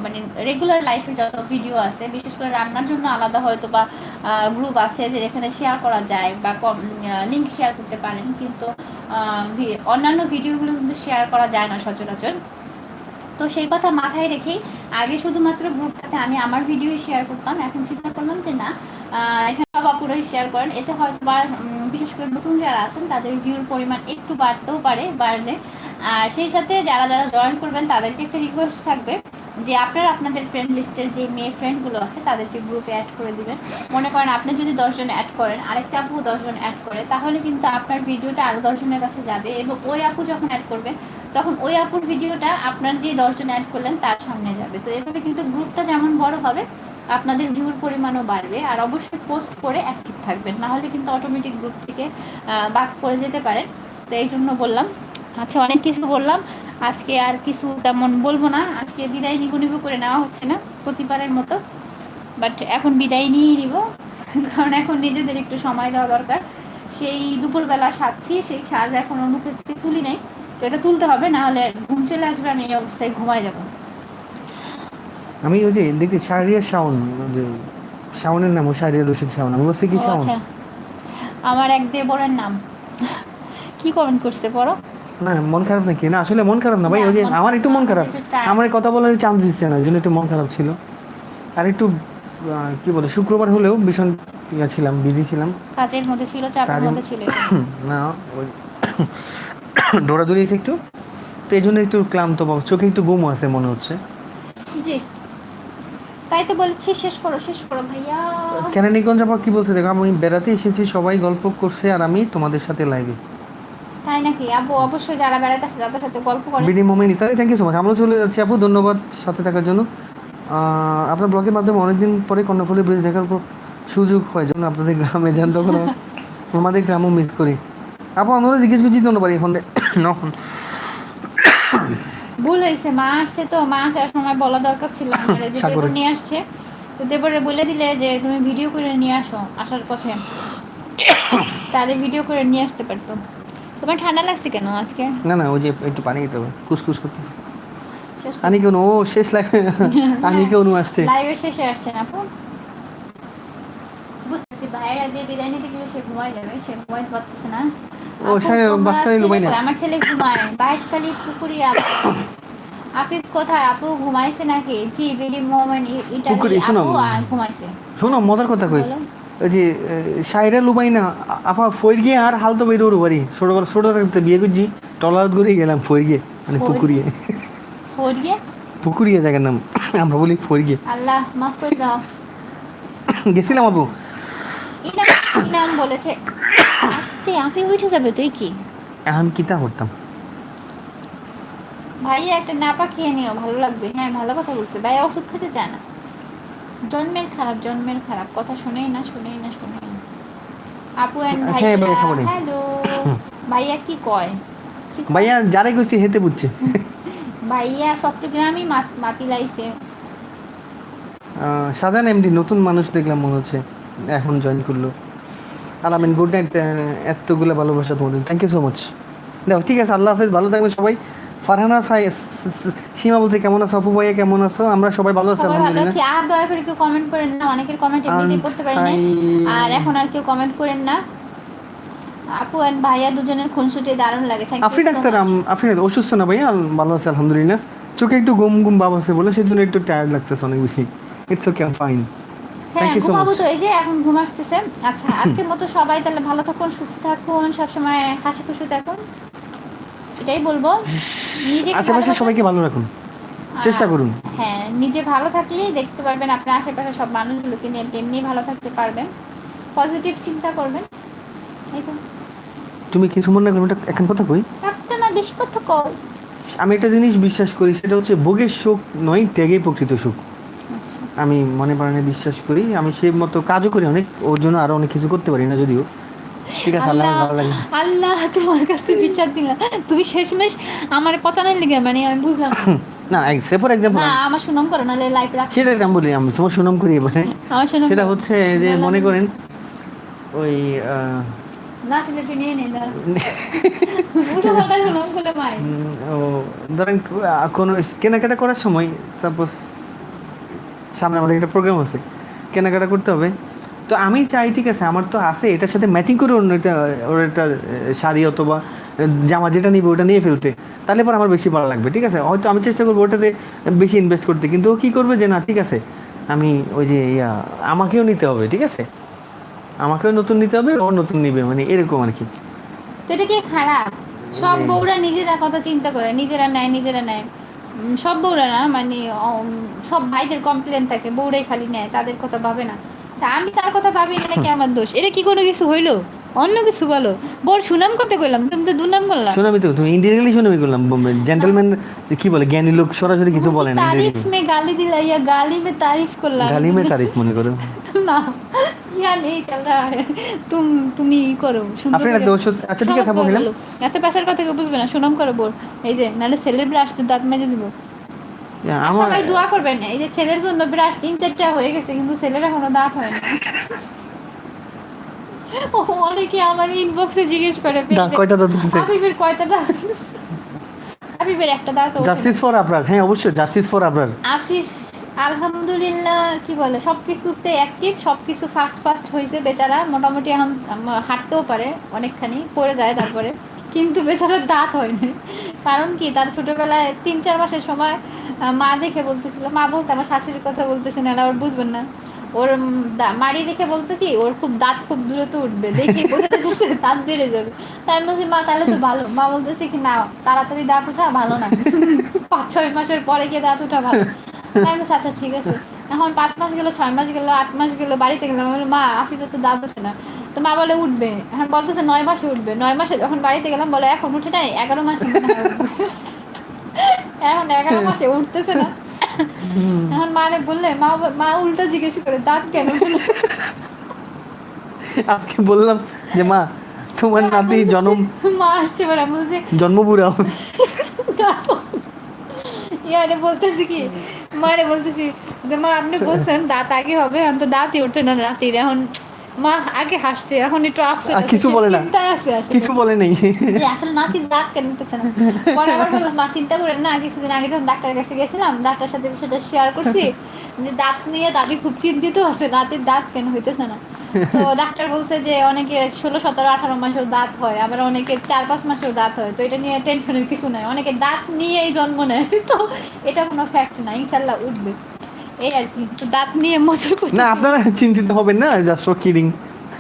S1: মানে রেগুলার লাইফে যত ভিডিও আছে, বিশেষ করে রান্নার জন্য আলাদা হয়তো বা গ্রুপ আছে যে যেখানে শেয়ার করা যায় বা লিঙ্ক শেয়ার করতে পারেন, কিন্তু অন্যান্য ভিডিওগুলো কিন্তু শেয়ার করা যায় না সচরাচর। তো সেই কথা মাথায় রেখেই আগে শুধুমাত্র গ্রুপটাতে আমি আমার ভিডিও শেয়ার করতাম, এখন চিন্তা করলাম যে না, এখানে সব আপুরাই শেয়ার করেন, এতে হয়তো বা বিশেষ করে নতুন যারা আছেন তাদের ভিউর পরিমাণ একটু বাড়তেও পারে, বাড়লে। আর সেই সাথে যারা যারা জয়েন করবেন তাদেরকে একটা রিকোয়েস্ট থাকবে যে আপনারা আপনাদের ফ্রেন্ড লিস্টের যে মেয়ে ফ্রেন্ডগুলো আছে তাদেরকে গ্রুপে অ্যাড করে দিবেন। মনে করেন আপনি যদি 10 জন অ্যাড করেন, আরেকটা আপু 10 জন অ্যাড করে, তাহলে কিন্তু আপনার ভিডিওটা আরও 10 জনের কাছে যাবে, এবং ওই আপু যখন অ্যাড করবেন তখন ওই আপুর ভিডিওটা আপনার যে 10 জন অ্যাড করলেন তার সামনে যাবে। তো এভাবে কিন্তু গ্রুপটা যেমন বড় হবে আপনাদের ভিউর পরিমাণও বাড়বে। আর অবশ্যই পোস্ট করে অ্যাক্টিভ থাকবেন, নাহলে কিন্তু অটোমেটিক গ্রুপ থেকে বাদ পড়ে যেতে পারে। তো এই জন্য বললাম। আচ্ছা, অনেক কিছু বললাম, আজকে আর কিছু তেমন বলবো না। আজকে বিদায় নিবো করে নেওয়া হচ্ছে না প্রতিবারের মতো, বাট এখন বিদায় নিয়েই নিব, কারণ এখন নিজেদের একটু সময় দেওয়া দরকার। সেই দুপুরবেলা সাজছি, সেই সাজ এখনো মুখে তুলি নাই, তো এটা তুলতে হবে, না হলে ঘুম চলে আসবে, আমি এই অবস্থায় ঘুমায় যাব।
S2: আমি ওই যে দেখছি শাহরিয়ার শাওন, যে শাওনের নাম ও শাহরিয়ার রশিদ শাওন, আমি বলছি কি শাওন?
S1: আচ্ছা, আমার এক দেবরের নাম। কি কমেন্ট করছে পড়ো?
S2: না মন খারাপ নাকি? না আসলে মন খারাপ না ভাই, ওই যে আমার একটু মন খারাপ, আমার কথা বলার চান্স দিচ্ছে না, ওই জন্য একটু মন খারাপ ছিল। আর একটু কি বলে, শুক্রবার হলেও ভীষণ ছিলাম, বিজি ছিলাম,
S1: কাজের মধ্যে ছিল, চাপের মধ্যে ছিল।
S2: না ওই দৌড়াদৌড়ি আছে একটু, তো এই জন্য একটু ক্লান্ত বা চোখে একটু ঘুমও আছে মনে হচ্ছে।
S1: জি, তাই তো বলছি, শেষ করো ভাইয়া।
S2: কেরানীগঞ্জ আবার কি বলছে দেখো, আমি বেড়াতে এসেছি, সবাই গল্প করছে আর আমি তোমাদের সাথে লাইভে।
S1: তাই নাকি? আপু অবশ্যই যারা বেড়াতে আসে যাদের সাথে গল্প করে।
S2: BD Momen Italy, thank you so much. আমরাও চলে যাচ্ছি আপু, ধন্যবাদ সাথে থাকার জন্য। আপনার ব্লগের মাধ্যমে অনেকদিন পরে কর্ণফুলী ব্রিজ দেখার সুযোগ হয়, জন্য আপনাদের গ্রামে যান, তখন আমাদের গ্রামও মিস করি। আপু আমরা জিজ্ঞেস করছি ধন্যবাদ এখন নখন
S1: ভুল হয়েছে, মা আসছে, তো মা আসার সময় বলা দরকার ছিল আমার, যে দেবর নিয়ে আসছে, তো দেবরে বলে দিলে যে তুমি ভিডিও করে নিয়ে আসো আসার পথে, তাহলে ভিডিও করে নিয়ে আসতে পারতো। তোমার ঠান্ডা লাগছে কেন আজকে?
S2: না না, ওই যে একটু পানি খেতে হবে, কুসকুস করতেছে। আনি কেন ও শেষ লাগে, আনি কেন আসছে
S1: লাইভের শেষে আসছেন আপু, বুঝতেছি। ভাইয়েরা যে বিদায় নিতে গেলে সে ঘুমায় যাবে, সে ঘুমাইতে পারতেছে না।
S2: ও বাসখালী লুবাই না,
S1: আমার ছেলে ঘুমায় বাইশখালী পুকুরিয়া। আফিফ কোথায়? আপু ঘুমাইছে নাকি? জি, বিডি মোমেন ইটালি আপু ঘুমাইছে।
S2: শোনো মজার কথা কই, ওই যে সাইরা লুবাই না আপা, ফইর গিয়ে আর হাল তো বেরো বাড়ি, ছোট থাকতে বিয়ে করছি, টলার ঘুরে গেলাম ফইর গিয়ে, মানে পুকুরিয়ে, পুকুরিয়া জায়গার নাম, আমরা বলি ফইর গিয়ে।
S1: আল্লাহ মাফ করে দাও।
S2: গেছিলাম আপু,
S1: নাম বলেছে আস্তে, আফি উঠে যাবে, তুই কি
S2: এখন কিতা করতাম?
S1: ভাইয়া একটা নাপা খেয়ে নিও, ভালো লাগবে। হ্যাঁ ভালো কথা বলছে, ভাইয়া ওষুধ খেতে চায় না। জন্মের খারাপ কথা শুনেই না, শুনেই না। আপু এন্ড
S2: হ্যাঁ
S1: ভাইয়া,
S2: ভাইয়া খাবো নি।
S1: হ্যালো। ভাইয়া কি কয়? কি কয়?
S2: ভাইয়া যারে কইছি হেতে বুঝছে।
S1: ভাইয়া চট্টগ্রামই মাতি লাইছে।
S2: সাজান এমডি নতুন মানুষ দেখলাম মনে হচ্ছে, এখন জয়েন করলো। আলামিন গুড নাইট, এতগুলো ভালোবাসা তোমাদের, থ্যাংক ইউ সো মাচ। দেখো ঠিক আছে, আল্লাহ হাফেজ, ভালো থাকবেন সবাই। ফারহানা সীমা বলতে কেমন আছো, অপু ভাইয়া কেমন আছো? আমরা সবাই ভালো আছি
S1: সবাই ভালো
S2: আলহামদুলিল্লাহ।
S1: আছি। আর দয়া করে কেউ কমেন্ট করেন না, অনেকের কমেন্ট এমনিতেই
S2: আন্ট
S1: পড়তে পারি না।
S2: হাই।
S1: আর এখন আর কেউ কমেন্ট করেন না। আপু এন্ড ভাইয়া দুজনের খুনসুটি দারুণ লাগে, thank you
S2: Afri
S1: so
S2: doctor,
S1: much.
S2: Afri অসুস্থ না ভাইয়া? ভালো আছে আলহামদুলিল্লাহ। চোখে একটু ঘুম ঘুম ভাব আছে বলে সেজন্য একটু টায়ার্ড লাগতেছে অনেক বেশি। It's okay, I fine. Thank
S1: হ্যাঁ
S2: ইউ সো মাচ।
S1: ঘুমাবো তো, এই যে এখন ঘুম আসতেছে। আচ্ছা আজকের মতো সবাই তাহলে ভালো থাকুন, সুস্থ থাকুন, সবসময় হাসি খুশি থাকুন, এটাই বলবো। নিজেকে
S2: আশেপাশে
S1: ভালোবাসা।
S2: সবাইকে ভালো রাখুন, চেষ্টা করুন।
S1: হ্যাঁ নিজে ভালো থাকলেই দেখতে পারবেন আপনার আশেপাশে সব মানুষগুলোকে নিয়ে এমনি ভালো থাকতে পারবেন। পজিটিভ চিন্তা করবেন, এই তো।
S2: তুমি কিছু মনে করো, এটা এখন কথা কই।
S1: একটা না বেশি কথা কল।
S2: আমি একটা জিনিস বিশ্বাস করি, সেটা হচ্ছে ভোগের সুখ নয়, ত্যাগেই প্রকৃত সুখ।
S1: আচ্ছা
S2: আমি মনে প্রাণে বিশ্বাস করি, আমি সেই মতো কাজও করি অনেক, ওর জন্য আরো অনেক কিছু করতে পারি না যদিও। ঠিক আছে, আল্লাহ
S1: আল্লাহ,
S2: ভালো লাগে।
S1: আল্লাহ তোমার কাছে বিচার দিলাম। তুমি শেষমেশ আমার পচানোর লিগে, মানে আমি বুঝলাম না।
S2: না সে ফর এক্সাম্পল,
S1: না আমার সুনাম করো, নাহলে লাইফ রাখি।
S2: সেটা আমি বলি, আমি তোমার সুনাম করি এবারে।
S1: আমার সুনাম
S2: সেটা
S1: করো,
S2: হচ্ছে যে
S1: নাহলে
S2: মনে
S1: আমি
S2: করেন ওই
S1: না সিলেটি নিয়ে নেই দাঁড়া। উল্টো পাল্টা সুনাম করলে মাই।
S2: ও ধরেন কোনো কেনাকাটা করার সময়, সাপোজ সামনে আমাদের একটা প্রোগ্রাম আছে, কেনাকাটা করতে হবে, তো আমি চাই ঠিক আছে আমার তো আছে, এটার সাথে ম্যাচিং করে অন্য একটা, ওর একটা শাড়ি অথবা জামা যেটা নিবে ওটা নিয়ে ফেলতে, তাহলে পর আমার বেশি ভালো লাগবে। ঠিক আছে, হয়তো আমি চেষ্টা করবো ওটাতে বেশি ইনভেস্ট করতে, কিন্তু ও কী করবে যে না ঠিক আছে আমি ওই যে আমাকেও নিতে হবে, ঠিক আছে আমাকেও নতুন নিতে হবে, ও নতুন নিবে, মানে এরকম আর কি।
S1: তো এটা কি খারাপ? সব
S2: মানে
S1: বউরা নিজেরা কথা চিন্তা করে, নিজেরা নেয়, নিজেরা নেয়। সব বউরা না, মানে সব ভাইদের কমপ্লেন থাকে বউরাই খালি নেয়, তাদের কথা ভাবে না। তা আমি তার কথা ভাবি না, নাকি আমার দোষ? এটা কি কোনো কিছু হইলো? অন্য কিছু বলো। বউর সুনাম করতে কইলাম, তুমি তো দুর্নাম করলাম।
S2: শোনাবি তো, তুমি ইন্ডিরেক্টলি শোনাবি করলাম, জেন্টলম্যান কি বলে, জ্ঞানী লোক সরাসরি কিছু বলে না,
S1: तारीफ
S2: ইন্ডিরেক্টলি।
S1: में गाली दिला या गाली में तारीफ করলাম আমি
S2: গালি মে
S1: কিন্তু।
S2: তারিফ মনে করো।
S1: না ইয়া নেই চল রা তুমি ই করো সুন্দর
S2: আপনারা
S1: করে।
S2: দোষ, আচ্ছা ঠিক আছে আপু
S1: সহজভাবে
S2: গেলাম।
S1: বলো, এত পেশার কথা কেউ বুঝবে না, সুনাম করো বোর। এই যে নাহলে ছেলের ব্রাশ দাঁত মেজে দিব। আর
S2: আমার
S1: সবাই দোয়া করবেন, এই যে ছেলের জন্য ব্রাশ 3-4টা হয়ে গেছে, কিন্তু ছেলের এখনো দাঁত হয় না। ও অনেকে আমার ইনবক্সে জিজ্ঞেস করে পেজে,
S2: কয়টা দাঁত উঠছে?
S1: আবিবের কয়টা দাঁত হয়েছে? আবিবের একটা দাঁত ওঠে
S2: জাস্টিস
S1: নাই।
S2: ফর আবরার, হ্যাঁ অবশ্যই জাস্টিস ফর আবরার।
S1: আফিফ আলহামদুলিল্লাহ, কি বলে, সবকিছুতে অ্যাক্টিভ, সবকিছু ফাস্ট ফাস্ট হয়েছে বেচারা, মোটামুটি এখন হাঁটতেও পারে, অনেকখানি পড়ে যায় তারপরে, কিন্তু বেচারার দাঁত হয়নি। কারণ কি, তার ছোটবেলায় 3-4 মাসের সময় মা দেখে বলতেছিল, মা বলতে আমার শাশুড়ির কথা বলতেছে, না ওর বুঝবেন না, ওর মাড়ি দেখে বলতো কি ওর খুব দাঁত খুব দ্রুত উঠবে, দেখি বোঝা যাচ্ছে দাঁত বেড়ে যাবে। তাই আমি বলছি মা তাহলে তো ভালো, মা বলতেছে কি না তাড়াতাড়ি দাঁত ওঠা ভালো না, 5-6 মাসের পরে গিয়ে দাঁত ওঠা ভালো। তাই আমি বলছি আচ্ছা ঠিক আছে। এখন 5 মাস গেল, 6 মাস গেল, 8 মাস গেল, বাড়িতে গেলাম, আমি বললাম, মা আফিফের তো দাঁত ওঠে না। তো মা বলে উঠবে, এখন বলতেছে 9 মাসে উঠবে। 9 মাসে যখন বাড়িতে গেলাম বলে এখন উঠে নাই, 11 মাসে মনে হয় উঠবে। এখন 11 মাসে উঠতেছে না। এখন মারে বললে মা, মা উল্টো জিজ্ঞেস করে দাঁত কেন ওঠে না?
S2: আজকে বললাম যে মা তোমার
S1: মা
S2: নাতি
S1: বলতেছে,
S2: জন্ম
S1: মা আসছে বলে বলছে
S2: জন্মপুরা।
S1: দাঁত ইয়ারে বলতেছি কি, মারে বলতেছি যে মা আপনি বলছেন দাঁত আগে হবে, এখন তো দাঁতই উঠছে না নাতির। এখন মা আগে হাসছে, এখন একটু আপসেট
S2: আর
S1: আছে,
S2: কিছু
S1: সে
S2: বলে না,
S1: চিন্তায় আছে আসলে,
S2: কিছু বলে নেই।
S1: যে আসলে নাতির দাঁত কেন উঠতেছে না। পরে আবার বললাম মা চিন্তা করেন না, কিছুদিন আগে যখন ডাক্তারের কাছে গেছিলাম, ডাক্তারের সাথে বিষয়টা শেয়ার করছি, যে দাঁত নিয়ে দাদি খুব চিন্তিত আছে, নাতির দাঁত কেন হইতেছে না। তো ডাক্তার বলছে যে অনেকে 16, 17, 18 মাসেও দাঁত হয়, আবার অনেকে 4-5 মাসেও দাঁত হয়, তো এটা নিয়ে টেনশনের কিছু নাই, অনেকে দাঁত নিয়েই জন্ম নেয়। তো এটা কোনো ফ্যাক্ট না, ইনশাল্লাহ উঠবে, এই আর কি। তো দাঁত নিয়ে মজা
S2: না
S1: করতেছি।
S2: আপনারা চিন্তিত হবেন না, just for kidding,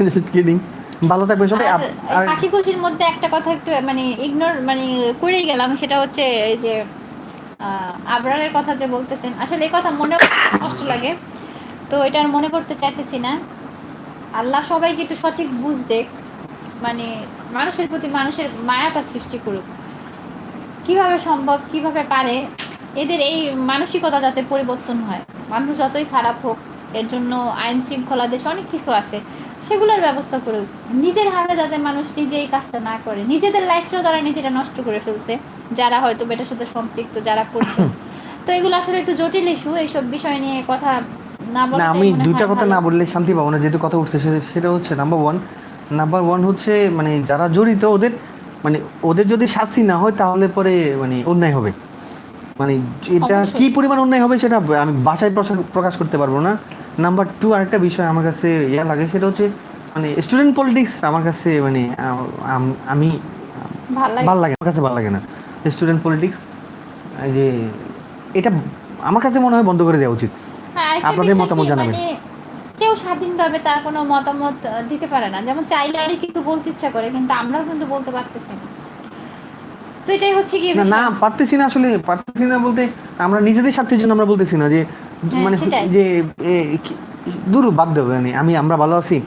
S2: just kidding. ভালো থাকবেন সবাই।
S1: আর
S2: আর
S1: হাসি খুশির মধ্যে একটা কথা একটু মানে ইগনোর মানে করেই গেলাম, সেটা হচ্ছে এই যে আবরারের কথা যে বলতেছেন, আসলে এই কথা মনে কষ্ট লাগে, তো এটা আর মনে করতে চাইতেছি না। আল্লাহ সবাইকে একটু সঠিক বুঝ দেখ, মানে মানুষের প্রতি মানুষের মায়াটা সৃষ্টি করুক। কিভাবে সম্ভব, কিভাবে পারে, এদের এই মানসিকতা যাতে পরিবর্তন হয়। মানুষ যতই খারাপ হোক, এর জন্য আইন শৃঙ্খলা দেশে অনেক কিছু আছে, সেগুলোর ব্যবস্থা করে নিজের হাতে যাতে মানুষ নিজে এই কাজটা না করে। নিজেদের লাইফটাও তারা নিজেরা নষ্ট করে ফেলছে, যারা হয়তো এটার সাথে সম্পৃক্ত, যারা করছে। তো এগুলো আসলে একটু জটিল ইস্যু, এইসব বিষয় নিয়ে কথা না
S2: না
S1: বলাটাই
S2: আমি
S1: মনে
S2: দুইটা
S1: হয়
S2: কথা
S1: ভালো।
S2: না বললে শান্তি পাবো না, যেহেতু কথা উঠছে সেটা হচ্ছে নাম্বার ওয়ান হচ্ছে মানে যারা জড়িত ওদের মানে ওদের যদি শাস্তি না হয় তাহলে পরে মানে অন্যায় হবে। মানে এটা কি
S1: অবশ্যই।
S2: পরিমাণ অন্যায় হবে সেটা আমি ভাষায় প্রকাশ করতে পারবো না। নাম্বার টু, আরেকটা বিষয় আমার কাছে ইয়া লাগে, সেটা হচ্ছে মানে স্টুডেন্ট পলিটিক্স আমার কাছে মানে আমি
S1: ভাল লাগে।
S2: ভাল লাগে, আমার কাছে ভাল লাগে না স্টুডেন্ট পলিটিক্স। যে এটা আমার কাছে মনে হয় বন্ধ করে দেওয়া উচিত।
S1: হ্যাঁ, আরেকটা
S2: আপনাদের
S1: বিষয় কি,
S2: মতামত জানাবেন।
S1: মানে কেউ স্বাধীনভাবে তার কোনো মতামত দিতে পারে না। যেমন চাইলে অনেক কিছু বলতে ইচ্ছা করে, কিন্তু আমরাও কিন্তু বলতে পারতেছি না। তো এটাই হচ্ছে কি
S2: না না
S1: বিষয়।
S2: পারতেছি না, আসলে পারতেছি না বলতে আমরা নিজেদের স্বার্থের জন্য আমরা বলতেছি না যে
S1: হ্যাঁ,
S2: মানে
S1: সেটাই।
S2: যে এ, দূর বাদ দেবো মানে আমরা ভালো আছি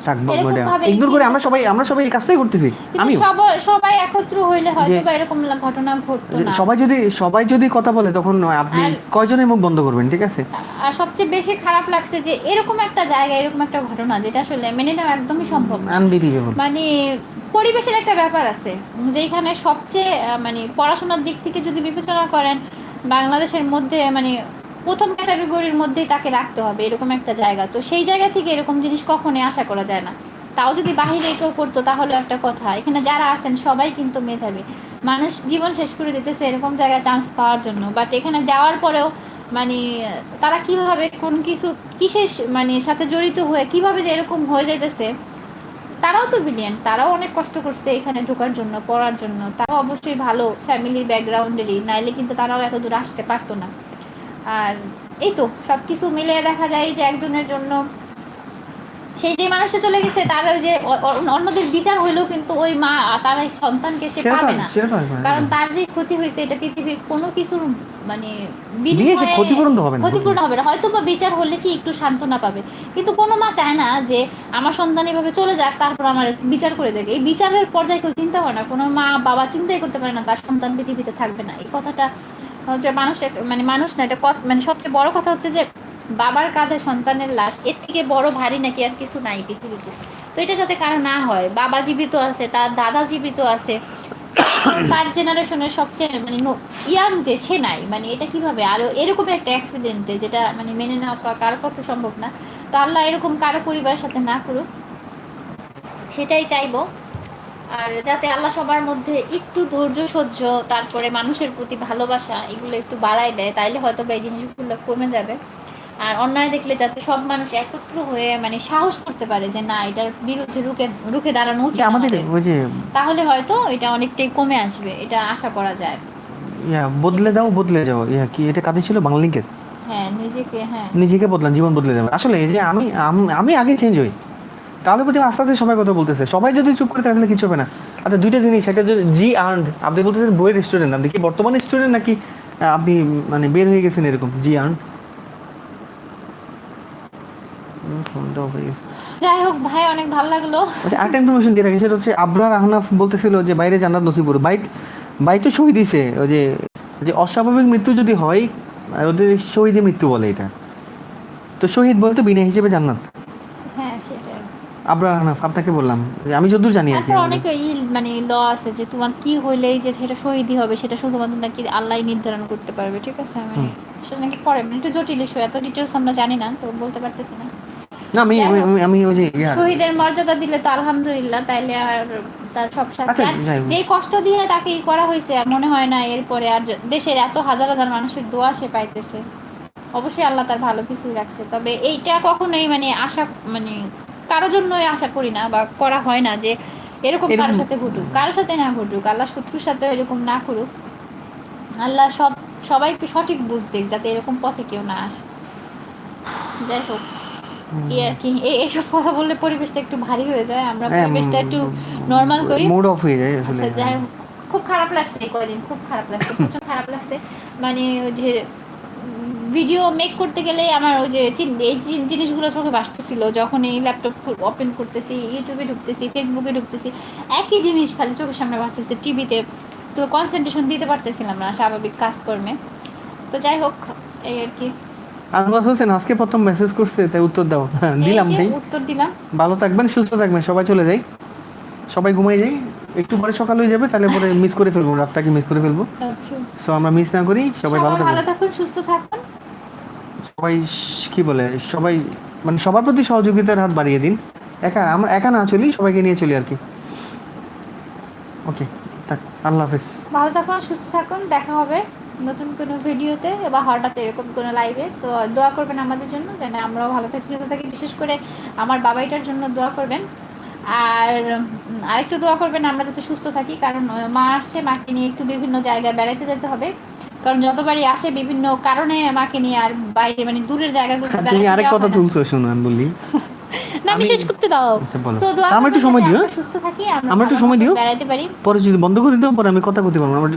S2: থাক
S1: এরকম ভাবে
S2: ইগনোর করে
S1: চিন্তা
S2: আমরা
S1: করতেছি,
S2: সবাই এই কাজটাই করতেছি।
S1: কিন্তু
S2: আমিও
S1: সবাই সবাই একত্র হইলে
S2: যে
S1: হয়তো বা এরকম ঘটনা ঘটতো
S2: যে
S1: না।
S2: সবাই যদি কথা বলে তখন আপনি
S1: আর
S2: কয়জনের মুখ বন্ধ করবেন, ঠিক আছে?
S1: আর সবচেয়ে বেশি খারাপ লাগছে যে এরকম একটা জায়গায় এরকম একটা ঘটনা, যেটা আসলে মেনে নেওয়া একদমই সম্ভব না।
S2: আনবিলিভেবল।
S1: মানে পরিবেশের একটা ব্যাপার আছে, যেখানে সবচেয়ে মানে পড়াশোনার দিক থেকে যদি বিবেচনা করেন, বাংলাদেশের মধ্যে মানে প্রথম ক্যাটাগরির মধ্যেই তাকে রাখতে হবে, এরকম একটা জায়গা। তো সেই জায়গা থেকে এরকম জিনিস কখনোই আশা করা যায় না। তাও যদি বাহিরে কেউ করতো তাহলে একটা কথা, এখানে যারা আছেন সবাই কিন্তু মেধাবী মানুষ, জীবন শেষ করে দিতেছে এরকম জায়গায় চান্স পাওয়ার জন্য। বাট এখানে যাওয়ার পরেও মানে তারা কিভাবে কোন কিছু কিসের মানে সাথে জড়িত হয়ে কিভাবে যে এরকম হয়ে যাইতেছে। তারাও তো ব্রিলিয়ান্ট, তারাও অনেক কষ্ট করছে এখানে ঢোকার জন্য, পড়ার জন্য। তারাও অবশ্যই ভালো ফ্যামিলি ব্যাকগ্রাউন্ডেরই, নাইলে কিন্তু তারাও এত দূর আসতে পারতো না। আর এই তো সব কিছু মিলিয়ে দেখা যায় যে একজনের জন্য সেই যে মানুষটা চলে গেছে, তার ওই যে অন্যদের বিচার হইলেও কিন্তু ওই মা তার এই সন্তানকে সে পাবে না।
S2: সেটা তো হয় না।
S1: কারণ তার যে ক্ষতি হয়েছে এটা পৃথিবীর কোনো কিছুর মানে
S2: দিয়েছে
S1: বিনিময়ে
S2: ক্ষতিপূরণ তো হবে না
S1: ক্ষতিপূর্ণ হবে না। হয়তো বা বিচার হলে কি একটু সান্ত্বনা পাবে, কিন্তু কোনো মা চায় না যে আমার সন্তান এভাবে চলে যাক তারপর আমার বিচার করে দেবে। এই বিচারের পর্যায়ে কেউ চিন্তা করে না, কোনো মা বাবা চিন্তাই করতে পারে না তার সন্তান পৃথিবীতে থাকবে না। এই কথাটা হচ্ছে মানুষ মানে মানুষ না, এটা মানে সবচেয়ে বড় কথা হচ্ছে যে বাবার কাঁধে সন্তানের লাশ, এর থেকে বড় ভারী নাকি আর কিছু নাই পৃথিবীতে। তো এটা যাতে কারো না হয়, বাবা জীবিত আছে, তার দাদা জীবিত আছে, তার জেনারেশনের সবচেয়ে মানে ইয়াং যে সে নাই, মানে এটা কিভাবে আরো এরকম একটা অ্যাক্সিডেন্টে, যেটা মানে মেনে নেওয়া কারো পক্ষে সম্ভব না। তো আল্লাহ এরকম কারো পরিবারের সাথে না করুক, সেটাই চাইবো। আর যাতে আল্লাহ সবার মধ্যে একটু ধৈর্য সহ্য, তারপরে মানুষের প্রতি ভালোবাসা এগুলো একটু বাড়ায় দেয়, তাইলে হয়তো বা এই জিনিসগুলো কমে যাবে। আর অন্যায় দেখলে যাতে সব মানুষ একত্র হয়ে মানে সাহস করতে পারে যে না, এটার বিরুদ্ধে রুখে রুখে দাঁড়ানো
S2: যে
S1: উচিত
S2: আমাদের
S1: আমাদের,
S2: ওই যে
S1: তাহলে হয়তো এটা অনেকটাই কমে আসবে, এটা আশা করা যায়। ঠিক
S2: বদলে
S1: আছে।
S2: দাও বদলে যাও, কি এটা কাজে ছিল বাংলালিংকের?
S1: হ্যাঁ, নিজেকে, হ্যাঁ।
S2: নিজেকে বদলান, জীবন বদলে যাবে। আসলে এই যে আমি আগে চেঞ্জ হই, তাহলে প্রতি আস্তে আস্তে সবাই কথা বলতেছে, সবাই যদি চুপ করে তাহলে কিছু হবে না। আচ্ছা দুইটা জিনিস, একটা যদি জি আর্ন, আপনি বলতেছেন বইয়ের স্টুডেন্ট, আপনি কি বর্তমানে স্টুডেন্ট নাকি আপনি মানে বের হয়ে গেছেন এরকম জি আর্ন? ফোনটা অফ হয়ে গেছে।
S1: যাই হোক ভাই, অনেক ভালো লাগলো।
S2: আচ্ছা আরেকটা ইনফরমেশন দিয়ে রাখি, সেটা হচ্ছে আবরার আহনাফ বলতেছিল যে বাইরে জান্নাত নসিব হবে। বাইক তো শহীদ দিছে, ওই যে যে অস্বাভাবিক মৃত্যু যদি হয় ওদের শহীদে মৃত্যু বলে এটা। তো শহীদ বলতে বিনা হিসেবে জান্নাত।
S1: হ্যাঁ, সেটাই।
S2: আবরার আহনাফ আপনাকে বললাম, যে আমি যতদূর জানি আর কি
S1: তারপর
S2: আমাদের।
S1: অনেক মানে ল আছে যে তোমার কি হইলেই যে সেটা শহীদই হবে, সেটা শুধুমাত্র নাকি আল্লাহ নির্ধারণ করতে পারবে। ঠিক আছে, মানে
S2: হুম।
S1: সেটা নাকি পরে মানে একটু জটিল ইস্যু, এত ডিটেলস আমরা জানি না, তো বলতে পারতেছি না।
S2: না আমি
S1: যাই
S2: আমি
S1: হোক,
S2: আমি আমি ওই যে
S1: শহীদের মর্যাদা দিলে তো আলহামদুলিল্লাহ, তাইলে আর তার সব শাস্তি
S2: আচ্ছা
S1: আর
S2: যাই হোক।
S1: যেই কষ্ট দিয়ে তাকে ই করা হয়েছে, মনে হয় না এরপরে আর দেশের এত হাজার হাজার মানুষের দোয়া সে পাইতেছে। অবশ্যই আল্লাহ তার ভালো কিছুই রাখছে, তবে এইটা কখনোই মানে আশা মানে কারোর জন্যই আশা করি না বা করা হয় না যে এরকম কারোর
S2: এরকম
S1: সাথে ঘটুক, কারোর সাথে না ঘটুক, আল্লাহ শত্রুর সাথে এরকম না করুক। আল্লাহ সবাইকে সঠিক বুঝ দেখ, যাতে এরকম পথে কেউ না আসে। যাই হোক, এই আর কি, এইসব কথা বললে পরিবেশটা একটু ভারী হয়ে যায়, আমরা পরিবেশটা একটু নর্মাল করি।
S2: মুড অফ হয়ে যায় আসলে।
S1: আচ্ছা, যাই হোক, খুব খারাপ লাগছে এই কয়দিন, খুব খারাপ লাগছে, প্রচুর খারাপ লাগছে। মানে ওই যে ভিডিও মেক করতে গেলে আমার ওই যে এই জিনিসগুলো চোখে ভাসতেছিল, যখন এই ল্যাপটপ ওপেন করতেছি, ইউটিউবে ঢুকতেছি, ফেসবুকে ঢুকতেছি, একই জিনিস খালি চোখের সামনে ভাসতেছে, টিভিতে তো কনসেন্ট্রেশন দিতে পারতেছিলাম না স্বাভাবিক কাজকর্মে। তো যাই হোক, এই আর কি।
S2: আনোয়ার হোসেন আজকে প্রথম মেসেজ করছে, তাই উত্তর দাও।
S1: এই
S2: দিলাম
S1: যে
S2: ভাই।
S1: উত্তর দিলাম।
S2: ভালো থাকবেন, সুস্থ থাকবেন, সবাই চলে যাই, সবাই ঘুমাই যাই, একটু পরে সকাল হয়ে যাবে, তাহলে পরে মিস করে ফেলবো, রাতটাকে মিস করে ফেলবো।
S1: আচ্ছা,
S2: সো আমরা মিস না করি, সবাই ভালো
S1: সবাই
S2: থাকবেন।
S1: ভালো থাকুন, সুস্থ থাকুন।
S2: সবাই কি বলে, সবাই মানে সবার প্রতি সহযোগিতার হাত বাড়িয়ে দিন। আমরা একা না চলি, সবাইকে নিয়ে চলি আর কি। ওকে, থাক, আল্লাহ হাফেজ।
S1: ভালো থাকুন, সুস্থ থাকুন, দেখা হবে নতুন কোনো ভিডিওতে বা হঠাৎ এরকম কোনো লাইভে। তো দোয়া করবেন আমাদের জন্য, যেন আমরাও ভালো থাকি, সুস্থ থাকি। বিশেষ করে আমার বাবাইটার জন্য দোয়া করবেন। আর আরেকটু দোয়া করবেন আমরা যাতে সুস্থ থাকি, কারণ মা আসছে, মাকে নিয়ে একটু বিভিন্ন জায়গায় বেড়াতে যেতে হবে। কারণ যতবারই আসে বিভিন্ন কারণে মাকে নিয়ে আর বাইরে মানে দূরের জায়গাগুলো
S2: তুমি
S1: বেড়াতে
S2: আরেক
S1: যাওয়া
S2: কথা
S1: হয় না।
S2: তুলছো, শোনো আমি বলি।
S1: না, আমি শেষ করতে দাও।
S2: আচ্ছা বলো।
S1: সো দোয়া
S2: আমার একটু
S1: করবেন
S2: সময়
S1: যাতে
S2: দিও,
S1: আমরা সুস্থ থাকি, আমরা
S2: আমার একটু
S1: ভালো
S2: সময়
S1: মতো
S2: দিও,
S1: বেড়াতে পারি।
S2: পরে যদি বন্ধ করে দাও, পরে আমি কথা বলতে পারবো না আমার।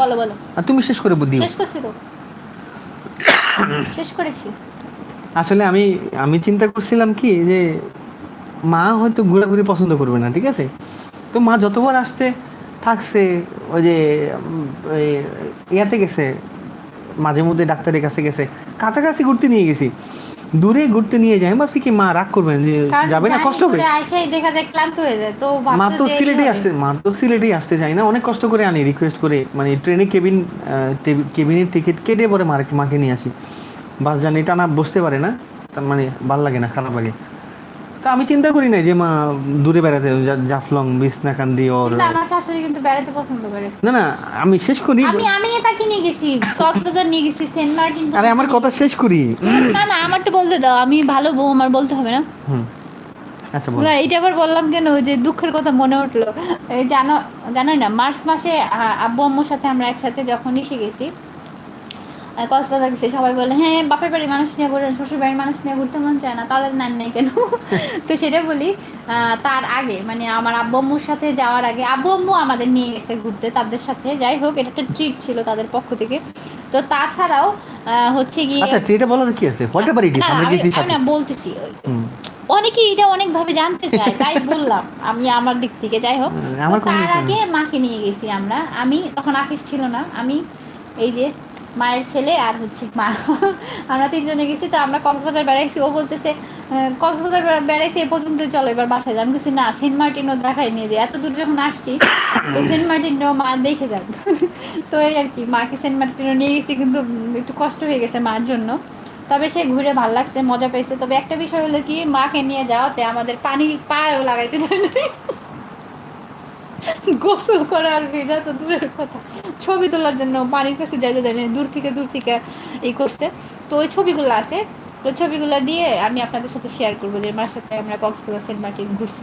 S1: বলো বলো।
S2: আর তুমি শেষ করে দিও।
S1: শেষ করছি তো, শেষ করেছি।
S2: আসলে আমি আমি চিন্তা করছিলাম কি যে মা হয়তো ঘোরাঘুরি পছন্দ করবে না, ঠিক আছে? তো মা যতবার আসছে থাকছে, ওই যে ওই ইয়াতে গেছে, মাঝে মধ্যে ডাক্তারের কাছে গেছে, কাছাকাছি ঘুরতে নিয়ে গেছি, দূরে ঘুরতে নিয়ে যাই। আমি ভাবছি কি মা রাগ করবেন যে
S1: কারণ
S2: যাবে না,
S1: জার্নি
S2: কষ্ট হবে।
S1: করে আইসাই দেখা যায় ক্লান্ত হয়ে যায়, তো
S2: মা
S1: ভাবতো
S2: তো
S1: যে এই
S2: সিলেটেই
S1: হবে।
S2: আসতে, মা তো সিলেটেই আসতে চাই না, অনেক কষ্ট করে আনি রিকোয়েস্ট করে, মানে ট্রেনে কেবিনের টিকিট কেটে পরে মাকে নিয়ে আসি। বাস জার্নি টানা বসতে পারে না, তার মানে ভাল লাগে না, খারাপ লাগে। তো আমি চিন্তা করি নাই যে মা দূরে বেড়াতে জাফলং বিছনাকান্দি ওর।
S1: কিন্তু আমার শাশুড়ি কিন্তু বেড়াতে পছন্দ করে।
S2: না না, আমি শেষ করি।
S1: আমি তাকে নিয়ে গেছি, কক্সবাজার নিয়ে গেছি, সেন্ট মার্টিন
S2: আরে
S1: পর্যন্ত
S2: আমার
S1: নিয়ে
S2: কথা
S1: গেছি।
S2: শেষ করি।
S1: না না, আমারটা বলতে দাও, আমি ভালো বউ, আমার বলতে হবে না?
S2: হুম, আচ্ছা বল।
S1: না, এটা আবার বললাম কেন, ওই যে দুঃখের কথা মনে উঠলো। এই জানোই না, মার্চ মাসে আব্বু আম্মুর সাথে আমরা একসাথে যখন এসে গেছি কক্সবাজার গেছি, সবাই বলে হ্যাঁ বাপের বাড়ির মানুষ নিয়ে ঘুরে, শ্বশুর বাড়ির মানুষ নিয়ে ঘুরতে মন চায় না, তাদের নেন নাই কেন? তো সেটা বলি, তার আগে মানে আমার আব্বু আম্মুর সাথে যাওয়ার আগে আব্বু আম্মু আমাদের নিয়ে গেছে ঘুরতে তাদের সাথে, যাই হোক এটা একটা ট্রিট ছিল তাদের পক্ষ থেকে। তো তাছাড়াও হচ্ছে গিয়ে,
S2: আচ্ছা এটা বলার কি আছে, হোয়াট এভার ইট ইজ,
S1: না
S2: আমরা গেছি
S1: আমি
S2: সাথে।
S1: না বলতেছি,
S2: হুম,
S1: অনেকেই এটা অনেকভাবে জানতে চায়, তাই বললাম আমি আমার দিক থেকে। যাই হোক, তো
S2: আমার কোনো
S1: তার
S2: ইচ্ছা
S1: আগে
S2: নেই।
S1: মাকে নিয়ে গেছি আমরা। আমি তখন আফিফ ছিল না, আমি এই যে মায়ের ছেলে আর হচ্ছে মা, আমরা তিনজনে গেছি। তো আমরা কক্সবাজার বেড়াইছি, ও বলতেছে কক্সবাজার বেড়াইছি এ পর্যন্ত, চলো এবার বাসায় যাই। আমি বলছি না, সেন্ট মার্টিনও দেখাই নিয়ে যে এত দূর যখন আসছি, তো সেন্ট মার্টিনও মা দেখে যান। তো এই আর কি, মাকে সেন্ট মার্টিনও নিয়ে গেছি, কিন্তু একটু কষ্ট হয়ে গেছে মার জন্য। তবে সে ঘুরে ভালো লাগছে, মজা পেয়েছে। তবে একটা বিষয় হলো কি, মাকে নিয়ে যাওয়াতে আমাদের পানি পায়েও লাগাইতে দেয় না, গোসল করা আর ভেজা তো দূরের কথা, ছবি তোলার জন্য পানির কাছে যাইতে দেয় না, দূর থেকে এই করছে। তো ওই ছবিগুলো আছে, ওই ছবিগুলো দিয়ে আমি আপনাদের সাথে শেয়ার করবো যে মার সাথে আমরা কক্সবাজার সেন্ট মার্টিন ঘুরছি,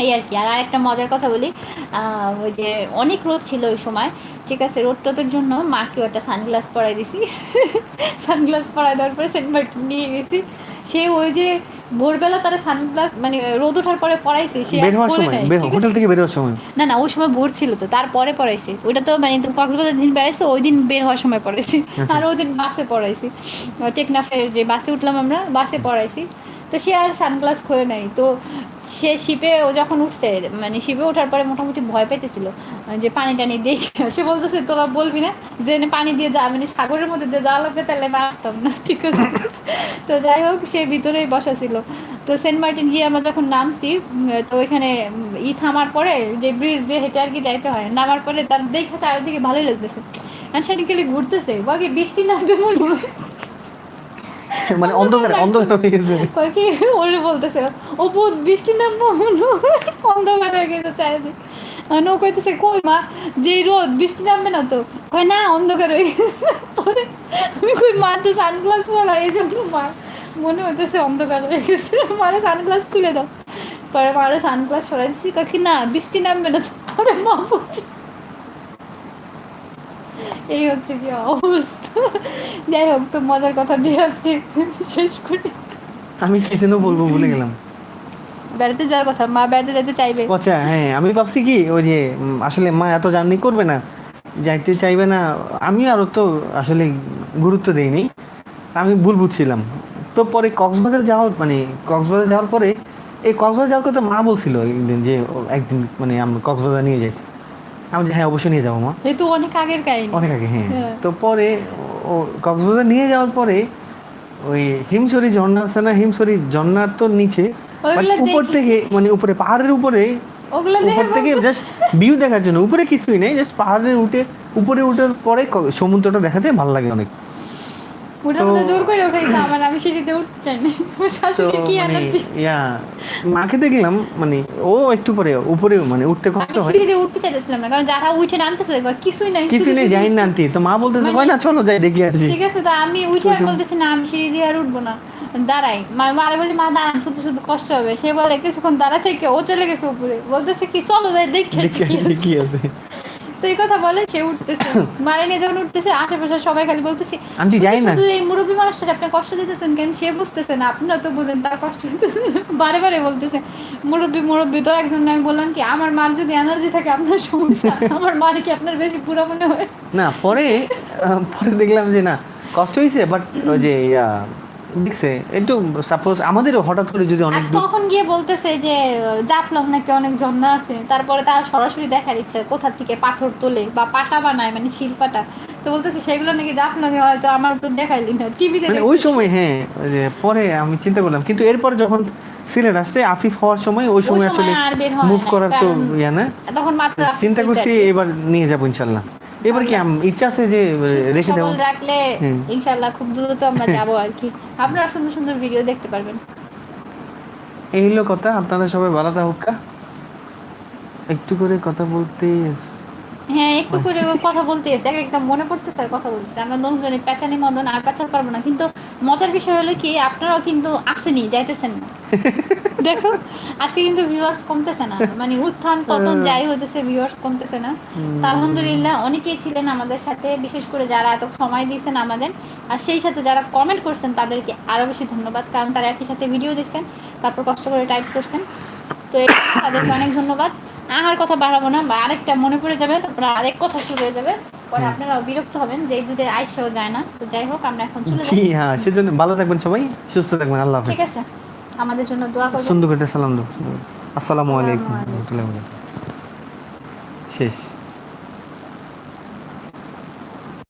S1: এই আর কি। আর আরেকটা মজার কথা বলি, ওই যে অনেক রোদ ছিল ওই সময়, ঠিক আছে, রোদ টোদের জন্য মাকেও একটা সানগ্লাস পরাই দিছি। সানগ্লাস পরাই দেওয়ার পরে সেন্ট মার্টিন নিয়ে গেছি। সে ওই যে ভোরবেলা তারা সানগ্লাস মানে রোদ ওঠার পরে পরাইছে, সে আর
S2: বের হওয়ার
S1: পরে
S2: সময়,
S1: নাই, ঠিক
S2: হোটেল
S1: আছে।
S2: থেকে বের হওয়ার সময়।
S1: না না, ওই সময় ভোর ছিল তো, তারপরে পড়াইছি ওইটা তো, মানে তুমি কক্সবাজার দিন বেড়াইছো, ওই দিন বের হওয়ার সময় পড়াইছি।
S2: আচ্ছা,
S1: আর ওই দিন বাসে পড়াইছি, টেকনাফের যে বাসে উঠলাম আমরা, বাসে পড়াইছি। তো সে আর সানগ্লাস খোলে নাই। তো সে শিপে ও যখন উঠছে, মানে শিপে ওঠার পরে মোটামুটি ভয় পেতেছিল যে পানি টানি দেখে, সে বলতেছে তোরা বলবি না যে পানি দিয়ে যা, মানে সাগরের মধ্যে দিয়ে যাওয়া লাগবে, তাহলে আমি আসতাম না, ঠিক আছে। তো যাই হোক, সে ভিতরেই বসা ছিল। তো সেন্ট মার্টিন গিয়ে আমরা যখন নামছি, তো ওইখানে থামার পরে যে ব্রিজ দিয়ে হেঁটে আর কি যাইতে হয়, নামার পরে তার দেখে চারিদিকে ভালোই লাগতেছে, আর সেটি খেলে ঘুরতেছে, বাকি বৃষ্টি নামবে মনে হয়।
S2: মানে অন্ধকার অন্ধকার হয়ে গেছে।
S1: কয় কি ওরে বলতেছে, অপু বৃষ্টি নামবো মনে হয়, অন্ধকার হয়ে গেছে চারিদিক। আর ও কইতেছে কই মা, যে রোদ, বৃষ্টি নামবে না তো? কয় না, অন্ধকার হয়ে গেছে। পরে আমি কই মা তো সানগ্লাস পরা, এই জন্য মা মনে হইতেছে অন্ধকার হয়ে গেছে, মারে সানগ্লাস খুলে দাও। পরে মারে সানগ্লাস সরাই দিচ্ছি, কয় কি না বৃষ্টি নামবে না তো? পরে মা বলছে, এই হচ্ছে কি অবস্থা। যাই হোক, তো মজার কথা দিয়ে আজকে শেষ করি।
S2: আমি কি যেন বলবো ভুলে গেলাম।
S1: বেড়াতে যাওয়ার কথা, মা বেড়াতে যেতে চাইবে।
S2: আচ্ছা হ্যাঁ, আমি ভাবছি কি ওই যে আসলে মা এত জার্নি করবে না, যাইতে চাইবে না, আমি আরো তো আসলে গুরুত্ব দেইনি, আমি ভুল বুঝছিলাম। তো পরে কক্সবাজার যাওয়ার মানে কক্সবাজার যাওয়ার পরে, এই কক্সবাজার যাওয়ার কথা মা বলছিল একদিন যে একদিন মানে আমরা কক্সবাজার নিয়ে যাইছি। আমি যে হ্যাঁ অবশ্যই নিয়ে যাবো মা।
S1: এই তো অনেক আগের কাহিনী।
S2: অনেক আগে, হ্যাঁ।
S1: হ্যাঁ।
S2: তো পরে ও কক্সবাজার নিয়ে যাওয়ার পরে ওই হিমছড়ি ঝর্ণা আছে না, হিমছড়ি ঝর্ণার তো নিচে বাট
S1: ওইগুলো
S2: উপর
S1: দেখি,
S2: থেকে মানে উপরে পাহাড়ের উপরে,
S1: ওগুলো
S2: উপর
S1: দেখে
S2: থেকে
S1: বলতেছে
S2: জাস্ট ভিউ দেখার জন্য, উপরে কিছুই নেই, জাস্ট পাহাড়ের উপরে উঠার পরে সমুদ্রটা দেখা যায়, ভালো লাগে অনেক।
S1: ওটার
S2: তো
S1: মধ্যে জোর করে উঠাইছে আমার, আমি সিঁড়িতে উঠতে চাই না। আমার
S2: তো
S1: শাশুড়ির কি
S2: মানে
S1: এনার্জি।
S2: ইয়া মাকে দেখলাম মানে ও একটু পরে উপরে মানে উঠতে কষ্ট
S1: আমি
S2: হয়,
S1: সিঁড়িতে উঠতে চাইতেছিলাম না, কারণ যারা উঠে নামতেছে কিছুই নাই,
S2: কিছু
S1: শুধু
S2: নেই,
S1: শুধু
S2: যাই না
S1: উঠছে।
S2: আন্টি। তো মা বলতেছে
S1: মানে
S2: কয় না চলো যাই দেখি আসি।
S1: ঠিক আছে, তো আমি উঠে আর বলতেছি না আমি সিঁড়ি দিয়ে আর উঠবো না, দাঁড়াই। মারে বলি মা দাঁড়ান, শুধু শুধু কষ্ট হবে। সে বলে কিছুক্ষণ দাঁড়া থেকে ও চলে গেছে উপরে, বলতেছে কি চলো যাই দেখে আসি
S2: দেখি
S1: কি
S2: আসি
S1: আছে।
S2: কি আছে।
S1: তো এই কথা বলে সে উঠতেছে, মারে নিয়ে যখন উঠতেছে আশেপাশে সবাই খালি বলতেছে
S2: আন্টি
S1: শুধু
S2: যাই না।
S1: শুধু এই মুরব্বী মানুষটা আপনি কষ্ট দিতেছেন কেন, সে বুঝতেছে না, আপনারা তো বুঝেন তার কষ্ট দিতেছে। বারে বারে বলতেছে মুরব্বী মুরব্বী। তো একজন আমি বললাম কি আমার মার যদি এনার্জি থাকে আপনার সমস্যা, আমার মার কি আপনার বেশি পুরো মনে হয়।
S2: না পরে পরে দেখলাম যে না কষ্ট হয়েছে, বাট ওই যে দেখছে একটু, সাপোজ আমাদেরও হঠাৎ করে যদি
S1: আর
S2: অনেক দূর,
S1: তখন গিয়ে বলতেছে যে জাফলং নাকি অনেক ঝর্ণা আছে, তারপরে তার সরাসরি দেখার ইচ্ছা কোথা থেকে পাথর তোলে বা পাটা বানায় মানে শিলপাটা। তো বলতেছে সেগুলো নাকি জাফলং এ হয়তো আমার তো দেখাইলি না, টিভিতে
S2: মানে ওই
S1: দেখছিস।
S2: সময়, হ্যাঁ ওই যে পরে আমি চিন্তা করলাম, কিন্তু এরপর যখন সিলেট আসছে আফিফ হওয়ার সময়, ওই
S1: ওই
S2: সময়
S1: সময়
S2: আসলে
S1: আর বের হয়
S2: মুভ
S1: নাই,
S2: করার তো
S1: কারণ
S2: ইয়া না।
S1: তখন মাত্র
S2: তো
S1: আফিফ
S2: চিন্তা
S1: হইছে
S2: করছি
S1: আর কি।
S2: এবার নিয়ে যাবো ইনশাল্লাহ। এবার কি
S1: আল্লাহ
S2: ইচ্ছা আছে যে
S1: সুস্থ
S2: রেখে দেবো।
S1: সবল রাখলে
S2: হ্যাঁ।
S1: ইনশাআল্লাহ খুব দ্রুত আমরা যাবো আর কি। আপনারা সুন্দর সুন্দর ভিডিও দেখতে পারবেন।
S2: এই হলো কথা, আপনারা সবাই ভালো থাকুক, একটু করে কথা বলতে।
S1: হ্যাঁ একটু করে ও কথা বলতে এসে এক একটা মনে পড়তেছে আর কথা বলতেছে, আমরা দুজনে পেঁচানি মদন আর পেঁচাল পারবো না। কিন্তু মজার বিষয় হলো কি আপনারাও কিন্তু আসেনি যাইতেছেন না। দেখো আজকে কিন্তু ভিউয়ার্স কমতেছে না, মানে উত্থান পতন যাই হইতেছে ভিউয়ার্স কমতেছে না। তো আলহামদুলিল্লাহ অনেকেই ছিলেন আমাদের সাথে, বিশেষ করে যারা এত সময় দিয়েছেন আমাদের, আর সেই সাথে যারা কমেন্ট করছেন তাদেরকে আরো বেশি ধন্যবাদ, কারণ তারা একই সাথে ভিডিও দেখছেন, তারপর কষ্ট করে টাইপ করছেন। তো তাদেরকে অনেক ধন্যবাদ। আর কথা বাড়াবো না, বা আরেকটা মনে পড়ে যাবে, তারপর আরেক কথা শুরু হয়ে যাবে, পরে আপনারাও বিরক্ত হবেন যে এই দুধের আইসও যায় না। তো যাই হোক আমরা এখন চলে
S2: জি
S1: যাই।
S2: হ্যাঁ, সেজন্য ভালো থাকবেন সবাই, সুস্থ থাকবেন, আল্লাহ
S1: ঠিক
S2: হাফেজ।
S1: আছে, আমাদের জন্য দোয়া করবেন।
S2: সুন্দর করে সালাম দাও। আসসালামু
S1: আসসালামু
S2: আলাইকুম
S1: আলাইকুম।
S2: রহমতুল্লাহ। শেষ।